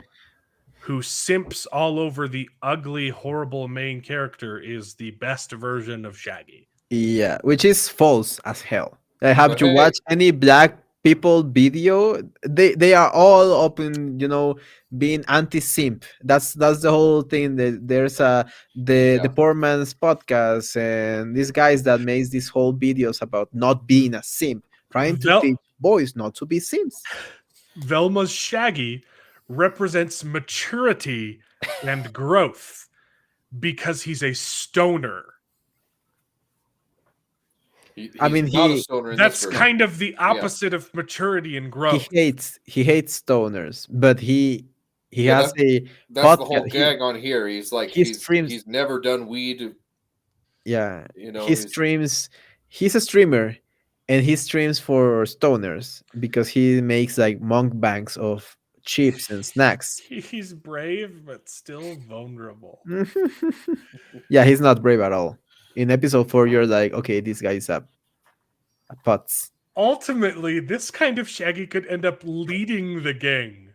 who simps all over the ugly, horrible main character is the best version of Shaggy. Yeah, which is false as hell. I have But to hey. watch any black people video. They are all open, being anti-simp. That's the whole thing. There's the poor man's podcast, and these guys that makes these whole videos about not being a simp, trying to teach boys not to be simps. Velma's Shaggy represents maturity and growth. because he's a stoner. I mean, He's not a stoner in That's this version. kind of the opposite of maturity and growth. he hates stoners, but he Yeah, has a That's the whole podcast. gag on here. He's like he streams. he's never done weed. Yeah, You know, he streams. He's a streamer, and he streams for stoners because he makes like mukbangs of chips and snacks. He's brave, but still vulnerable. Yeah, he's not brave at all. In episode 4, you're like, okay, this guy is a putz. Ultimately, this kind of Shaggy could end up leading the gang.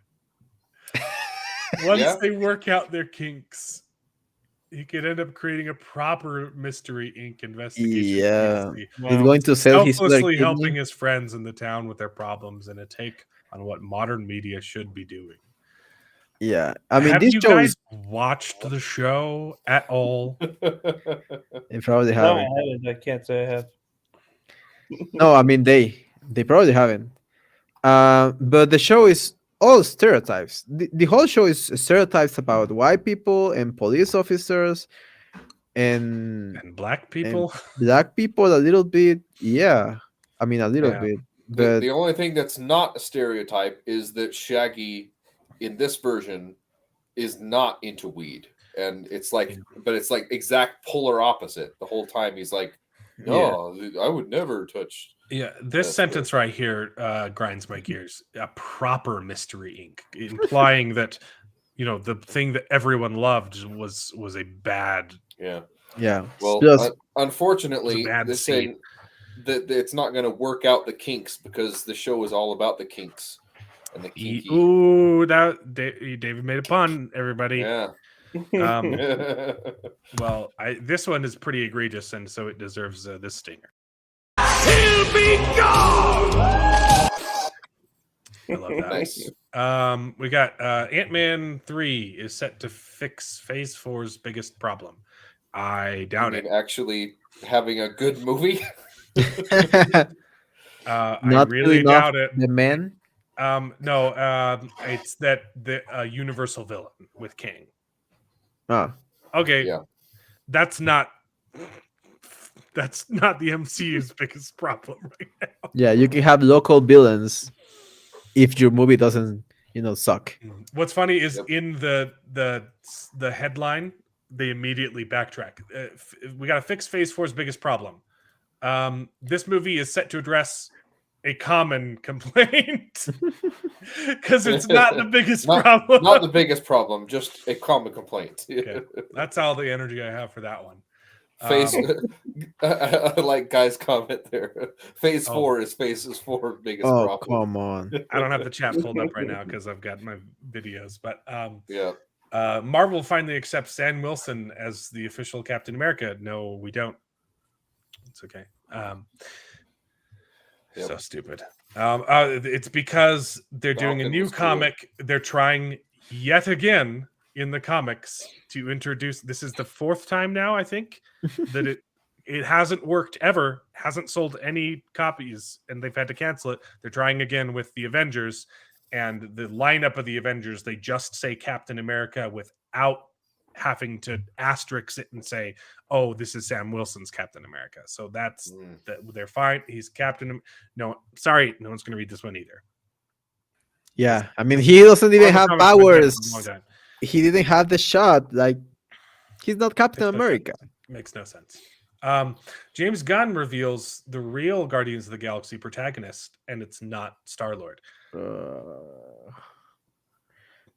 Once Yeah. they work out their kinks, he could end up creating a proper Mystery Inc. investigation. Yeah, agency, he's going to sell his selflessly other helping kidney. his friends in the town with their problems in a take on what modern media should be doing. Yeah, I mean, Have this you show guys is. watched the show at all? They probably No, I haven't. haven't. I can't say I have. No, I mean they probably haven't. But the show is all stereotypes. The whole show is stereotypes about white people and police officers and And black people? black people a little bit. Yeah, I mean a little Yeah. bit. The, But the only thing that's not a stereotype is that Shaggy in this version is not into weed. And it's like, but it's like exact polar opposite. The whole time he's like, no, I would never touch. Yeah, this That's sentence right here grinds my gears. A proper Mystery Inc., implying that the thing that everyone loved was a bad. Yeah. yeah, Well, Plus- unfortunately, It's a bad this seed. thing that it's not going to work out the kinks because the show is all about the kinks and the kinky. Ooh, that David made a pun. Everybody. Yeah. Um, well, this one is pretty egregious, and so it deserves this stinger. He'll be gone! I love that. Nice. We got Ant-Man 3 is set to fix Phase 4's biggest problem. I doubt it. Actually having a good movie. I Not really enough doubt it. the man. No, it's that the Universal villain with King. Oh, Okay, Yeah. that's not the MCU's biggest problem right now. yeah, you can have local villains if your movie doesn't, suck. What's funny is Yep. in the headline, they immediately backtrack. We got to fix Phase 4's biggest problem. This movie is set to address a common complaint because it's not the biggest problem. Not the biggest problem, just a common complaint. Okay. That's all the energy I have for that one. Phase, I like Guy's comment there. Phase Oh. 4 is Phase's 4 biggest Oh, problem. come on. I don't have the chat pulled up right now because I've got my videos. But Yeah. Marvel finally accepts Sam Wilson as the official Captain America. No, we don't. It's okay. Yep. So stupid. It's because they're doing a Falcon new was cool. comic. They're trying yet again in the comics to introduce. This is the 4th time now, I think, that it hasn't worked ever. Hasn't sold any copies, and they've had to cancel it. They're trying again with the Avengers, and the lineup of the Avengers. They just say Captain America without having to asterisk it and say, "Oh, this is Sam Wilson's Captain America." So that's they're fine. He's Captain. No, sorry, no one's going to read this one either. Yeah, I mean, he doesn't even have Marvel Comics been dead for a long powers. time. He didn't have the shot. Like, he's not Captain Makes no America. sense. Makes no sense. James Gunn reveals the real Guardians of the Galaxy protagonist, and it's not Star-Lord.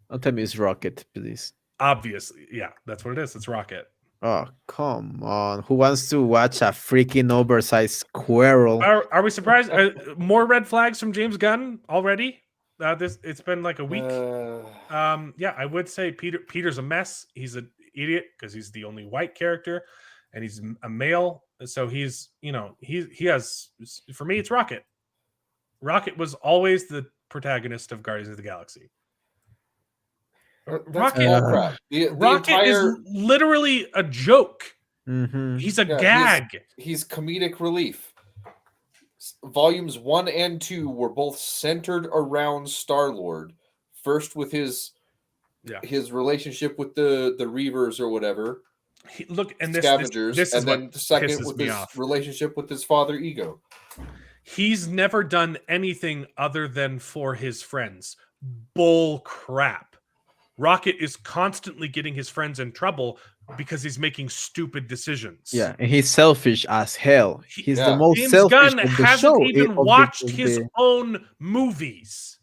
Don't tell me it's Rocket, please. Obviously, yeah, that's what it is. It's Rocket. Oh, come on. Who wants to watch a freaking oversized squirrel? Are we surprised? More red flags from James Gunn already? It's been like a week. Yeah, I would say Peter's a mess. He's an idiot because he's the only white character, and he's a male. So he's he has, for me, it's Rocket. Rocket was always the protagonist of Guardians of the Galaxy. That's Rocket- all crap. The Rocket entire, is literally a joke. Mm-hmm. He's a Yeah, gag. he's comedic relief. Volumes 1 and 2 were both centered around Star-Lord. First with his relationship with the Reavers or whatever, Look, and scavengers, this is and then what the second pisses with me his off. relationship with his father ego. He's never done anything other than for his friends. Bull crap. Rocket is constantly getting his friends in trouble because he's making stupid decisions. Yeah, and he's selfish as hell. He's the Yeah. most James selfish Gunn of the hasn't show. even watched his own movies.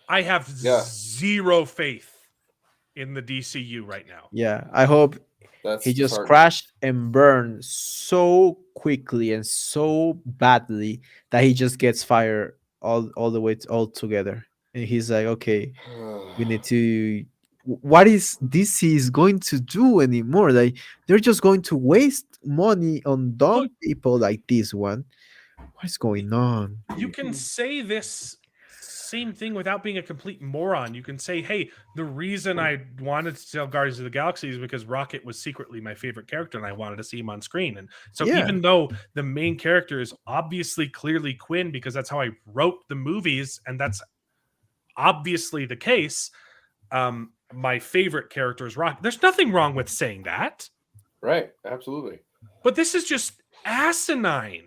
I have zero faith in the DCU right now. Yeah, I hope he just crashed and burned so quickly and so badly that he just gets fired all the way all together. And he's like, okay, we need to. What is DC is going to do anymore? Like they're just going to waste money on dumb people like this one. What's going on? You can say this same thing without being a complete moron. You can say, hey, the reason I wanted to tell Guardians of the Galaxy is because Rocket was secretly my favorite character and I wanted to see him on screen. And so even though the main character is obviously clearly Quinn, because that's how I wrote the movies, and that's obviously the case, my favorite character is Rocket. There's nothing wrong with saying that. Right, absolutely. But this is just asinine.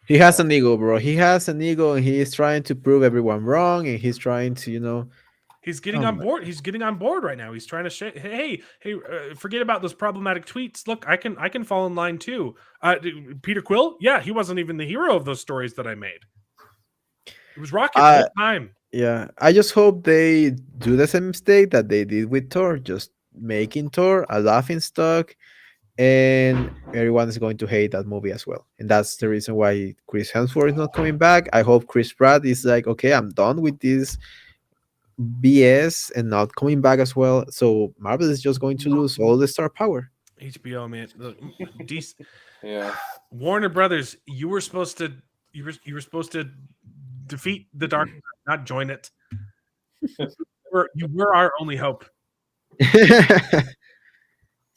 He has an ego, bro. He has an ego, and he is trying to prove everyone wrong, and he's trying to, He's getting on board. He's getting on board right now. He's trying to say, "Hey, forget about those problematic tweets. Look, I can fall in line too." Peter Quill, yeah, he wasn't even the hero of those stories that I made. It was Rocket the whole time. Yeah, I just hope they do the same mistake that they did with Thor, just making Thor a laughing stock, and everyone is going to hate that movie as well. And that's the reason why Chris Hemsworth is not coming back. I hope Chris Pratt is like, okay, I'm done with this BS and not coming back as well. So Marvel is just going to lose all the star power. HBO, man, look, yeah. Warner Brothers, you were supposed to defeat the dark, not join it. You were our only hope.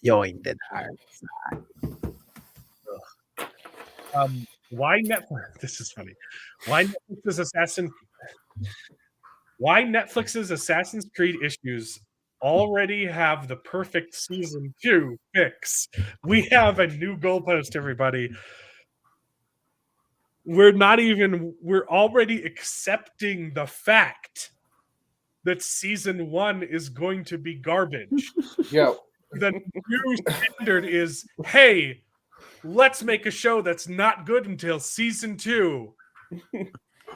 Join the dark side. Why Netflix? This is funny. Why Netflix's Assassin's Creed issues already have the perfect season 2 fix? We have a new goalpost, everybody. We're already accepting the fact that season 1 is going to be garbage. Yeah. The new standard is, hey, let's make a show that's not good until season 2.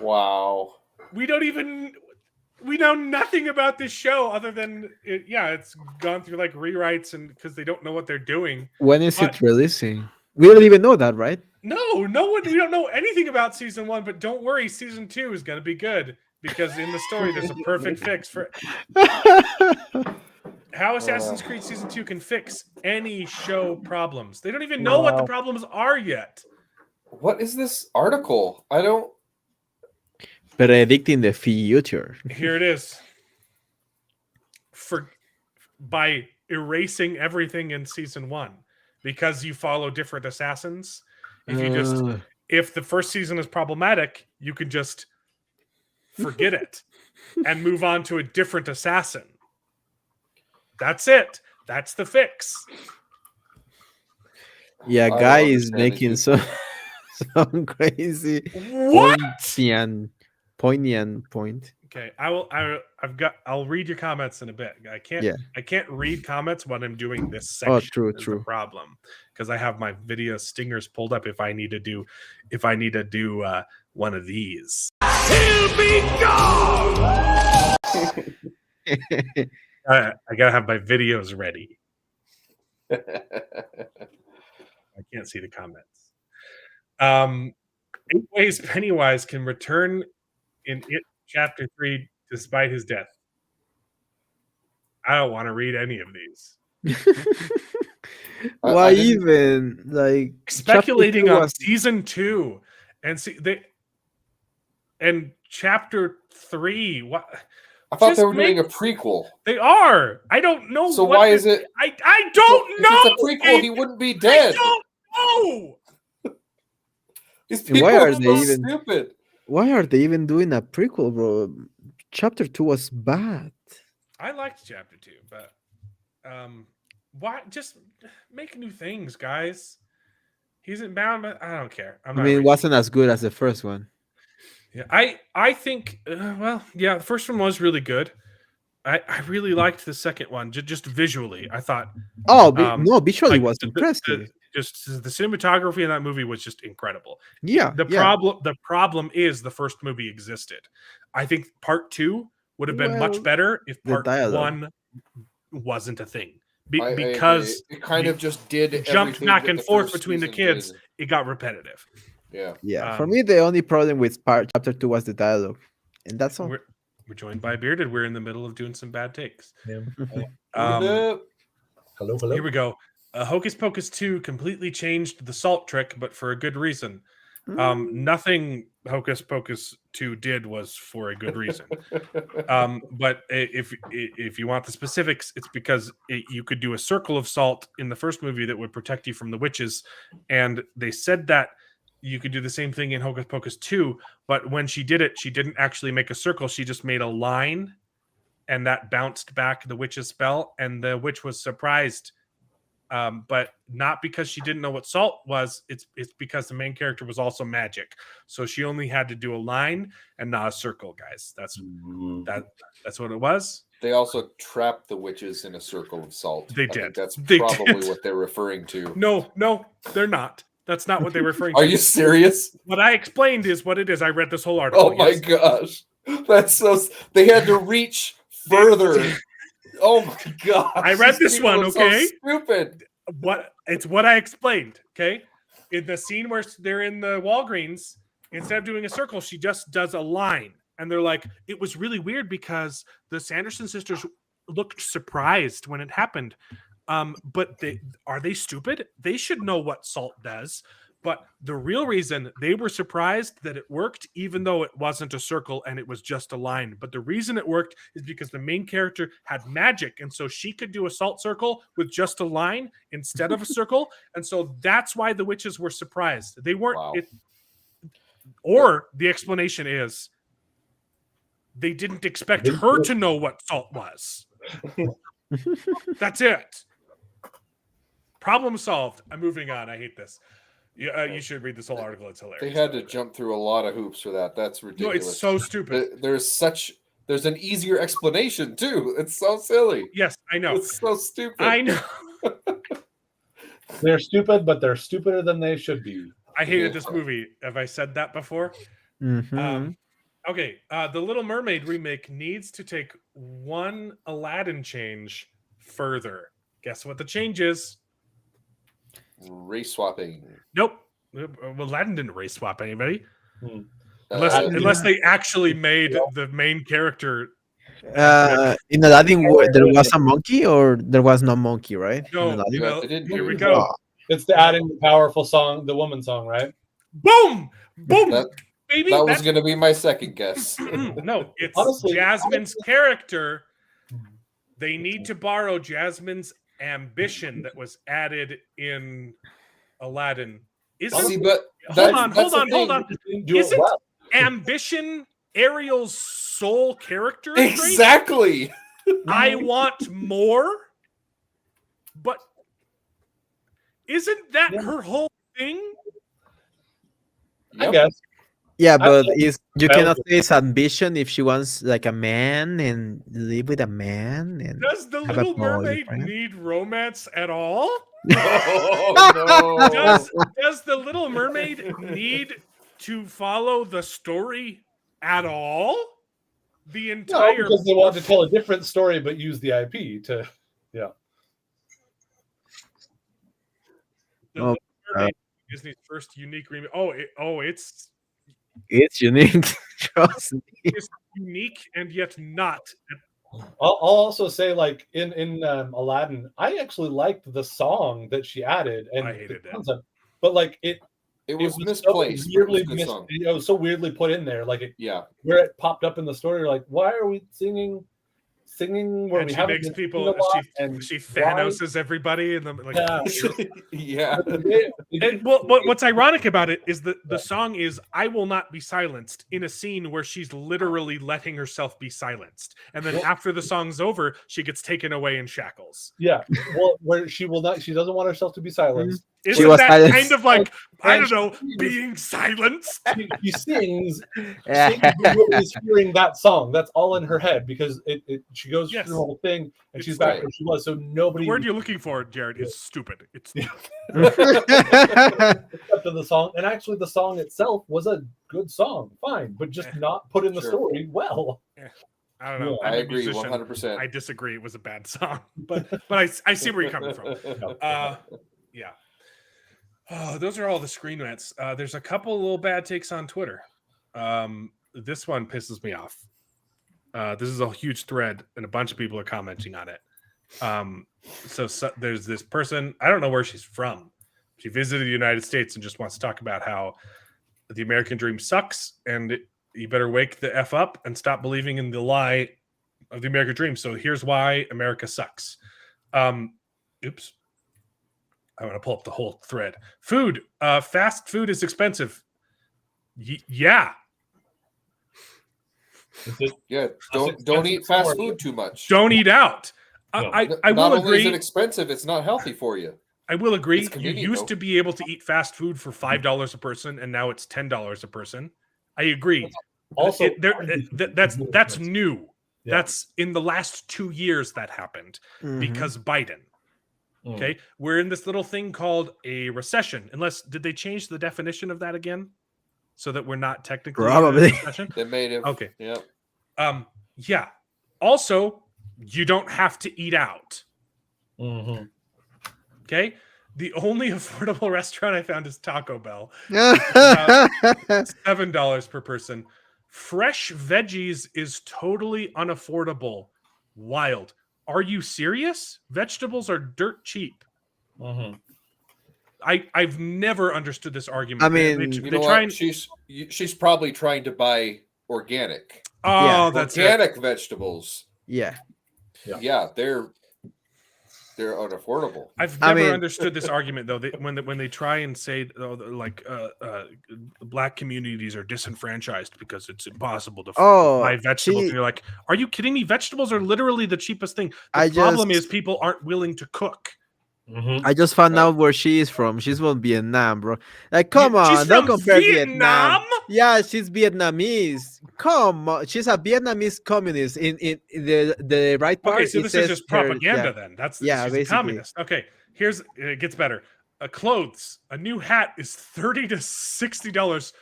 Wow. We know nothing about this show other than it's gone through like rewrites and because they don't know what they're doing. When is it releasing? We don't even know that, right? No one. We don't know anything about season 1, but don't worry, season 2 is going to be good because in the story there's a perfect fix for how Assassin's Creed season 2 can fix any show problems. They don't even know what the problems are yet. What is this article? I don't. Predicting the future. Here it is. By erasing everything in season 1 because you follow different assassins. If the first season is problematic, you can just forget it and move on to a different assassin. That's it. That's the fix. Yeah, guy is making some crazy poignant point. Okay, I'll read your comments in a bit. I can't read comments when I'm doing this section. Oh, true. The problem because I have my video stingers pulled up if I need to do one of these. He'll be gone. I gotta have my videos ready. I can't see the comments. 8 ways Pennywise can return in It Chapter 3 despite his death. I don't want to read any of these. Why even like speculating on season 2 and chapter 3? What? I thought they were doing a prequel. They are. I don't know. So why is it? I don't know. If it's a prequel, he wouldn't be dead. I don't know. These people are so stupid. Why are they even doing a prequel, bro? Chapter 2 was bad. I liked chapter 2, but Why just make new things, guys? He isn't bound, but I don't care. I mean, it wasn't as good as the first one. Yeah, I think. The first one was really good. I really liked the second one, just visually. I thought. Oh, no, visually was the impressive. cinematography in that movie was just incredible. Yeah. The problem is the first movie existed. I think part 2 would have been much better if part 1 wasn't a thing. Because it kind of just did jumped back and forth first between the season kids. did. It got repetitive. Yeah. For me, the only problem with chapter 2 was the dialogue, and that's all. We're joined by Bearded. We're in the middle of doing some bad takes. Yeah. Hello. Hello. Here we go. Hocus Pocus 2 completely changed the salt trick, but for a good reason. Nothing Hocus Pocus 2 did was for a good reason. But if you want the specifics, it's because you could do a circle of salt in the first movie that would protect you from the witches, and they said that you could do the same thing in Hocus Pocus 2, but when she did it, she didn't actually make a circle. She just made a line, and that bounced back the witch's spell, and the witch was surprised. But not because she didn't know what salt was. It's because the main character was also magic. So she only had to do a line and not a circle, guys. That's what it was. They also trapped the witches in a circle of salt. They I did. think that's They probably did. what they're referring to. No, they're not. That's not what they're referring to. Are you serious? What I explained is what it is. I read this whole article. Oh my gosh. That's so... They had to reach further. Oh my god! I read this one. Okay, so stupid. It's what I explained. Okay, in the scene where they're in the Walgreens, instead of doing a circle, she just does a line, and they're like, it was really weird because the Sanderson sisters looked surprised when it happened. But are they stupid? They should know what salt does. But the real reason they were surprised that it worked, even though it wasn't a circle and it was just a line. But the reason it worked is because the main character had magic. And so she could do a salt circle with just a line instead of a circle. And so that's why the witches were surprised. They weren't. Wow. Or the explanation is they didn't expect her to know what salt was. That's it. Problem solved. I'm moving on. I hate this. You should read this whole article. It's hilarious. They had to jump through a lot of hoops for that. That's ridiculous. No, it's so stupid. There's an easier explanation too. It's so silly. Yes, I know. It's so stupid. I know. They're stupid, but they're stupider than they should be. I hated this movie. Have I said that before? Mm-hmm. Okay. The Little Mermaid remake needs to take one Aladdin change further. Guess what the change is? Race swapping. Nope. Aladdin didn't race swap anybody. Unless they actually made the main character. In Aladdin, there was a monkey, or there was no monkey, right? No. Here we go. Oh. It's the adding the powerful song, the woman song, right? Boom! Boom! Baby, that was going to be my second guess. No, it's Honestly, Jasmine's character. They need to borrow Jasmine's ambition that was added in Aladdin. Hold on. Isn't ambition Ariel's sole character trait? Exactly. I want more, but isn't that her whole thing? I guess. Yeah, but you cannot say it's ambition if she wants like a man and live with a man. And does the have Little a Mermaid boyfriend? need romance at all? Oh, no. Does the Little Mermaid need to follow the story at all? The entire No, because they want to tell a different story, but use the IP to, yeah. The Little Mermaid, Disney's first unique remake. It's unique. Trust me. It's unique and yet not. I'll also say, like in Aladdin, I actually liked the song that she added, and I hated that. concept, but like it was was misplaced. So weirdly It was a good song. it was so weirdly put in there, like Yeah. where it popped up in the story. You're like, why are we singing singing where And we she haven't makes been people. singing a lot, and She why- Thanoses everybody, and like Yeah. And what's ironic about it is that the song is "I Will Not Be Silenced" in a scene where she's literally letting herself be silenced, and then after the song's over, she gets taken away in shackles. Yeah, well, where she doesn't want herself to be silenced. Isn't was that silenced. kind of like, I And don't know, she- being silenced? She sings is hearing that song. That's all in her head because she goes Yes. through the whole thing and It's she's back right. where she was. So The nobody word you're looking for, Jared, is stupid. It's accepted the song. And actually, the song itself was a good song, fine, but just not put in the Sure. story well. I don't know. Yeah. I'm I a agree musician. 100%. I disagree. It was a bad song, but I see where you're coming from. Yeah. Oh, those are all the screen rants. There's a couple little bad takes on Twitter. This one pisses me off. This is a huge thread, and a bunch of people are commenting on it. So there's this person. I don't know where she's from. She visited the United States and just wants to talk about how the American dream sucks, and you better wake the F up and stop believing in the lie of the American dream. So here's why America sucks. Oops. I want to pull up the whole thread. Food. Fast food is expensive. Yeah. Yeah, don't eat fast food too much. Don't eat out. I Not will only is agree. it expensive, it's not healthy for you. I will agree. It's You convenient, used though. to be able to eat fast food for $5 a person, and now it's $10 a person. I agree. Also, That's new. Yeah. That's in the last 2 years that happened because Biden. Okay, we're in this little thing called a recession. Did they change the definition of that again, so that we're not technically Probably. in a recession? They made it. Okay. Yeah. Yeah. Also, you don't have to eat out. Mhm. Okay. The only affordable restaurant I found is Taco Bell. $7 per person. Fresh veggies is totally unaffordable. Wild. Are you serious? Vegetables are dirt cheap. Mhm. I've never understood this argument. I mean, You know what? She's probably trying to buy organic. Oh, that's it. Organic vegetables. Yeah. Yeah, they're unaffordable. I've never understood this argument though. When they try and say black communities are disenfranchised because it's impossible to buy vegetables, and you're like, are you kidding me? Vegetables are literally the cheapest thing. The problem is people aren't willing to cook. I just found out where she is from. She's from Vietnam, bro. Like, come on, don't compare Vietnam. Yeah, she's Vietnamese. Come on, she's a Vietnamese communist. In the right part. Okay, so this is just propaganda then. She's basically a communist. Okay, it gets better. Clothes. A new hat is $30 to $60.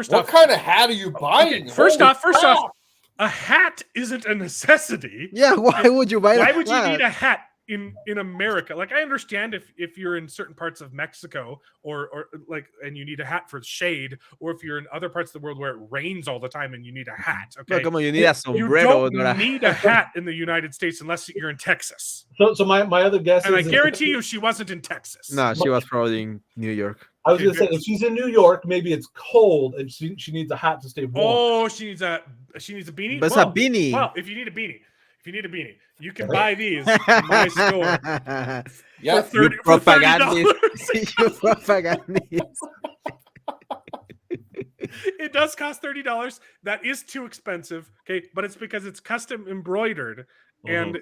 What kind of hat are you buying? Okay, first off, a hat isn't a necessity. Yeah, why would you buy? Why would you need a hat in America? Like, I understand if you're in certain parts of Mexico or like, and you need a hat for shade, or if you're in other parts of the world where it rains all the time and you need a hat. Okay, no, come on, you need a sombrero. You don't need a hat in the United States unless you're in Texas. So my other guess and is, I guarantee you, she wasn't in Texas. No, she was probably in New York. I was gonna say, if she's in New York, maybe it's cold and she needs a hat to stay warm. Oh, she needs a beanie. But it's a beanie. Well, if you need a beanie, you can buy these in my store. Yeah, for $30. You propagandist. It does cost $30. That is too expensive. Okay, but it's because it's custom embroidered, and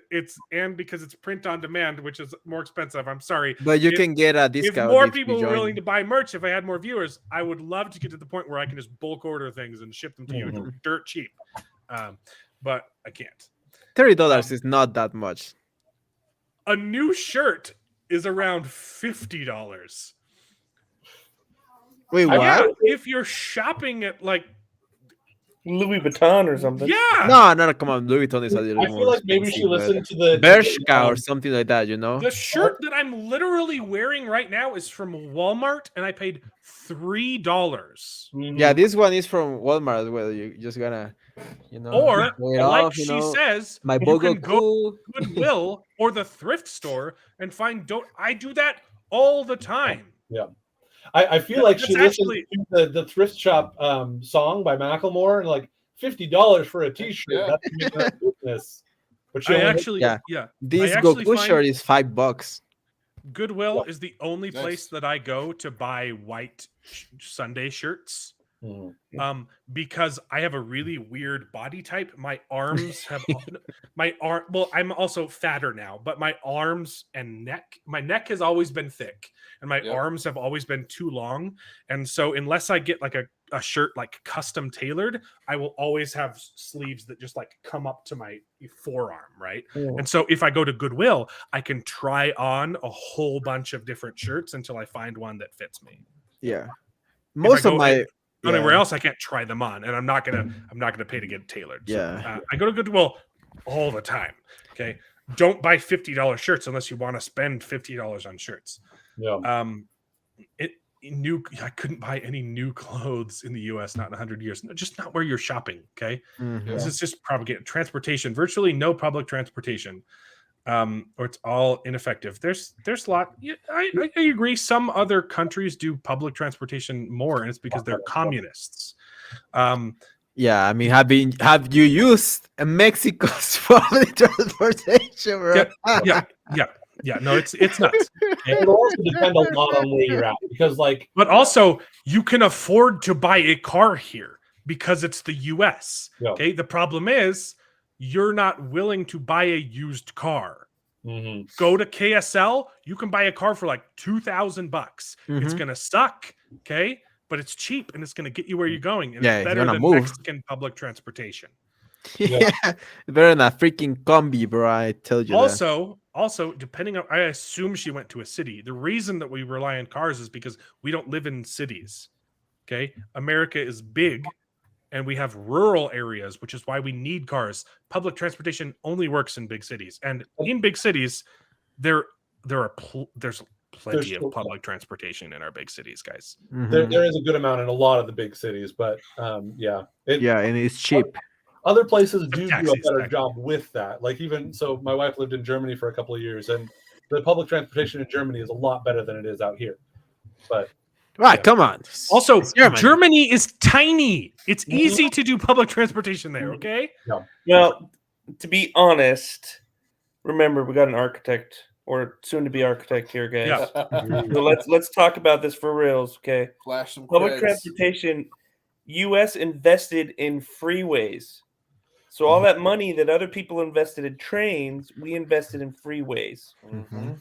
because it's print on demand, which is more expensive. I'm sorry, but you can get a discount. If more people were willing to buy merch, if I had more viewers, I would love to get to the point where I can just bulk order things and ship them to you dirt cheap. But I can't. $30 is not that much. A new shirt is around $50. Wait, what? Yeah, if you're shopping at like Louis Vuitton or something. Yeah. No, come on. Louis Vuitton is a little I more feel like maybe she listened to the Bershka or something like that, you know? The shirt that I'm literally wearing right now is from Walmart, and I paid $3. Yeah, this one is from Walmart. Well, you just gonna, you know, or like off, she know, says, my you BOGO can cool. go to Goodwill or the thrift store and find. I do that all the time. Yeah. I feel like she listened actually to the thrift shop song by Macklemore and like $50 for a t-shirt. Yeah. That's business. But you I only actually, Yeah. yeah, This I actually Goku find shirt is $5. Goodwill is the only Nice. place that I go to buy white Sunday shirts. Mhm. Because I have a really weird body type. My arms have well, I'm also fatter now, but my arms and my neck has always been thick, and my Yep. arms have always been too long. And so unless I get like a shirt like custom tailored, I will always have sleeves that just like come up to my forearm, right? And so if I go to Goodwill, I can try on a whole bunch of different shirts until I find one that fits me. Yeah. Most of go my anywhere yeah. else, I can't try them on, and I'm not gonna pay to get tailored. So, Yeah. I go to Goodwill all the time. Okay, don't buy $50 shirts unless you want to spend $50 on shirts. Yeah. I couldn't buy any new clothes in the U.S. not in 100 years. No, just not where you're shopping. Okay, Mhm. this is just propaganda. Transportation, virtually no public transportation. Or it's all ineffective. There's a lot. Yeah, I agree. Some other countries do public transportation more, and it's because they're communists. Yeah, I mean, have you used Mexico's public transportation, bro? Yeah. No, it's nuts. It'll also depend a lot on where you're at because, like, But also, you can afford to buy a car here because it's the U.S. Yeah. Okay. The problem is you're not willing to buy a used car. Mhm. Go to KSL. You can buy a car for like $2,000. It's Mhm. gonna suck. Okay. But it's cheap and it's going to get you where you're going. And Yeah, it's you're better gonna than move. Mexican public transportation. Yeah, better than a freaking combi, bro. I tell you that. Also, depending on, I assume she went to a city. The reason that we rely on cars is because we don't live in cities. Okay. America is big and we have rural areas, which is why we need cars. Public transportation only works in big cities. And in big cities, there's plenty of public transportation in our big cities, guys. Mhm. There is a good amount in a lot of the big cities, but yeah. Yeah, and it's cheap. Other places do a Taxis, better taxis. job with that. Like, even so, my wife lived in Germany for a couple of years, and the public transportation in Germany is a lot better than it is out here. But Right, yeah. come on. Also, It's Germany. Germany is tiny. It's easy to do public transportation there, okay? Well, to be honest, remember we got an architect or soon to be architect here, guys. Yeah. So let's talk about this for reals, okay? Flash some Public creds. transportation, US invested in freeways. So all that money that other people invested in trains, we invested in freeways. Mhm.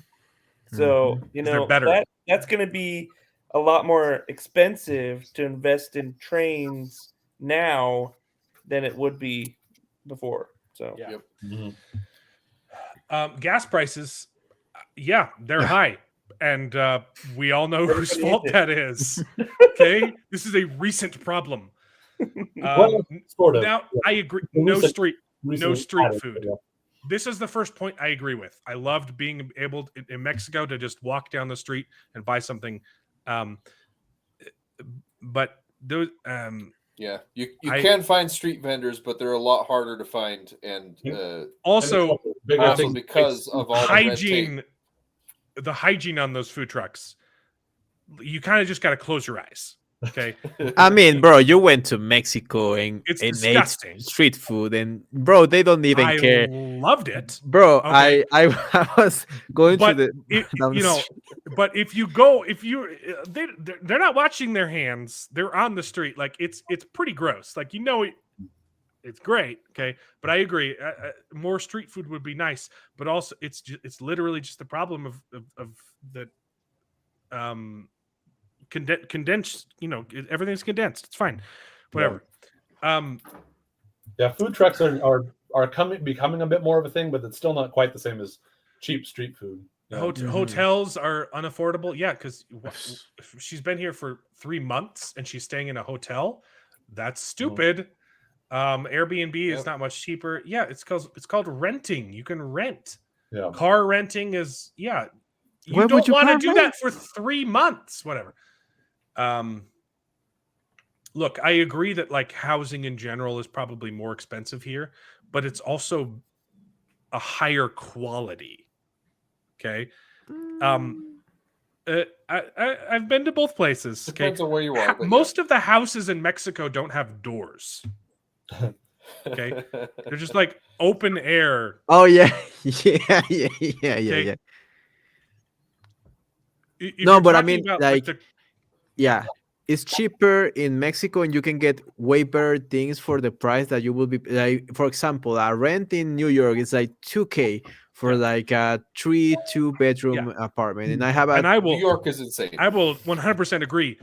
So, They're better. that's going to be a lot more expensive to invest in trains now than it would be before. So, Yeah. Yep. Gas prices, they're high. And we all know whose Everybody fault hates it. that is. Okay? This is a recent problem. Well, sort of. Now, I agree. Recent No street added, food. yeah. This is the first point I agree with. I loved being able in Mexico to just walk down the street and buy something. But those, Yeah, you can find street vendors, but they're a lot harder to find, and also because of all the red hygiene, tape. the hygiene on those food trucks, you kind of just got to close your eyes. Okay. I mean, bro, you went to Mexico and It's ate disgusting. street food, and bro, they don't even I care. loved it. Bro, Okay. I was going But to the down the street. but if they're not watching their hands, they're on the street. Like it's pretty gross. Like, it's great. Okay. But I agree. More street food would be nice, but also it's literally just the problem of the, condensed, everything's condensed. It's fine. Whatever. Yeah, food trucks are becoming a bit more of a thing, but it's still not quite the same as cheap street food. Yeah. Hotels are unaffordable. Yeah, because she's been here for 3 months and she's staying in a hotel. That's stupid. Airbnb is not much cheaper. Yeah, it's called renting. You can rent. Yeah. Car renting is You Where would don't you want to car do rent? that for 3 months. Whatever. Look, I agree that like housing in general is probably more expensive here, but it's also a higher quality. Okay. I've been to both places. Okay. Depends on where you are. But Most of the houses in Mexico don't have doors. Okay, they're just like open air. Oh yeah, yeah. If No, you're but I talking mean, about like like, the yeah, it's cheaper in Mexico, and you can get way better things for the price that you will be like. For example, a rent in New York is like 2K for Yeah. like a 2-bedroom apartment, and I have and a I New will York is insane. 100% agree.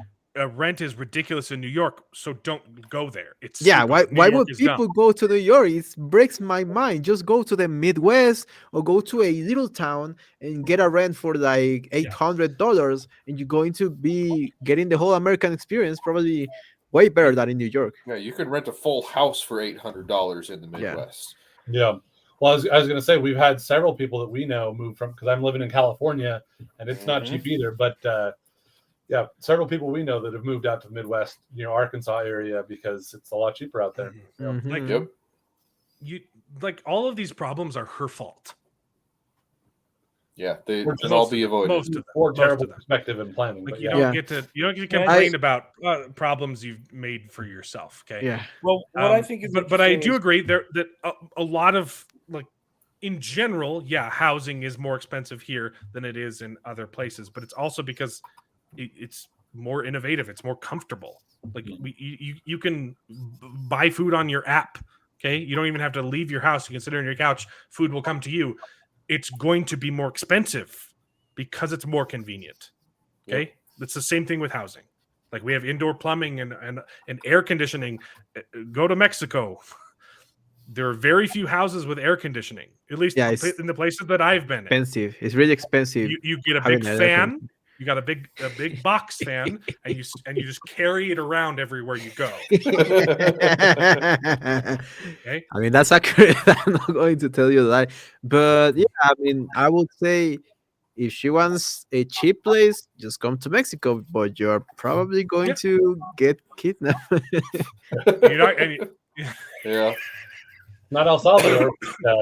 Rent is ridiculous in New York, so don't go there. It's yeah. stupid. New Why York would is dumb. people go to New York? It breaks my mind. Just go to the Midwest or go to a little town and get a rent for like $800, and you're going to be getting the whole American experience, probably way better than in New York. Yeah, you can rent a full house for $800 in the Yeah. Midwest. Yeah. Well, I was going to say we've had several people that we know move from, because I'm living in California and it's not cheap either. But yeah, several people we know that have moved out to the Midwest, Arkansas area, because it's a lot cheaper out there. Mhm. Like Yep. you, like all of these problems are her fault. Yeah, they Which can is all most be of them, avoided. most of them, Or most terrible of them. perspective and planning. Like But you yeah. don't Yeah. get to Can I- complain about problems you've made for yourself. Okay. Yeah. Well, what I think is, but I interesting do is- agree there that a lot of like in general, yeah, housing is more expensive here than it is in other places. But it's also because it's more innovative. It's more comfortable. Like you can buy food on your app. Okay, you don't even have to leave your house. You can sit on your couch. Food will come to you. It's going to be more expensive because it's more convenient. Okay, it's the same thing with housing. Like we have indoor plumbing and air conditioning. Go to Mexico. There are very few houses with air conditioning, at least Yeah, in the places that I've been in. Expensive. It's really expensive. You get a having big an air fan. conditioning. You got a big box fan, and you just carry it around everywhere you go. Okay. I mean, that's accurate. I'm not going to tell you that. But yeah, I mean, I would say if she wants a cheap place, just come to Mexico. But you're probably going Yeah. to get kidnapped. You're not, and Yeah. Not El Salvador.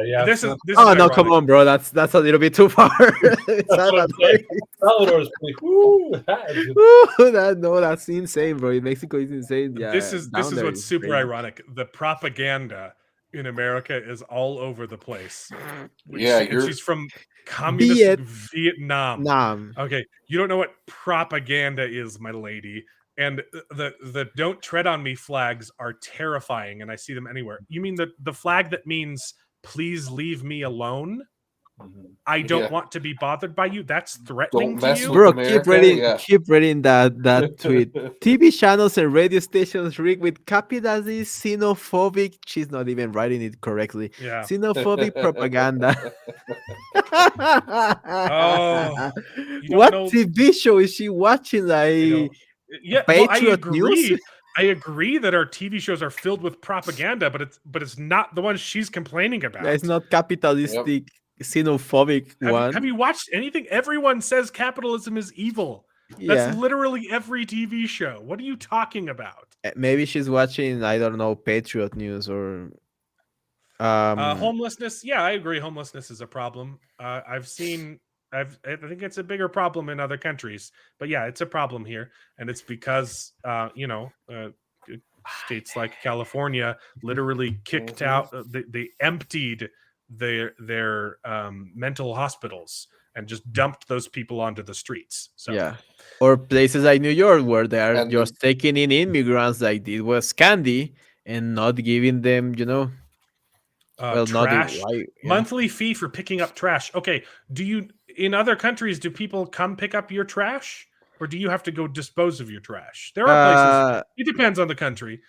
Yeah. this is Oh no, come ironic. on, bro. That's a little bit too far. It's That's what I'm saying. Salvador is pretty. That's insane, bro. Mexico is insane. Yeah, This is down there what's is super crazy. ironic. The propaganda in America is all over the place. Yeah, she's from communist Vietnam. Nam. Okay, you don't know what propaganda is, my lady. And the "Don't Tread on Me" flags are terrifying, and I see them anywhere. You mean the flag that means "Please leave me alone"? I don't want to be bothered by you. That's threatening Don't to mess you. with Bro, America, keep reading that tweet. TV channels and radio stations rigged with capitalist xenophobic. She's not even writing it correctly. Yeah. Xenophobic propaganda. Oh, you don't what know- TV show is she watching? Like, Yeah, well, I Patriot agree. News? I agree that our TV shows are filled with propaganda, but it's not the one she's complaining about. it's not capitalistic, xenophobic one. Have you watched anything? Everyone says capitalism is evil. Yeah. That's literally every TV show. What are you talking about? Maybe she's watching, I don't know, Patriot News or Homelessness. Yeah, I agree. Homelessness is a problem. I think it's a bigger problem in other countries, but yeah, it's a problem here, and it's because states like California literally kicked out. They emptied their mental hospitals and just dumped those people onto the streets. So yeah. Or places like New York where they are And just taking in immigrants like it was candy and not giving them, well, not the trash why, yeah. monthly fee for picking up trash. Okay, do you in other countries do people come pick up your trash, or do you have to go dispose of your trash? There are places. It depends on the country.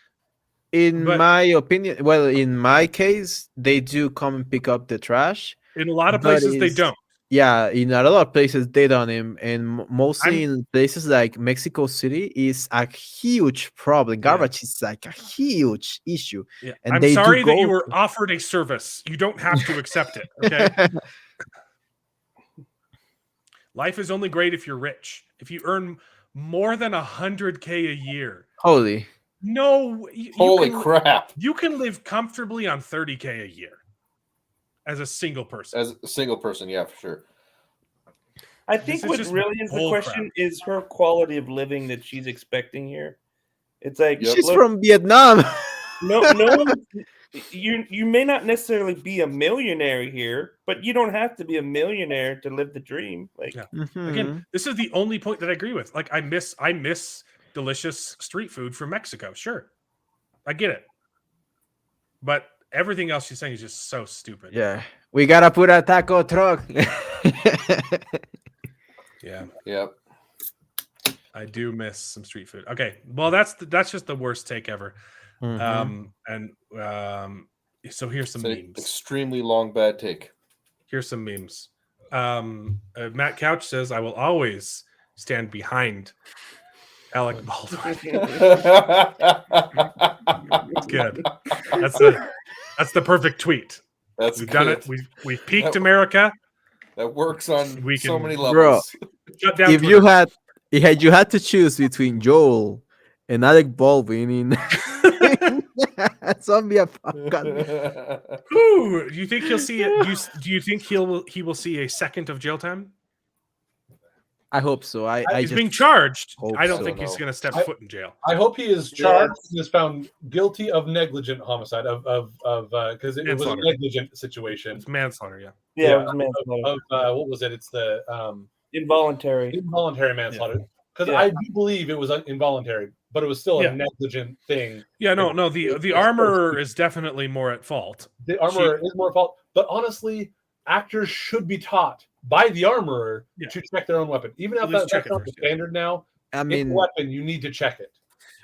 But my opinion, well, in my case, they do come and pick up the trash. in a lot of but places, they don't. Yeah, in a lot of places they don't, and mostly in places like Mexico City is a huge problem. Garbage is like a huge issue. Yeah. And I'm they do sorry that you go were offered a service. You don't have to accept it. Okay. Life is only great if you're rich. If you earn more than $100K a year. Holy. No. Holy crap. You can live comfortably on $30K a year as a single person. As a single person, yeah, for sure. I think This is what just really is the bull question is her quality of living that she's expecting here. It's like She's from Vietnam. no one you may not necessarily be a millionaire here, but you don't have to be a millionaire to live the dream. Like, Yeah. Mhm. Again, this is the only point that I agree with. Like, I miss delicious street food from Mexico. Sure, I get it, but everything else she's saying is just so stupid. Yeah, we gotta put a taco truck. Yeah, Yep. I do miss some street food. Okay, well, that's just the worst take ever. Mhm. So here's some It's an memes. extremely long bad take. Here's some memes. Matt Couch says, "I will always stand behind Alec Baldwin." It's good. That's the perfect tweet. That's We've good. done it. We've peaked America. That works on We so can- many Bro, levels. Shut down if Twitter. you had to choose between Joel and Alec Baldwin in Zombie Apocalypse, Ooh, do you think he'll see it? Do you think he will see a second of jail time? I hope so. I He's just being charged. hope I don't so. think he's going to step I- foot in jail. I hope he is charged and is found guilty of negligent homicide because it was a Manslaughter. negligent situation. It's manslaughter. Yeah. yeah, it was manslaughter. What was it? It's the Involuntary. involuntary manslaughter. Because Yeah. I do believe it was involuntary, but it was still Yeah. a negligent thing. Yeah. No. The armorer is definitely more at fault. The armorer is more fault, but honestly, actors should be taught by the armorer Yeah. to check their own weapon. Even At if least check that's it not the first, yeah. standard now, I it's a mean, weapon, you need to check it.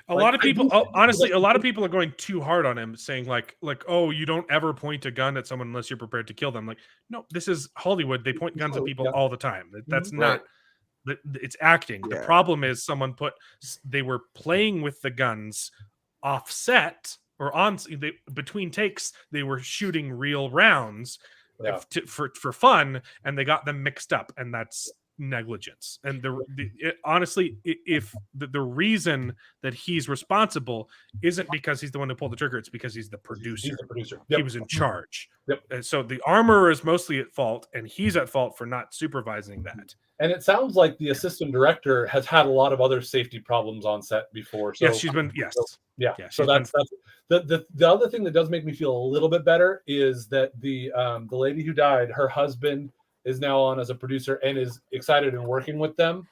A Like, lot of I people, do think honestly, that- a lot of people are going too hard on him, saying like, oh, you don't ever point a gun at someone unless you're prepared to kill them. Like, no, this is Hollywood. They point guns at people Yeah. all the time. That's Mhm. not. It's acting. The Yeah. problem is they were playing with the guns offset or between takes. They were shooting real rounds Yeah. for fun, and they got them mixed up, and that's negligence. And honestly, if the reason that he's responsible isn't because he's the one who pulled the trigger, it's because he's the producer. He's the producer. He Yep. was in charge. Yep. And so the armorer is mostly at fault, and he's at fault for not supervising that. And it sounds like the assistant director has had a lot of other safety problems on set before. So Yes, she's been. Yes. yeah. Yeah, So she's that's the other thing that does make me feel a little bit better is that the lady who died, her husband is now on as a producer and is excited and working with them.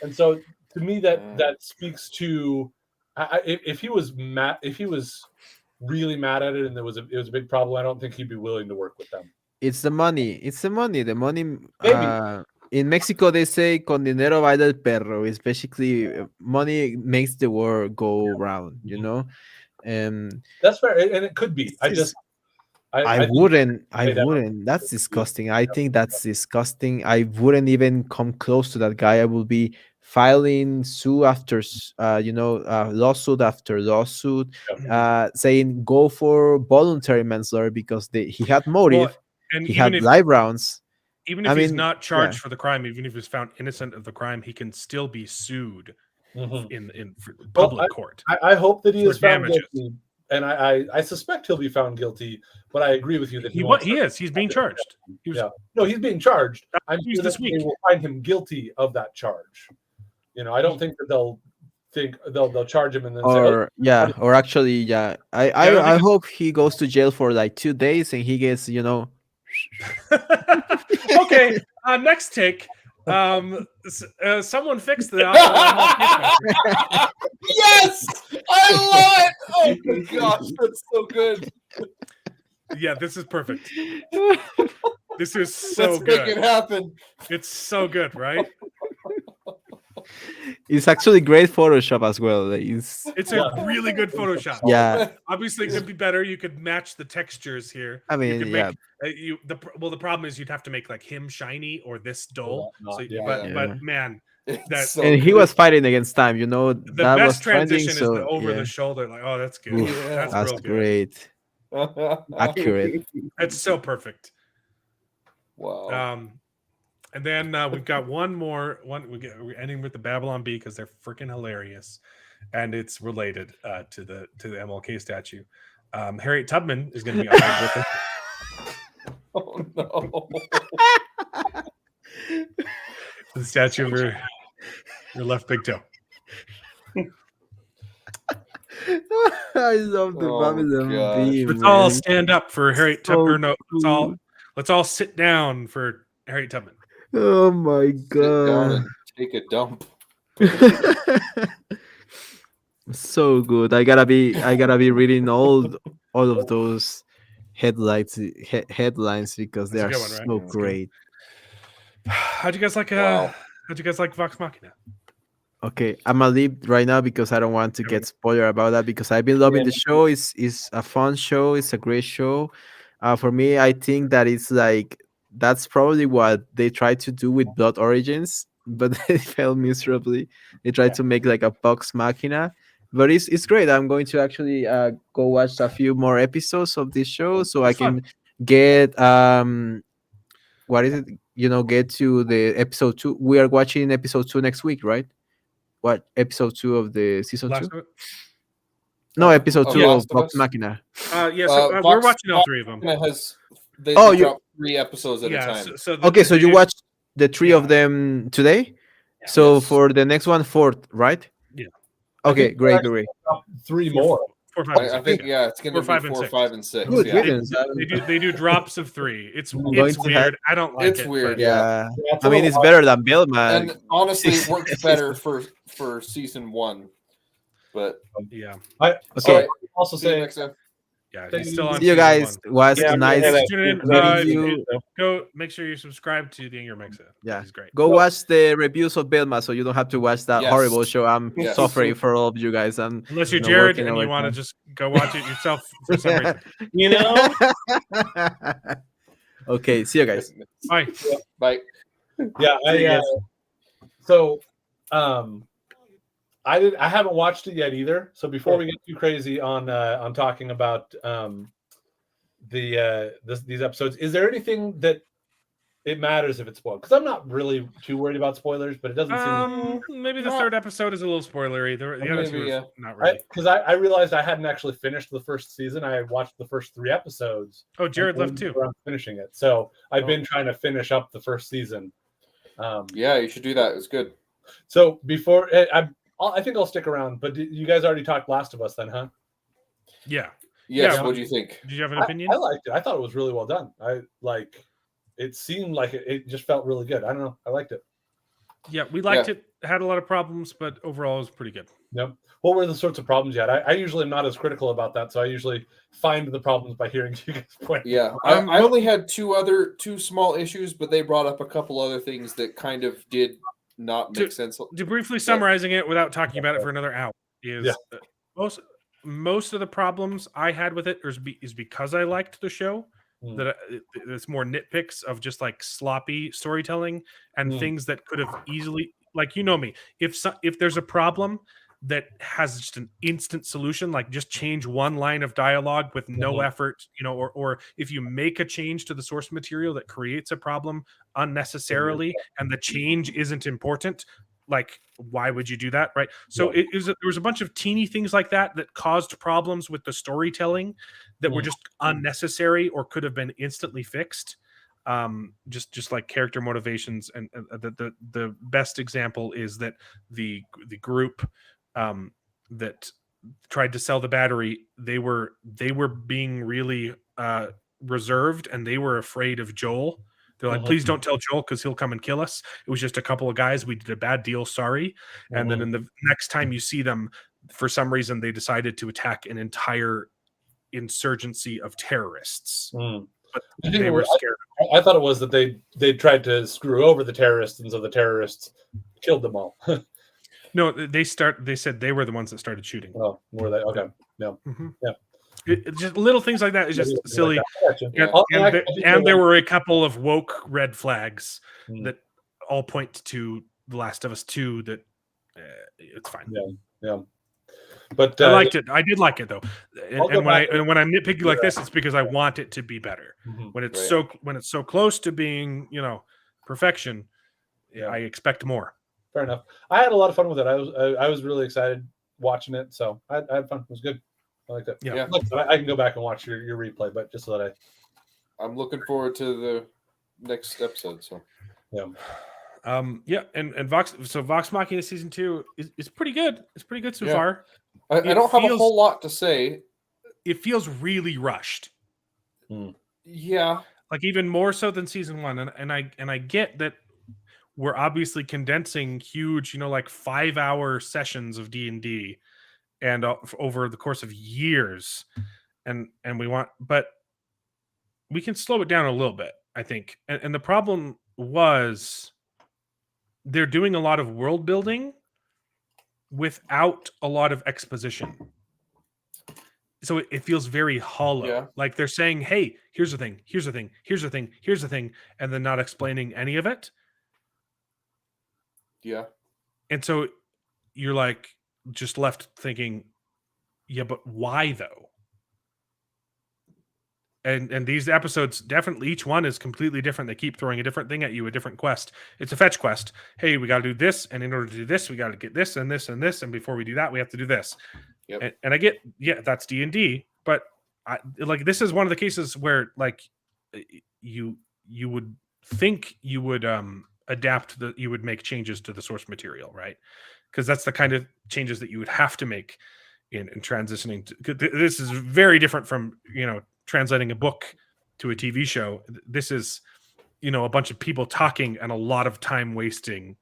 And so to me, that speaks to if he was really mad at it and it was a big problem, I don't think he'd be willing to work with them. it's the money. It's the money. The money. Maybe. In Mexico, they say "con dinero baila el perro." It's basically money makes the world go round. You know, and That's fair, and it could be. I think- wouldn't. say that. That's disgusting. I think that's disgusting. I wouldn't even come close to that guy. I would be filing sue after lawsuit after lawsuit, saying go for voluntary manslaughter because he had motive. Well, and he even had live rounds. Even if I he's mean, not charged yeah. for the crime, even if he's found innocent of the crime, he can still be sued Mhm. in public court. I hope that he For is found damages. guilty, and I suspect he'll be found guilty. But I agree with you that He wants to- is. He's being charged. He was, Yeah. No, he's being charged. I'm news sure this that week. they will find him guilty of that charge. I don't think that they'll charge him and then say, Or actually, I don't I think hope he goes to jail for like 2 days and he gets okay. Next take. Someone fixed the. Yes, I love it. Oh my gosh, that's so good. Yeah, this is perfect. This is so Let's make it good. happen. It's so good, right? It's actually great Photoshop as well. Like, It's a really good Photoshop. Yeah. Obviously, it could be better. You could match the textures here. I You mean, could yeah. make, the problem is you'd have to make like him shiny or this dull. So, yeah. but man, that So And he good. was fighting against time. the That was best trending. transition So is the over yeah. the shoulder. Like, oh, that's good. Oof, That's that's real good. great. Accurate. It's so perfect. Wow. And then we've got one more. We're ending with the Babylon Bee because they're freaking hilarious, and it's related to the MLK statue. Harriet Tubman is going to be honored with it. Oh no. The statue of her left big toe. I love the Oh, Babylon gosh. Bee, Let's all man. stand up for Harriet So Tubman. No, cool. let's all sit down for Harriet Tubman. Oh my Sit down god. and take a dump. So good. I gotta be reading all of those headlines because they That's a are good one, right? so That's good. great. How'd you guys like Wow. how'd you guys like Vox Machina? Okay, I'm gonna leave right now because I don't want to get spoiler about that because I've been loving the show. It's a fun show. It's a great show. For me, I think that it's like that's probably what they tried to do with Blood Origins, but they failed miserably. They tried to make like a Vox Machina, but it's great. I'm going to actually go watch a few more episodes of this show so I It's fun. can get what is it? Get to the episode 2. We are watching episode 2 next week, right? What episode 2 of the season 2? Last of it? No, episode Of 2 Last of of Vox Us? Machina. Yeah, so we're Vox watching all three of them. Machina they Oh, you- drop 3 episodes at a Yeah, time. Okay, so you watched the 3 of Yeah. them today? So Yes. for the next one, 4th, right? Yeah. Okay, think great, they're great. 3 more. 4, 5, and I 6. think it's going to 4, be 5, and 4, 6. 5, and 6. Good Yeah. riddance. They do drops of 3. It's I'm going to weird. have- I don't like It's it. weird, but- Yeah. That's I a mean, little it's hard. better than Bilma. And honestly, it works better for season 1. But Yeah. I Okay. Alright, also see you say next time. Yeah, he's still on See you season guys. 1. Was Yeah, I'm nice. gonna have Tune in, meeting you you. go make sure you subscribe to the Inger Mixa. Yeah. He's great. Go watch the reviews of Bilma so you don't have to watch that Yes. horrible show. I'm Yes. suffering for all of you guys. I'm Unless you're No, Jared working and you want to overtime. just go watch it yourself for some reason. You know, Okay, see you guys. Bye. Bye. Yeah, See you guys. so I haven't watched it yet either. So before we get too crazy on talking about these episodes, is there anything that it matters if it's spoiled? Because I'm not really too worried about spoilers, but it doesn't seem Maybe the third episode is a little spoilery. The other two Maybe, are not really. because I realized I hadn't actually finished the first season. I had watched the first 3 episodes. Oh, Jared left too. I'm finishing it, so I've been trying to finish up the first season. Yeah, you should do that. It's good. So before I think I'll stick around. But you guys already talked Last of Us, then, huh? Yeah. Yes, Yeah. what do you think? Did you have an opinion? I liked it. I thought it was really well done. It seemed like it just felt really good. I don't know. I liked it. Yeah, we liked it. Had a lot of problems, but overall it was pretty good. Yep. What were the sorts of problems you had? I usually am not as critical about that, so I usually find the problems by hearing you guys point. Yeah, I only had two small issues, but they brought up a couple other things that kind of did not make sense. To briefly summarizing it without talking about it for another hour is most of the problems I had with it is because I liked the show. That it's more nitpicks of just like sloppy storytelling and things that could have easily, like, you know me, if there's a problem that has just an instant solution, like just change one line of dialogue with no effort, or if you make a change to the source material that creates a problem unnecessarily and the change isn't important, like, why would you do that, right? So there was a bunch of teeny things like that caused problems with the storytelling that were just unnecessary or could have been instantly fixed. Just like character motivations, and the best example is that the group that tried to sell the battery, they were being really reserved, and they were afraid of Joel. They're like, please don't tell Joel because he'll come and kill us. It was just a couple of guys. We did a bad deal. Sorry. And then in the next time you see them, for some reason, they decided to attack an entire insurgency of terrorists. But they were scared. I thought it was that they tried to screw over the terrorists, and so the terrorists killed them all. No, they said they were the ones that started shooting. Oh, were they? Okay. Yeah. Yeah. Just little things like that is just silly. Yeah. And there were a couple of woke red flags that all point to The Last of Us 2 that it's fine. Yeah. But I liked it. I did like it though. And when I'm nitpicky like this, it's because I want it to be better. When it's so close to being, perfection, I expect more. Fair enough. I had a lot of fun with it. I was really excited watching it, so I had fun. It was good. I liked it. Yeah. I can go back and watch your replay, but just so that I'm looking forward to the next episode. So and Vox Machina season 2 is pretty good. It's pretty good so far. I don't have a whole lot to say. It feels really rushed. Yeah, like even more so than season one. And I get that we're obviously condensing huge, like 5-hour sessions of D&D and over the course of years, and we want, but we can slow it down a little bit, I think. And the problem was they're doing a lot of world building without a lot of exposition. So it feels very hollow. Yeah. Like they're saying, hey, here's the thing, here's the thing, here's the thing, here's the thing, and then not explaining any of it. Yeah. And so you're like just left thinking, yeah, but why though? And these episodes, definitely each one is completely different. They keep throwing a different thing at you, a different quest. It's a fetch quest. Hey, we got to do this, and in order to do this, we got to get this and this and this, and before we do that, we have to do this. Yep. And I get, yeah, that's D&D, but this is one of the cases where you would think you would you would make changes to the source material, right? Because that's the kind of changes that you would have to make in transitioning to. This is very different from translating a book to a TV show. This is a bunch of people talking and a lot of time wasting.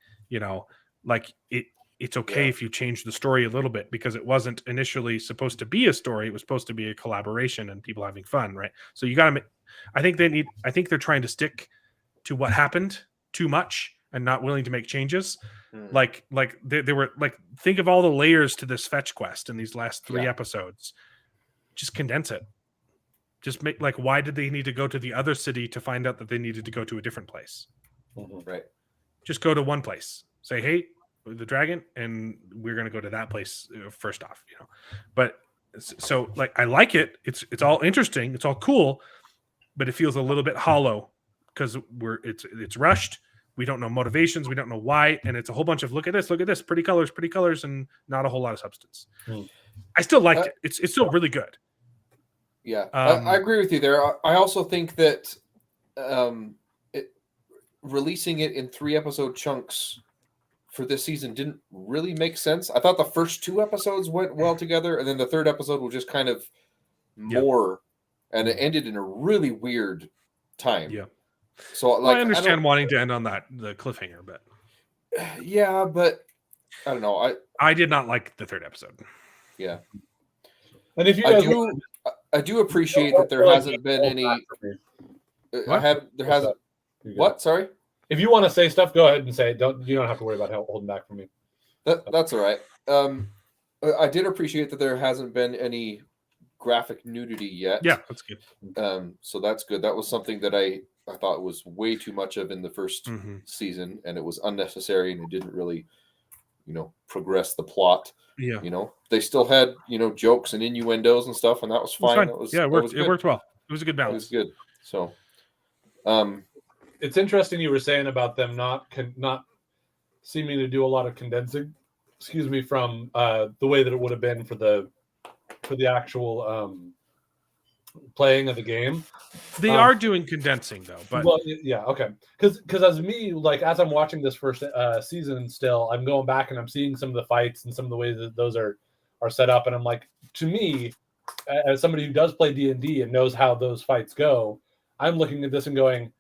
It's okay if you change the story a little bit, because it wasn't initially supposed to be a story. It was supposed to be a collaboration and people having fun, right? So you got to I think they're trying to stick to what happened too much and not willing to make changes. Like they were think of all the layers to this fetch quest in these last 3 episodes. Just condense it. Just make why did they need to go to the other city to find out that they needed to go to a different place? Right. Just go to one place. Say, hey, the dragon, and we're going to go to that place first off, But so I like it. It's all interesting. It's all cool, but it feels a little bit hollow because it's rushed. We don't know motivations. We don't know why. And it's a whole bunch of look at this, pretty colors, and not a whole lot of substance. I still liked it. It's still really good. Yeah, I agree with you there. I also think that releasing it in 3-episode chunks for this season didn't really make sense. I thought the first 2 episodes went well together, and then the 3rd episode was just kind of more, and it ended in a really weird time. Yeah. So I understand wanting to end on the cliffhanger, but yeah, but I don't know. I did not like the 3rd episode. Yeah. And if you I do appreciate that there hasn't been any. There hasn't. What? Sorry. If you want to say stuff, go ahead and say it. You don't have to worry about holding back from me. That's all right. I did appreciate that there hasn't been any graphic nudity yet. Yeah, that's good. So that's good. That was something that I thought was way too much of in the first season, and it was unnecessary, and it didn't really, progress the plot. Yeah. They still had, jokes and innuendos and stuff, and that was fine. It worked well. It was a good balance. It was good. So, it's interesting you were saying about them not seeming to do a lot of condensing. Excuse me, from the way that it would have been for the actual playing of the game. They are doing condensing though, but yeah, okay. Because as me, as I'm watching this first season, still I'm going back and I'm seeing some of the fights and some of the ways that those are set up, and I'm like, to me, as somebody who does play D&D and knows how those fights go, I'm looking at this and going,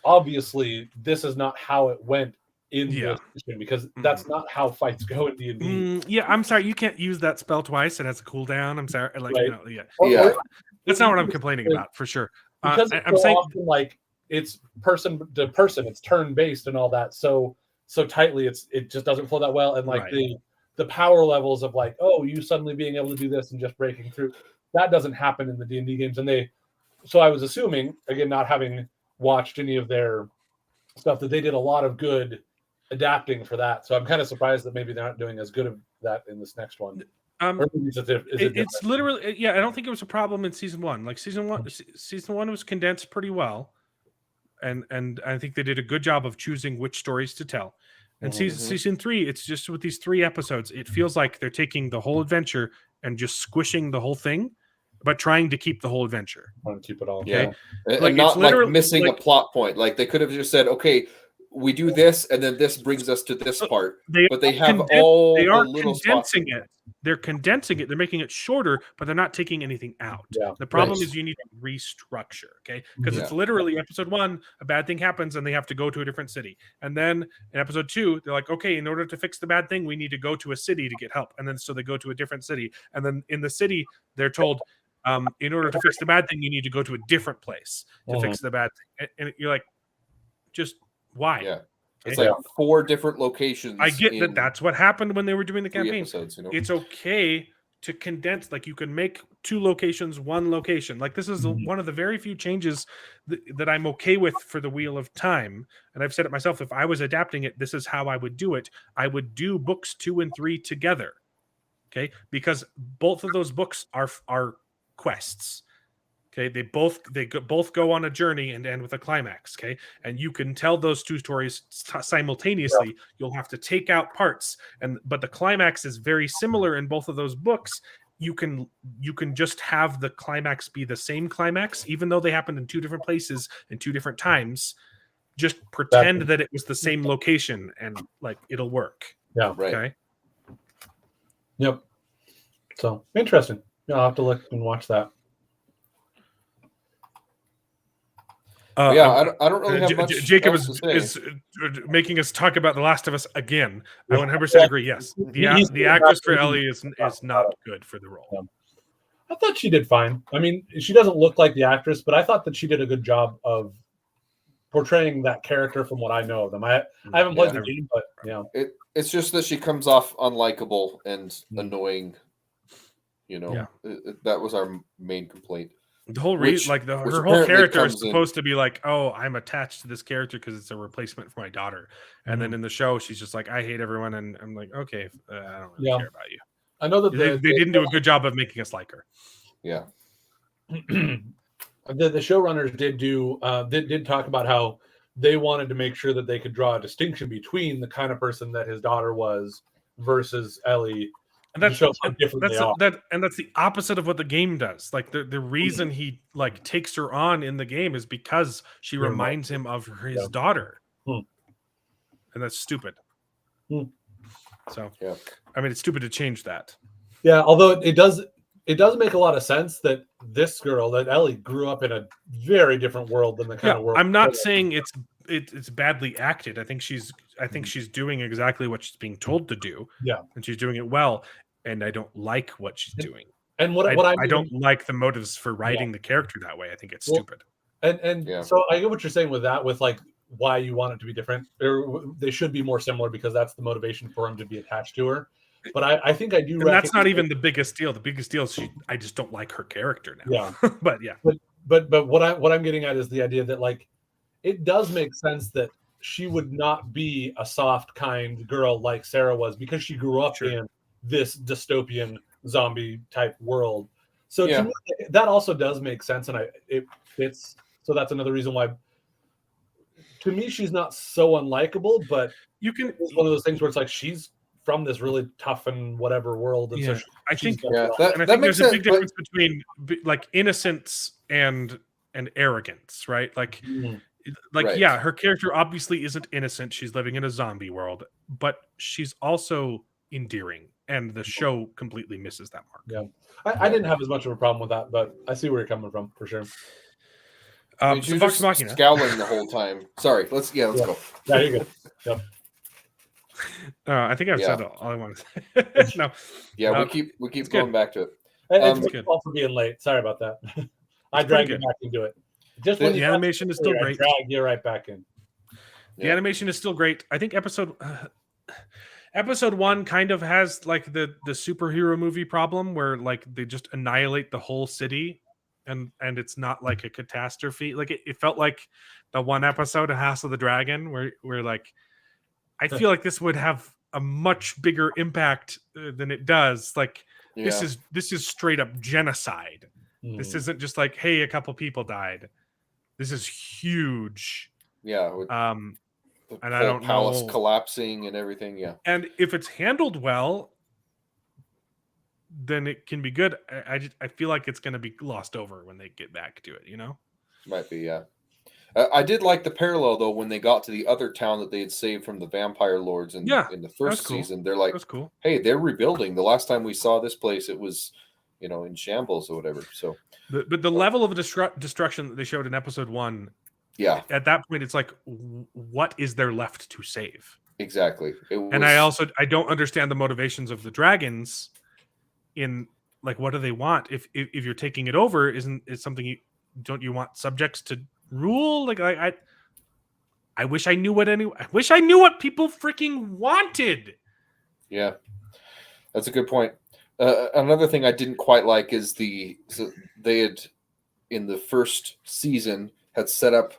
obviously, this is not how it went in this mission, because that's not how fights go in D&D. Yeah, I'm sorry, you can't use that spell twice. It has a cooldown. I'm sorry, that's not what I'm complaining about for sure. Because I'm saying often, it's person to person, it's turn based and all that. So tightly, it just doesn't flow that well. And the power levels of you suddenly being able to do this and just breaking through, that doesn't happen in the D&D games. And so I was assuming, again, not having watched any of their stuff, that they did a lot of good adapting for that. So I'm kind of surprised that maybe they're not doing as good of that in this next one. It's literally, I don't think it was a problem in season 1. Season one was condensed pretty well, and I think they did a good job of choosing which stories to tell. And season 3, it's just with these 3 episodes, it feels like they're taking the whole adventure and just squishing the whole thing, but trying to keep the whole adventure. Want to keep it all, okay? And not missing a plot point. They could have just said, okay, we do this, and then this brings us to this part. But they have They all are the little spots. condensing it. They're condensing it. They're making it shorter, but they're not taking anything out. Yeah. The problem is you need to restructure, okay? Because it's literally episode 1, a bad thing happens and they have to go to a different city. And then in episode 2, they're like, okay, in order to fix the bad thing, we need to go to a city to get help. And then so they go to a different city. And then in the city, they're told, in order to fix the bad thing, you need to go to a different place to fix the bad thing. And you're like, just why? Yeah. It's like 4 different locations. I get that that's what happened when they were doing the campaign. Episodes, you know? It's okay to condense, like you can make 2 locations, 1 location. Like this is one of the very few changes that I'm okay with for the Wheel of Time. And I've said it myself, if I was adapting it, this is how I would do it. I would do books 2 and 3 together. Okay? Because both of those books are quests. Okay, they both go on a journey and end with a climax. Okay, and you can tell those 2 stories simultaneously. Yeah. You'll have to take out parts, but the climax is very similar in both of those books. You can just have the climax be the same climax, even though they happened in 2 different places and 2 different times. Just pretend that it was the same location, and like it'll work. Yeah. Right. Okay. Yep. So interesting. Yeah, I'll have to look and watch that. I don't really have much. Jacob is making us talk about The Last of Us again. I 100% agree. Yes, the actress for Ellie is not good for the role. Yeah. I thought she did fine. I mean, she doesn't look like the actress, but I thought that she did a good job of portraying that character from what I know of them. I haven't played the game, but it's just that she comes off unlikable and annoying. You know, that was our main complaint. The whole reason, like her whole character is supposed to be like, oh, I'm attached to this character because it's a replacement for my daughter. And then in the show, she's just like, I hate everyone. And I'm like, okay, I don't really care about you. I know that they didn't do a good job of making us like her. Yeah. The showrunners did talk about how they wanted to make sure that they could draw a distinction between the kind of person that his daughter was versus Ellie. And that's the opposite of what the game does. Like the reason he like takes her on in the game is because she reminds him of his daughter, and that's stupid. So I mean, it's stupid to change that. Yeah, although it does make a lot of sense that this girl, that Ellie, grew up in a very different world than the kind of world. I'm not saying it's badly acted. I think she's doing exactly what she's being told to do. Yeah, and she's doing it well. And I don't like what she's doing. And I don't like the motives for writing the character that way. I think it's stupid. And so I get what you're saying with that, with like why you want it to be different, or they should be more similar because that's the motivation for him to be attached to her. But I think I do. And that's not even the biggest deal. The biggest deal is I just don't like her character now. Yeah, but what I'm getting at is the idea that like it does make sense that she would not be a soft, kind girl like Sarah was because she grew up in this dystopian zombie type world. So to me, that also does make sense, and it fits. So that's another reason why, to me, she's not so unlikable. But it's one of those things where it's like she's from this really tough and whatever world, and so I think that there's a big difference between like innocence and arrogance, right? Like. Her character obviously isn't innocent. She's living in a zombie world, but she's also endearing, and the show completely misses that mark. Yeah, I didn't have as much of a problem with that, but I see where you're coming from for sure. She's Vox Machina scowling the whole time. Sorry, let's go. Yeah, you're good. Yep. I think I've said all I want to say. No. Yeah, we keep going back to it. It's my fault for being late. Sorry about that. I dragged you back into it. Just when the animation is still great. I drag you right back in. The animation is still great. I think episode 1 kind of has like the superhero movie problem where like they just annihilate the whole city, and it's not like a catastrophe. Like it felt like the one episode of House of the Dragon where like I feel like this would have a much bigger impact than it does. Like this is straight up genocide. This isn't just like, hey, a couple people died. This is huge. Yeah. And I don't palace collapsing and everything. Yeah. And if it's handled well, then it can be good. I feel like it's going to be glossed over when they get back to it, you know? Might be, yeah. I did like the parallel though when they got to the other town that they had saved from the vampire lords in the first cool. season. They're like, That's cool. Hey, they're rebuilding. The last time we saw this place, it was, in shambles or whatever. So, but the level of destruction that they showed in episode 1, at that point, it's like, what is there left to save? Exactly. And I don't understand the motivations of the dragons. In like, what do they want? If you're taking it over, isn't it something you want subjects to rule? Like I wish I knew what people freaking wanted. Yeah, that's a good point. Another thing I didn't quite like is they had in the first season had set up,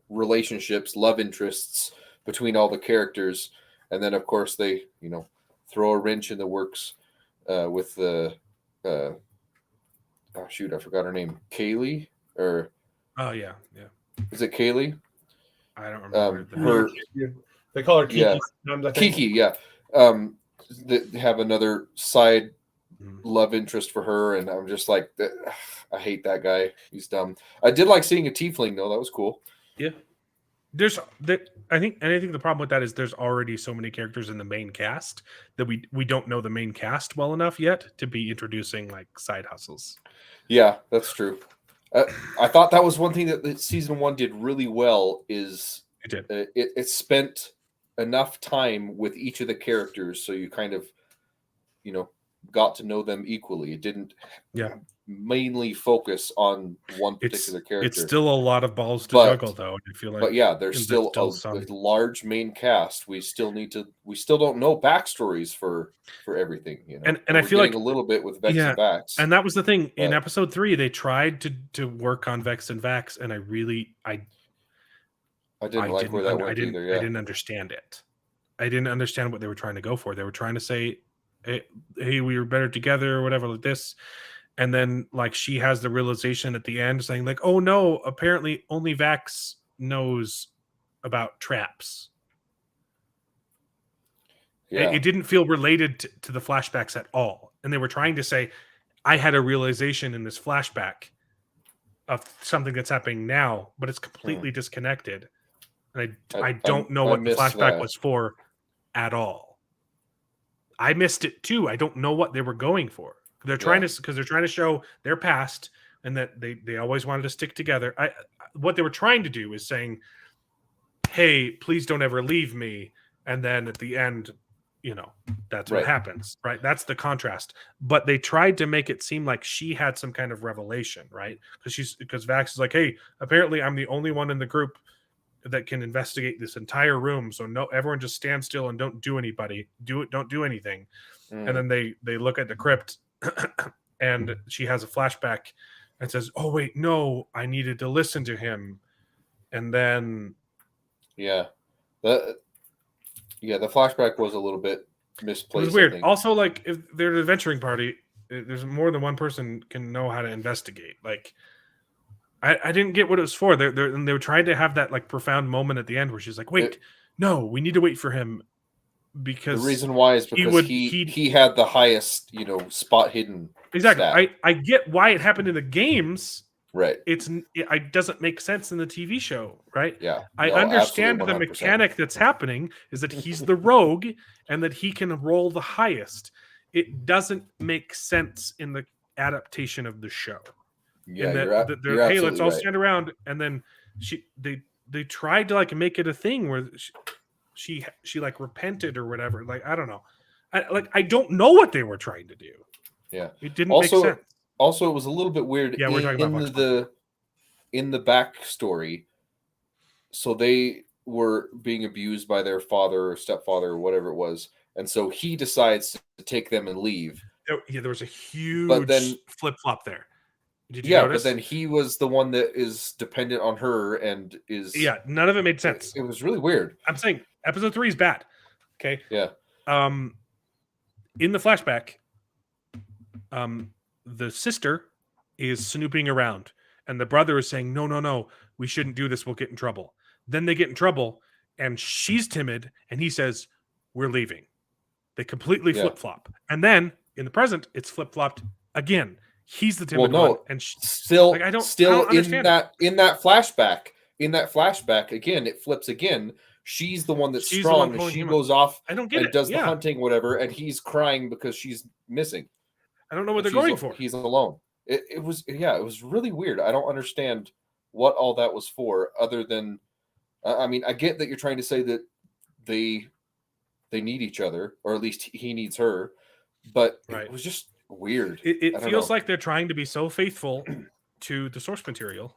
relationships, love interests between all the characters, and then of course they, throw a wrench in the works with the I forgot her name, Kaylee or is it Kaylee? I don't remember. They call her Kiki. Yeah. Kiki, yeah. They have another side love interest for her, and I'm just like, I hate that guy. He's dumb. I did like seeing a tiefling though. That was cool. Yeah. I think the problem with that is there's already so many characters in the main cast that we don't know the main cast well enough yet to be introducing like side hustles. Yeah, that's true. I thought that was one thing that season 1 did really well is it spent enough time with each of the characters so you kind of, got to know them equally. It didn't mainly focus on one particular character. It's still a lot of balls to juggle, though. I feel like, but yeah, there's still a large main cast. We still don't know backstories for everything. And I feel like a little bit with Vex and Vax. And that was the thing in episode 3. They tried to work on Vex and Vax, and I didn't like where that went either. Yeah. I didn't understand it. I didn't understand what they were trying to go for. They were trying to say, hey, we were better together or whatever like this. And then like she has the realization at the end saying like, oh no, apparently only Vax knows about traps. Yeah. It didn't feel related to the flashbacks at all. And they were trying to say, I had a realization in this flashback of something that's happening now, but it's completely disconnected. And I don't know what the flashback was for at all. I missed it too. I don't know what they were going for. They're trying to show their past and that they always wanted to stick together. What they were trying to do is saying, hey, please don't ever leave me. And then at the end, that's what happens, right? That's the contrast. But they tried to make it seem like she had some kind of revelation, right? Because Vax is like, hey, apparently I'm the only one in the group that can investigate this entire room. So no, everyone just stand still and don't do anything. And then they look at the crypt and she has a flashback and says, oh wait, no, I needed to listen to him. And then the flashback was a little bit misplaced. It was weird. Also, like if they're an adventuring party, there's more than one person can know how to investigate. Like I didn't get what it was for. They were trying to have that like profound moment at the end where she's like, wait, no, we need to wait for him because the reason why is because he had the highest, spot hidden. Exactly. Stat. I get why it happened in the games. Right. It doesn't make sense in the TV show, right? Yeah. I understand the mechanic that's happening is that he's the rogue and that he can roll the highest. It doesn't make sense in the adaptation of the show. Yeah, you're hey, let's all stand around, and then they tried to like make it a thing where she like repented or whatever. Like I don't know, I don't know what they were trying to do. Yeah, it didn't make sense. Also, it was a little bit weird. Yeah, we're talking about in the backstory. So they were being abused by their father or stepfather or whatever it was, and so he decides to take them and leave. Yeah, there was a huge flip flop there. Did you notice? But then he was the one that is dependent on her and is... Yeah, none of it made sense. It was really weird. I'm saying episode 3 is bad. Okay? Yeah. In the flashback, the sister is snooping around and the brother is saying, no, we shouldn't do this. We'll get in trouble. Then they get in trouble and she's timid and he says, we're leaving. They completely flip-flop. And then in the present, it's flip-flopped again. He's the timid one, and still like, I don't in that flashback, in that flashback, again, it flips again. She's the one that's She's the one strong, and pulling she him goes off I don't get and it. does the Yeah. hunting, whatever, and he's crying because she's missing. I don't know what they're She's- going for. He's alone. It was really weird. I don't understand what all that was for, other than, I mean, I get that you're trying to say that they need each other, or at least he needs her, but Right. it was just weird. It I don't feels know. like they're trying to be so faithful to the source material,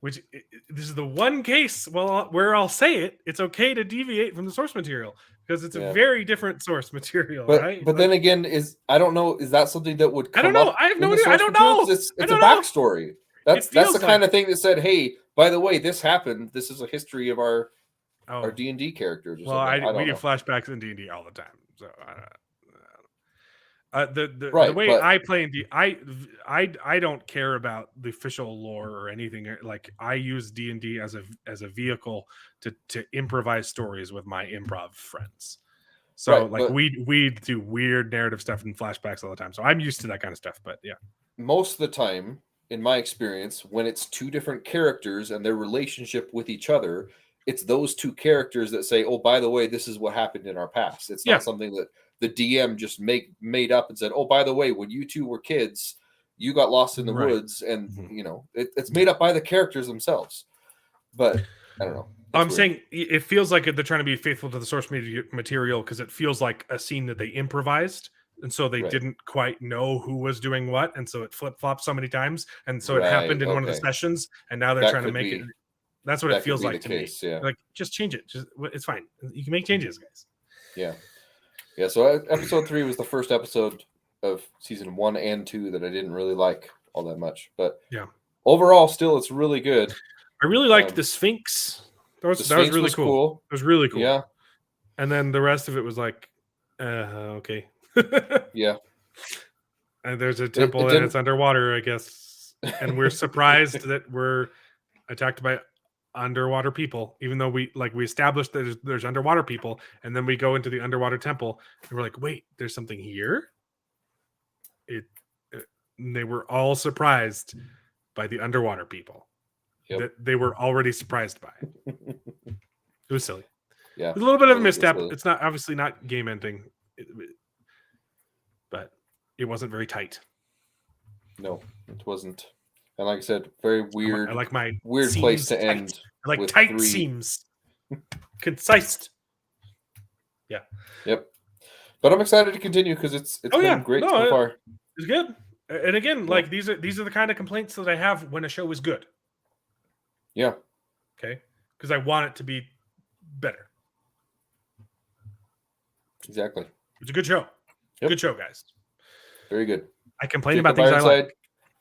which this is the one case where I'll say it. It's okay to deviate from the source material because it's a very different source material, But right? but then again, I don't know. Is that something that would come I don't know. up I have no in the idea. I source don't material? know. 'Cause It's I a don't know. backstory. That's feels the kind like of thing that said, "Hey, by the way, this happened. This is a history of our Oh, D&D characters." Or well, something. I we don't do know. flashbacks in D&D all the time. So the Right, way but- I play in I don't care about the official lore or anything. Like I use D&D as a vehicle to improvise stories with my improv friends. So Right, like but- we do weird narrative stuff in flashbacks all the time. So I'm used to that kind of stuff. But yeah, Most of the time, in my experience, when it's two different characters and their relationship with each other, it's those two characters that say, "Oh, by the way, this is what happened in our past." It's Yeah. not something that the DM just made up and said, "Oh, by the way, when you two were kids, you got lost in the Right. woods," and it's made up by the characters themselves. But I don't know. It's I'm weird. saying it feels like they're trying to be faithful to the source material because it feels like a scene that they improvised. And so they Right. didn't quite know who was doing what. And so it flip flopped so many times. And so it Right, happened in one of the okay. sessions. And now they're That trying to could make be- it. That's what that it could feels be like the to case, me. yeah. Like, just change it. It's fine. You can make changes, guys. Yeah. So episode 3 was the first episode of season 1 and 2 that I didn't really like all that much, but Yeah. overall, still it's really good. I really liked the Sphinx. That was Sphinx really was cool. cool. It was really cool. Yeah. And then the rest of it was like, okay. Yeah. And there's a temple and didn't- it's underwater, I guess. And we're surprised that we're attacked by underwater people, even though we established that there's underwater people, and then we go into the underwater temple and we're like, wait, there's something here. And they were all surprised by the underwater people that they were already surprised by. It was silly. Yeah. It was a little bit of a It was misstep. silly. It's not obviously not game ending, but it wasn't very tight. No, it wasn't. And like I said, very weird. I like my weird seams place to tight. end. I like with tight 3. seams, concise. Yeah. Yep. But I'm excited to continue because it's been great so far. It's good. And again, like these are the kind of complaints that I have when a show is good. Yeah. Okay. Because I want it to be better. Exactly. It's a good show. Yep. Good show, guys. Very good. I complain Jacob about things I like. Ironside,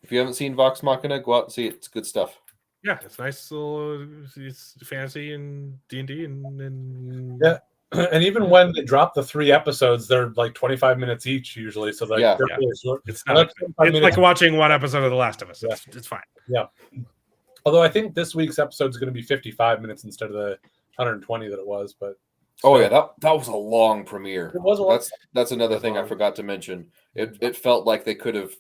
if you haven't seen Vox Machina, go out and see it. It's good stuff. Yeah, it's nice little it's fantasy and D&D and Yeah. And even when they drop the 3 episodes, they're like 25 minutes each usually. So like Yeah. they're really short. it's I not. like 25 It's minutes. like watching one episode of The Last of Us. Yeah. It's fine. Yeah. Although I think this week's episode is going to be 55 minutes instead of the 120 that it was, but Oh yeah, that was a long premiere. It was a long- That's another thing I forgot to mention. It felt like they could have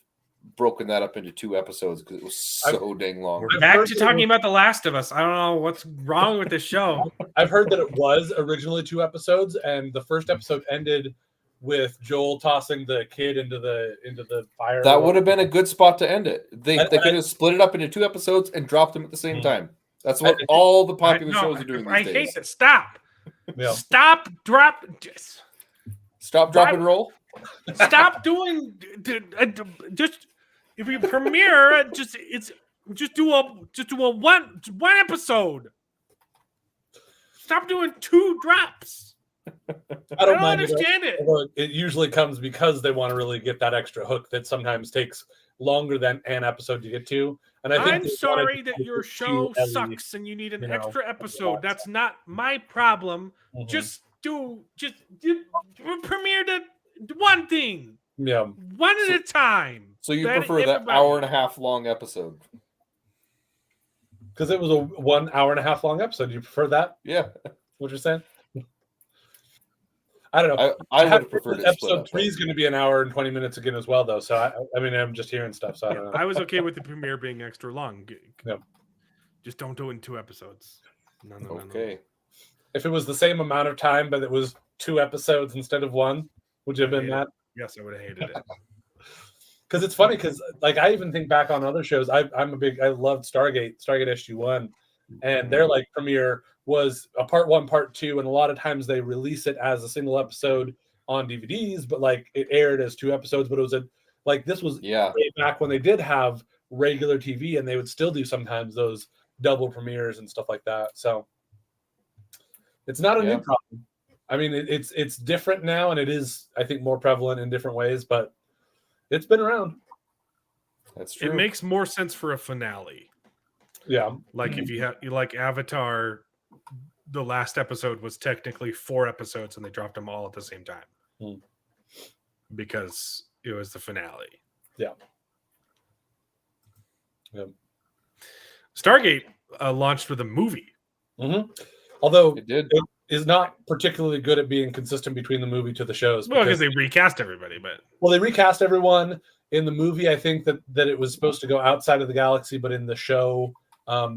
broken that up into 2 episodes because it was so dang long. We're back to talking about The Last of Us. I don't know what's wrong with this show. I've heard that it was originally 2 episodes, and the first episode ended with Joel tossing the kid into the fire. That would have been a good spot to end it. They I- could have split it up into 2 episodes and dropped them at the same Hmm. time. That's what all the popular No, shows are doing these I days. hate it. Stop. Yeah. Stop. Drop. Stop, drop, and roll. Stop doing. Just if you premiere, just do a one episode. Stop doing 2 drops. I don't mind understand it. Although it usually comes because they want to really get that extra hook that sometimes takes longer than an episode to get to. And I think I'm they sorry wanted to that keep your it show to Ellie. sucks and you need an you know, extra episode. That's not my problem. Mhm. Just premiere the one thing, Yeah. one at a time. So you That prefer that everybody- hour and a half long episode? Because it was a 1 hour and a half long episode. You prefer that? Yeah. What you're saying? I don't know. I would have have preferred it split episode up, 3 is going to be an hour and 20 minutes again as well, though. So I mean, I'm just hearing stuff. So I don't know. I was okay with the premiere being extra long. Yeah. Just don't do it in 2 episodes. No. Okay. If it was the same amount of time, but it was 2 episodes instead of 1, would you have been that? Yes, I would have hated it. Because it's funny, because like I even think back on other shows. I loved Stargate SG-1, and their like premiere was a part 1, part 2, and a lot of times they release it as a single episode on DVDs, but like it aired as 2 episodes. But it was this was way back when they did have regular TV, and they would still do sometimes those double premieres and stuff like that. So it's not a new problem. I mean, it's different now, and it is, I think, more prevalent in different ways, but it's been around. That's true. It makes more sense for a finale. Yeah. Like if you like Avatar, the last episode was technically 4 episodes and they dropped them all at the same time. Because it was the finale. Yeah. Stargate launched with a movie. Although it did. It is not particularly good at being consistent between the movie to the shows. Well, because they recast everybody, but they recast everyone in the movie. I think that it was supposed to go outside of the galaxy, but in the show,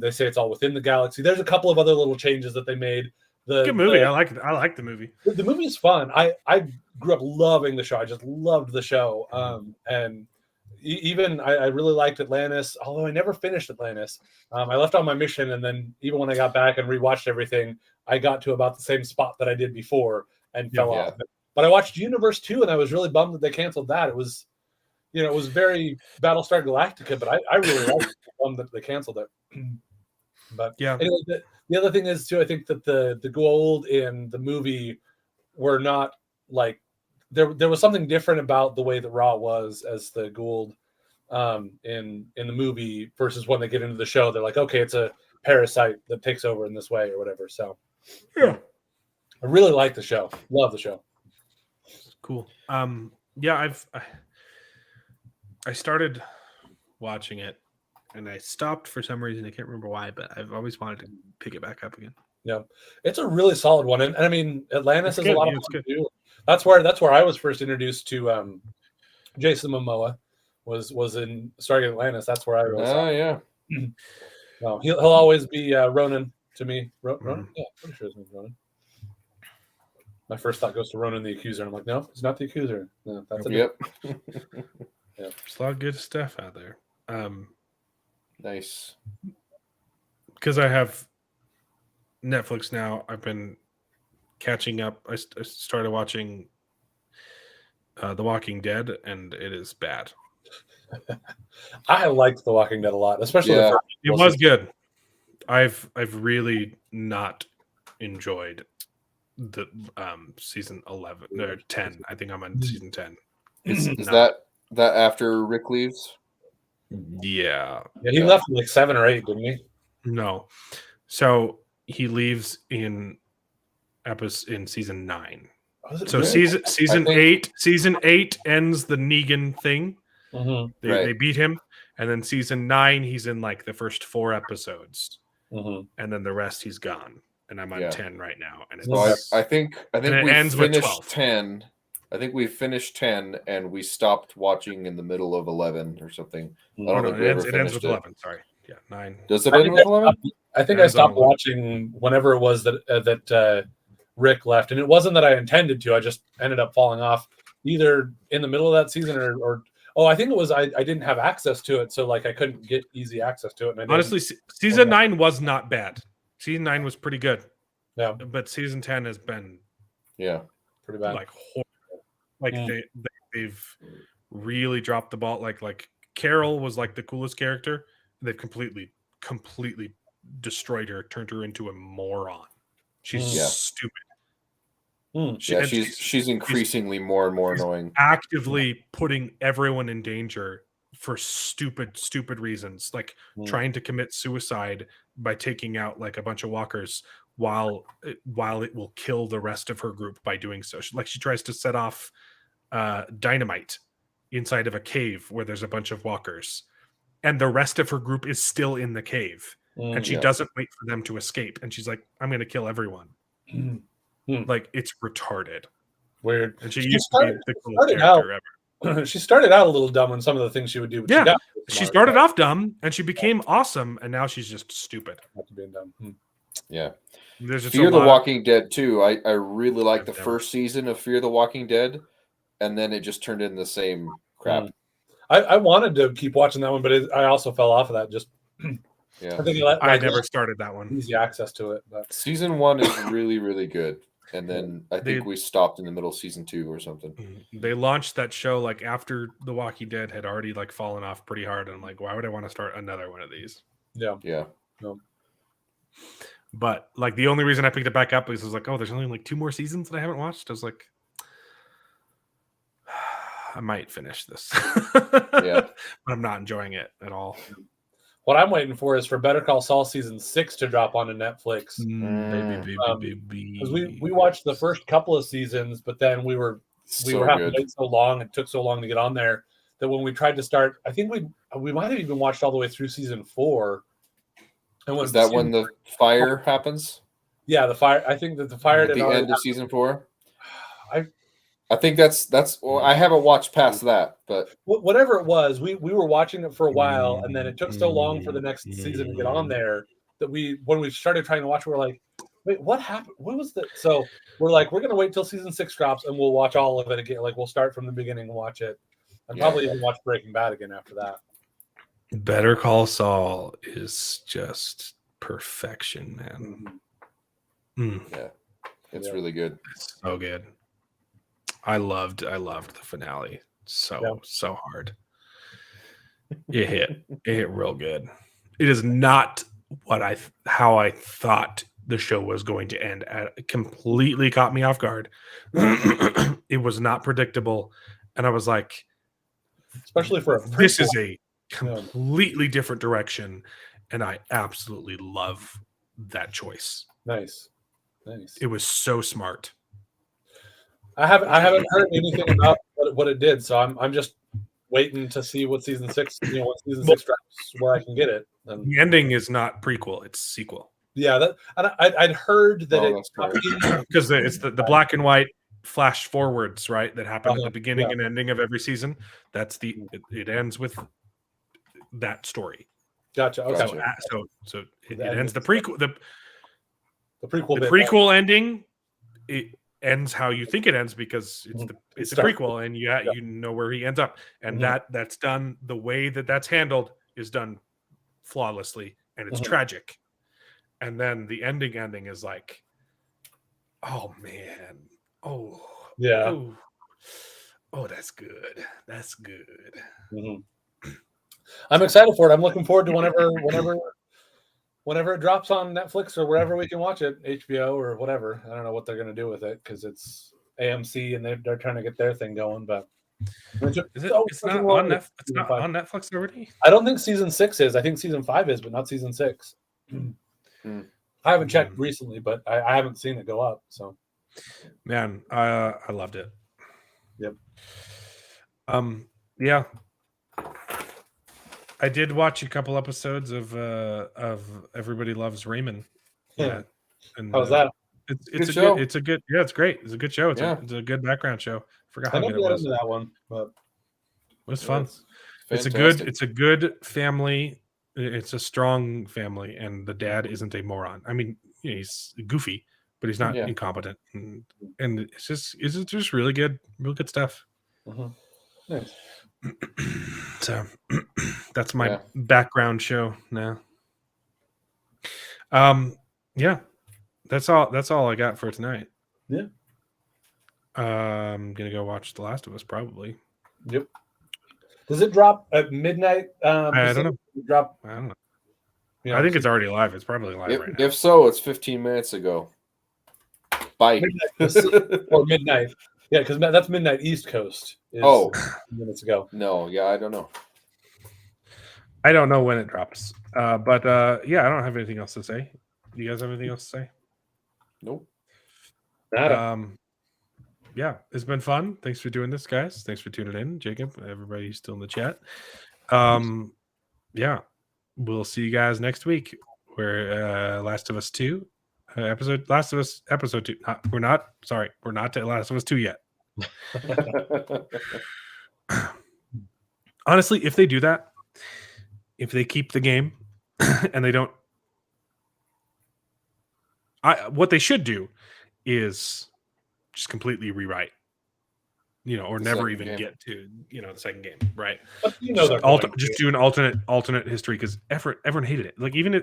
they say it's all within the galaxy. There's a couple of other little changes that they made. Good movie. I like it. I like the movie. The movie is fun. I grew up loving the show. I just loved the show. And even I really liked Atlantis, although I never finished Atlantis. I left on my mission, and then even when I got back and rewatched everything, I got to about the same spot that I did before and fell off. But I watched Universe 2, and I was really bummed that they canceled that. It was, it was very Battlestar Galactica, but I really liked that they canceled it. But anyway, the other thing is too, I think that the Goa'uld in the movie were not like there was something different about the way that Ra was as the Goa'uld in the movie versus when they get into the show. They're like, okay, it's a parasite that takes over in this way or whatever. So I really like the show. Love the show. Cool. I started watching it and I stopped for some reason. I can't remember why, but I've always wanted to pick it back up again. Yeah, it's a really solid one, and I mean, Atlantis is a lot of fun to do. That's where I was first introduced to Jason Momoa. Was in Stargate Atlantis. That's where I really saw. Yeah. Well, he'll always be Ronan to me. Ronan? Yeah, pretty sure his name's Ronan. My first thought goes to Ronan the Accuser. I'm like, no, he's not the Accuser. No, that's Yep. There's a lot of good stuff out there. Nice. Because I have Netflix now, I've been catching up. I started watching The Walking Dead, and it is bad. I liked The Walking Dead a lot, especially it was good. I've really not enjoyed the season 11 or 10. I think I'm on season 10. Is that after Rick leaves? Yeah. He left like 7 or 8, didn't he? No. So he leaves in season 9. So season 8 ends the Negan thing. They beat him, and then season 9 he's in like the first 4 episodes, and then the rest he's gone. And I'm on 10 right now, and it's, I think we ends with finished 12. 10. I think we finished 10 and we stopped watching in the middle of 11 or something. I don't know. It ends with 11. Sorry, 9. Does it end with 11? I think I stopped watching whenever it was that Rick left, and it wasn't that I intended to. I just ended up falling off either in the middle of that season or I think it was I didn't have access to it, so like I couldn't get easy access to it. And honestly, season 9 was not bad. Season 9 was pretty good. Yeah, but season 10 has been pretty bad. Like horrible. Like they've really dropped the ball. Like Carol was like the coolest character. They've completely destroyed her, turned her into a moron. She's stupid. She's increasingly more and more annoying. Actively putting everyone in danger for stupid reasons, like trying to commit suicide by taking out like a bunch of walkers while it will kill the rest of her group by doing so. She tries to set off dynamite inside of a cave where there's a bunch of walkers, and the rest of her group is still in the cave, and she doesn't wait for them to escape, and she's like, I'm going to kill everyone. Like, it's retarded. Weird. And she used to be the coolest character ever. she started out a little dumb on some of the things she would do. But Yeah, she got she started off dumb and she became awesome, and now she's just stupid. after being dumb. Yeah. There's just Fear a the lot Walking Dead too. I really liked the I've never- first season of Fear the Walking Dead, and then it just turned into the same crap. I wanted to keep watching that one, but I also fell off of that. Just Yeah. I think I never started that one. easy access to it. But Season 1 is really, really good. And then I think we stopped in the middle of season 2 or something. They launched that show like after The Walking Dead had already like fallen off pretty hard. And I'm like, why would I want to start another one of these? yeah, But like the only reason I picked it back up is I was like, oh, there's only like 2 more seasons that I haven't watched. I was like, I might finish this. Yeah. But I'm not enjoying it at all. what I'm waiting for is for Better Call Saul season 6 to drop onto Netflix. Because we watched the first couple of seasons, but then we were having to wait so long. It took so long to get on there that when we tried to start, I think we might have even watched all the way through season 4. And is that when the fire happens? Yeah, the fire. I think that the fire at the end of season 4. I think that's. Well, I haven't watched past that, but whatever it was, we were watching it for a while, and then it took so long for the next season to get on there that when we started trying to watch, we're like, wait, what happened? What was that? So we're like, we're gonna wait till season 6 drops, and we'll watch all of it again. Like we'll start from the beginning and watch it, and probably even watch Breaking Bad again after that. Better Call Saul is just perfection, man. Yeah, it's really good. It's so good. I loved the finale so hard. It hit real good. It is not how I thought the show was going to end. It completely caught me off guard. It was not predictable, and I was like, especially for this is a completely different direction, and I absolutely love that choice. Nice. It was so smart. I haven't heard anything about what it did, so I'm just waiting to see what season 6, what season 6 drops, where I can get it. And the ending is not prequel; it's sequel. Yeah, I'd heard that because it's the black and white flash forwards, right? That happen at the beginning and ending of every season. That's it ends with that story. Gotcha. Okay. So it ends the prequel. The prequel ending. It ends how you think it ends because it's a prequel, and you know where he ends up, and that's done the way that's handled is done flawlessly, and it's tragic. And then the ending is like, oh man, oh that's good. That's good. I'm excited for it. I'm looking forward to whenever it drops on Netflix or wherever we can watch it, HBO or whatever. I don't know what they're going to do with it because it's AMC and they're trying to get their thing going. But it's not on Netflix. It's not on Netflix already. I don't think season 6 is. I think season 5 is, but not season 6. I haven't checked recently, but I haven't seen it go up. So, man, I loved it. Yep. Yeah. I did watch a couple episodes of Everybody Loves Raymond. Yeah. And how's that? It's a good it's great. It's a good show. It's a good background show. Forgot how good it was. Into that one, but it was fun. It's a good family. It's a strong family, and the dad isn't a moron. I mean, he's goofy, but he's not incompetent, and it's just really good stuff. Nice. So that's my background show now. Yeah, that's all I got for tonight. Yeah. I'm gonna go watch The Last of Us probably. Yep. Does it drop at midnight? I don't know. I don't know. I think it's already live. It's probably live right now. If so, it's 15 minutes ago. Bye. Or midnight. Yeah, because that's midnight East Coast. Minutes ago. No, I don't know. I don't know when it drops. But I don't have anything else to say. Do you guys have anything else to say? Nope. Yeah, it's been fun. Thanks for doing this, guys. Thanks for tuning in, Jacob. Everybody still in the chat. Yeah, we'll see you guys next week. We're Last of Us 2 Last of Us episode 2. We're not to Last of Us 2 yet. honestly, if they do that, if they keep the game and they don't, what they should do is just completely rewrite, or The never second even game. get to, the second game, right? But they're going to. Just do an alternate history, because everyone hated it. Like even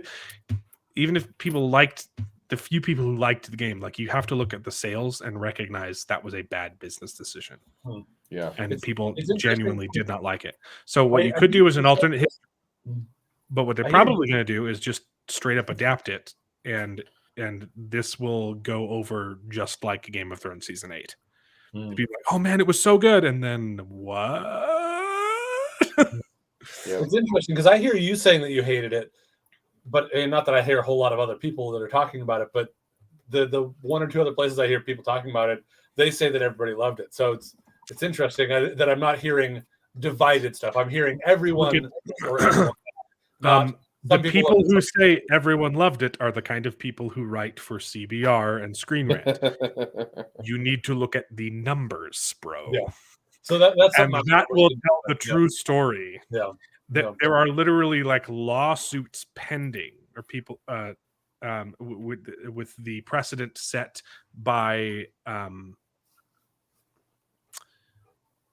if people liked, the few people who liked the game, like, you have to look at the sales and recognize that was a bad business decision. Yeah. And people it's genuinely did not like it. So what I- you I could do do is an think alternate history, but what they're I hear probably going to do is just straight up adapt it, and this will go over just like Game of Thrones season 8. People are like, oh man, it was so good, and then what? It's interesting because I hear you saying that you hated it, but and not that I hear a whole lot of other people that are talking about it, but the one or two other places I hear people talking about it, they say that everybody loved it. So it's interesting that I'm not hearing divided stuff. I'm hearing everyone or everyone. The people who say everyone loved it are the kind of people who write for CBR and Screen Rant. You need to look at the numbers, bro. Yeah. So that's and something that will tell the true story. Yeah. There are literally like lawsuits pending, or people with the precedent set by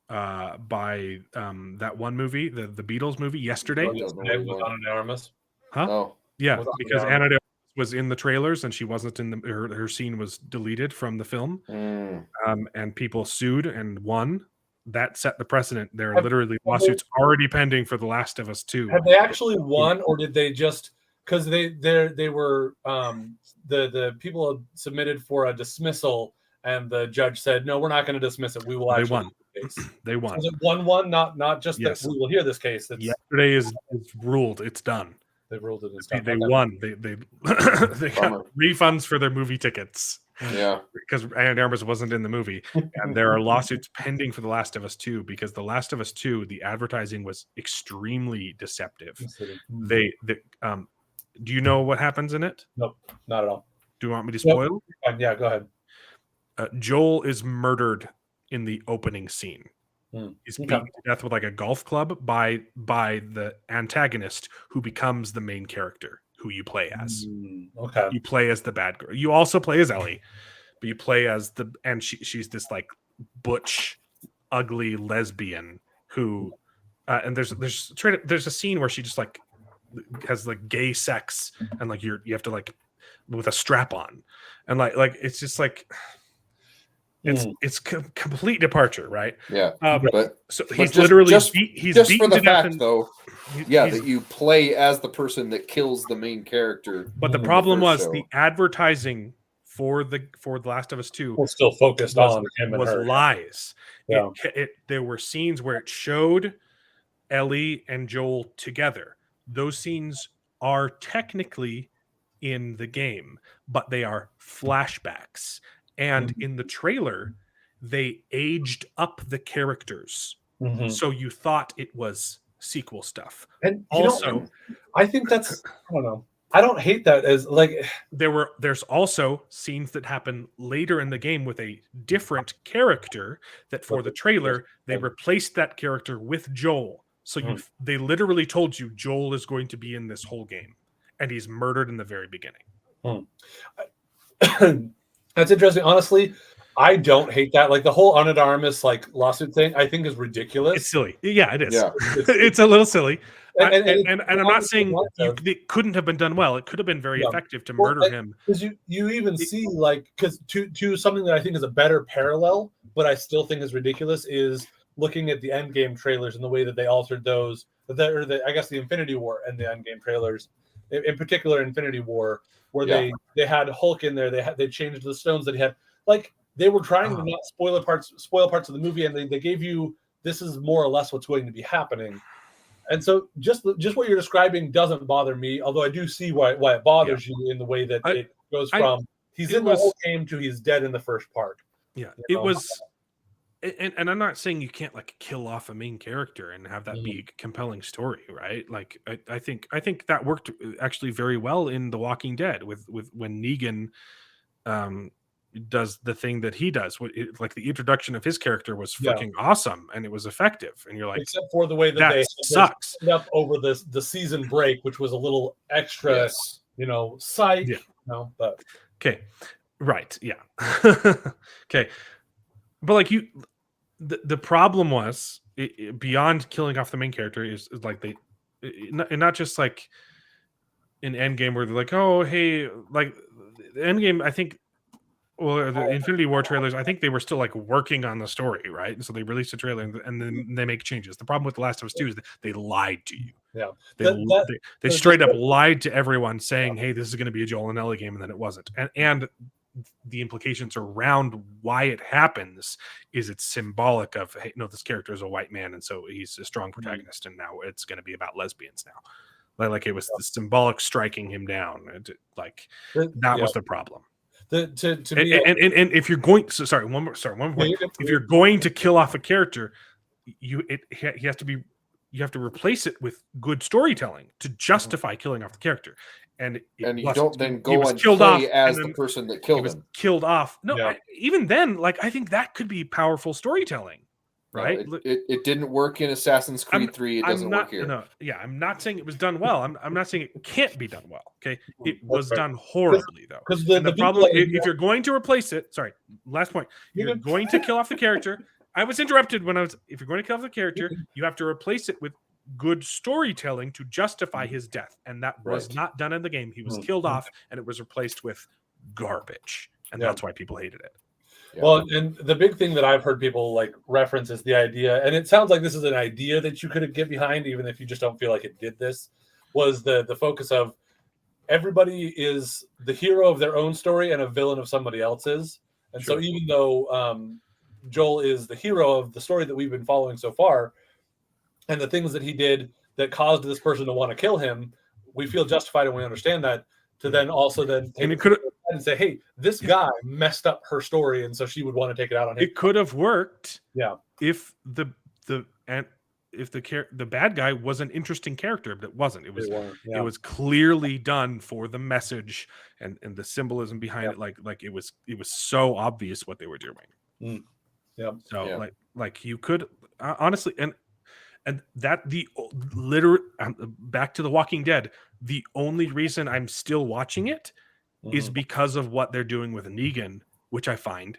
that one movie, the Beatles movie, Yesterday. It was on Anonymous. Huh? Oh. Yeah, because Anna de Armas was in the trailers and she wasn't in her scene was deleted from the film. And people sued and won. That set the precedent. There are literally lawsuits already pending for The Last of Us 2. Have they actually won, or did they just because they were the people submitted for a dismissal, and the judge said, no, we're not going to dismiss it. We will actually. They won. They won. Was it 1-1? Not just that we will hear this case. That's, Yesterday is ruled. It's done. They ruled it. It's done. They won. They got refunds for their movie tickets. Yeah, because Anna de Armas wasn't in the movie, and there are lawsuits pending for The Last of Us 2 because The Last of Us 2, the advertising was extremely deceptive. Do you know what happens in it? Nope, not at all. Do you want me to spoil? Nope. Yeah, go ahead. Joel is murdered in the opening scene. He's beaten to death with like a golf club by the antagonist, who becomes the main character, who you play as. Okay. You play as the bad girl. You also play as Ellie, but you play as she's this like butch, ugly lesbian who, and there's a scene where she just like has like gay sex, and like you have to like with a strap on, and like it's just like. It's complete departure, right? Yeah. So he's literally he's just beaten for the to death fact, though. Yeah, that you play as the person that kills the main character. But the problem was the advertising for The Last of Us 2 was still focused on him and was her. lies. Yeah. There were scenes where it showed Ellie and Joel together. Those scenes are technically in the game, but they are flashbacks. And in the trailer, they aged up the characters. So you thought it was sequel stuff. And also, I think that's, I don't know. I don't hate that as like there's also scenes that happen later in the game with a different character that for the trailer, they replaced that character with Joel. So they literally told you Joel is going to be in this whole game, and he's murdered in the very beginning. That's interesting. Honestly, I don't hate that. Like the whole Ana de Armas like lawsuit thing, I think is ridiculous. It's silly. Yeah, it is. Yeah. It's a little silly. And I'm not saying it couldn't have been done well. It could have been very effective to murder him. Because you even see like because to something that I think is a better parallel, but I still think is ridiculous, is looking at the Endgame trailers and the way that they altered those. I guess the Infinity War and the Endgame trailers, in particular Infinity War, where they had Hulk in there. They changed the stones that he had. Like they were trying to not spoil parts of the movie, and they gave you this is more or less what's going to be happening. And so just what you're describing doesn't bother me, although I do see why it bothers you in the way that it goes from he's in the whole game to he's dead in the first part. Yeah, it was. And I'm not saying you can't like kill off a main character and have that be a compelling story, right? Like I think that worked actually very well in The Walking Dead with when Negan does the thing that he does. Like the introduction of his character was Yeah. freaking awesome and it was effective. And you're like, except for the way that that they sucks. set up over the season break, which was a little extra, Yes. psych. Yeah. But Okay. Right. Yeah. Okay. But like the problem was beyond killing off the main character is like not just like in Endgame where they're like, oh, hey, like the Endgame, I think, well, the Infinity War trailers, I think they were still like working on the story, right? And so they released a trailer and then they make changes. The problem with The Last of Us 2 is that they lied to you. Yeah. They straight up lied to everyone saying, hey, this is going to be a Joel and Ellie game, and then it wasn't. And the implications around why it happens is it's symbolic of, hey, no, this character is a white man, and so he's a strong protagonist, and now it's going to be about lesbians now. Like it was the symbolic striking him down. That was the problem. And if you're going, one more point. If you're going to kill off a character, you have to replace it with good storytelling to justify killing off the character. And you don't then go and play as the person that killed him. Killed off. No, even then, like I think that could be powerful storytelling, right? No, it didn't work in Assassin's Creed 3. It doesn't work here. No, yeah, I'm not saying it was done well. I'm not saying it can't be done well. Okay, it was done horribly though. Because the problem, if you're going to replace it, sorry, last point, you're going to kill off the character. I was interrupted if you're going to kill off the character, you have to replace it with good storytelling to justify his death, and that was not done in the game. He was killed off, and it was replaced with garbage, and that's why people hated it. Yeah. Well, and the big thing that I've heard people like reference is the idea, and it sounds like this is an idea that you could get behind, even if you just don't feel like it did this, was the focus of everybody is the hero of their own story and a villain of somebody else's. And so even though Joel is the hero of the story that we've been following so far, and the things that he did that caused this person to want to kill him, we feel justified and we understand that, to then also then take it and say, hey, this guy messed up her story, and so she would want to take it out on him. It could have worked, if the bad guy was an interesting character, but it wasn't. It was clearly done for the message and the symbolism behind it. Like it was so obvious what they were doing. So like you could honestly and that back to The Walking Dead. The only reason I'm still watching it is because of what they're doing with Negan, which I find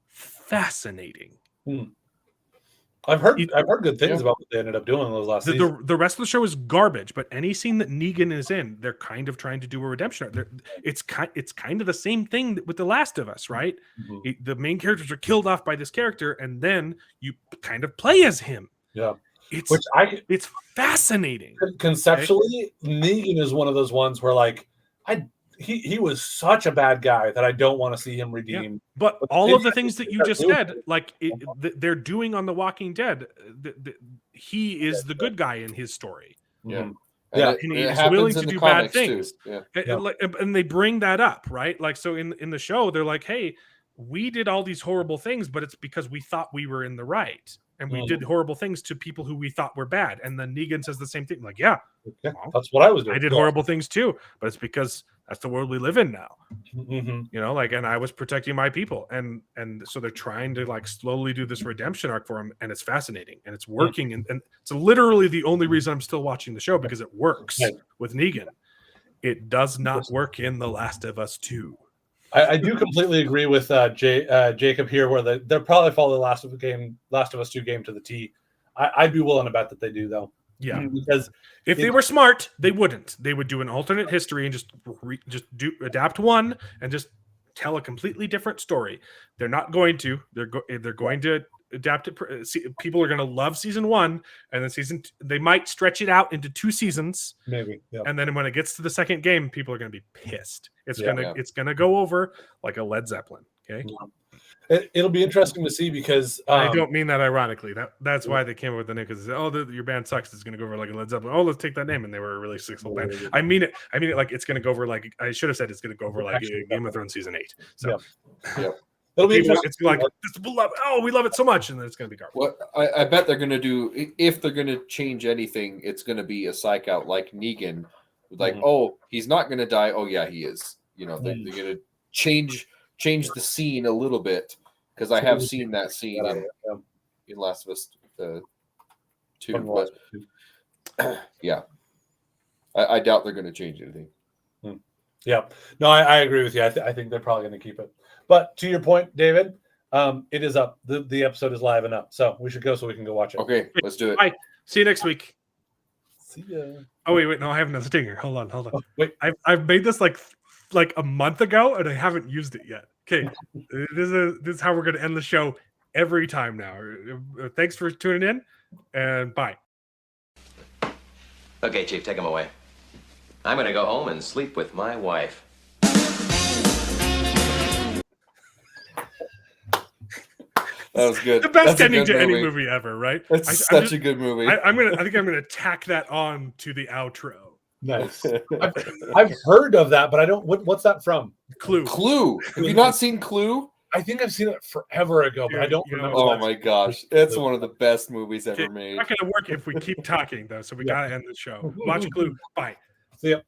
fascinating. I've heard good things about what they ended up doing in those last seasons. The rest of the show is garbage, but any scene that Negan is in, they're kind of trying to do a redemption arc. It's kind of the same thing with The Last of Us, right? The main characters are killed off by this character, and then you kind of play as him. Yeah. It's fascinating. Conceptually, Negan is one of those ones where like he was such a bad guy that I don't want to see him redeemed. Yeah. But all of the things that you just said, like they're doing on The Walking Dead, he is the good guy in his story. Yeah. And he's willing to do bad things. Yeah. And they bring that up, right? Like, so in the show, they're like, hey, we did all these horrible things, but it's because we thought we were in the right. And we did horrible things to people who we thought were bad. And then Negan says the same thing. Like, that's what I was doing. I did horrible things too, but it's because that's the world we live in now. And I was protecting my people. And so they're trying to like slowly do this redemption arc for him. And it's fascinating and it's working. And it's literally the only reason I'm still watching the show, because it works with Negan. It does not work in The Last of Us 2. I do completely agree with Jacob here, where they'll probably follow the Last of Us 2 game to the T. I'd be willing to bet that they do, though. Yeah, because if they were smart, they wouldn't. They would do an alternate history and just adapt one and just tell a completely different story. They're not going to. They're going to adapt it. People are going to love season 1, and then they might stretch it out into 2 seasons, maybe. Yeah. And then when it gets to the second game, people are going to be pissed. It's gonna go over like a Led Zeppelin. Okay. It'll be interesting to see, because I don't mean that ironically. That's why they came up with the name, because your band sucks. It's going to go over like a Led Zeppelin. Oh, let's take that name, and they were a really successful band. I mean it like it's going to go over like I should have said it's going to go over like Game of Thrones season 8. So it'll be it's like we love it so much, and then it's going to be garbage. What I bet they're going to do, if they're going to change anything, it's going to be a psych out like Negan. Like, oh, he's not going to die. Oh yeah, he is. They're going to change change the scene a little bit, because I have seen that scene in Last of Us 2. But yeah, I doubt they're going to change anything. Yeah, no, I agree with you. I think they're probably going to keep it. But to your point, David, it is up. The episode is live and up, so we should go so we can go watch it. Okay, let's do it. Bye. See you next week. See ya. Oh wait, no, I have another stinger. Hold on. Oh, wait, I've made this like a month ago, and I haven't used it yet. Okay, this is how we're going to end the show every time now. Thanks for tuning in, and bye. Okay, Chief, take him away. I'm going to go home and sleep with my wife. That was good. The best That's ending to any movie ever, right? It's such a good movie. I think I'm gonna tack that on to the outro. Nice. I've heard of that, but I don't. What's that from? Clue. Clue. Have you not seen Clue? I think I've seen it forever ago, but I don't remember. Oh my gosh, it's one of the best movies ever made. It's not gonna work if we keep talking though, so we gotta end the show. Watch Clue. Bye. See ya.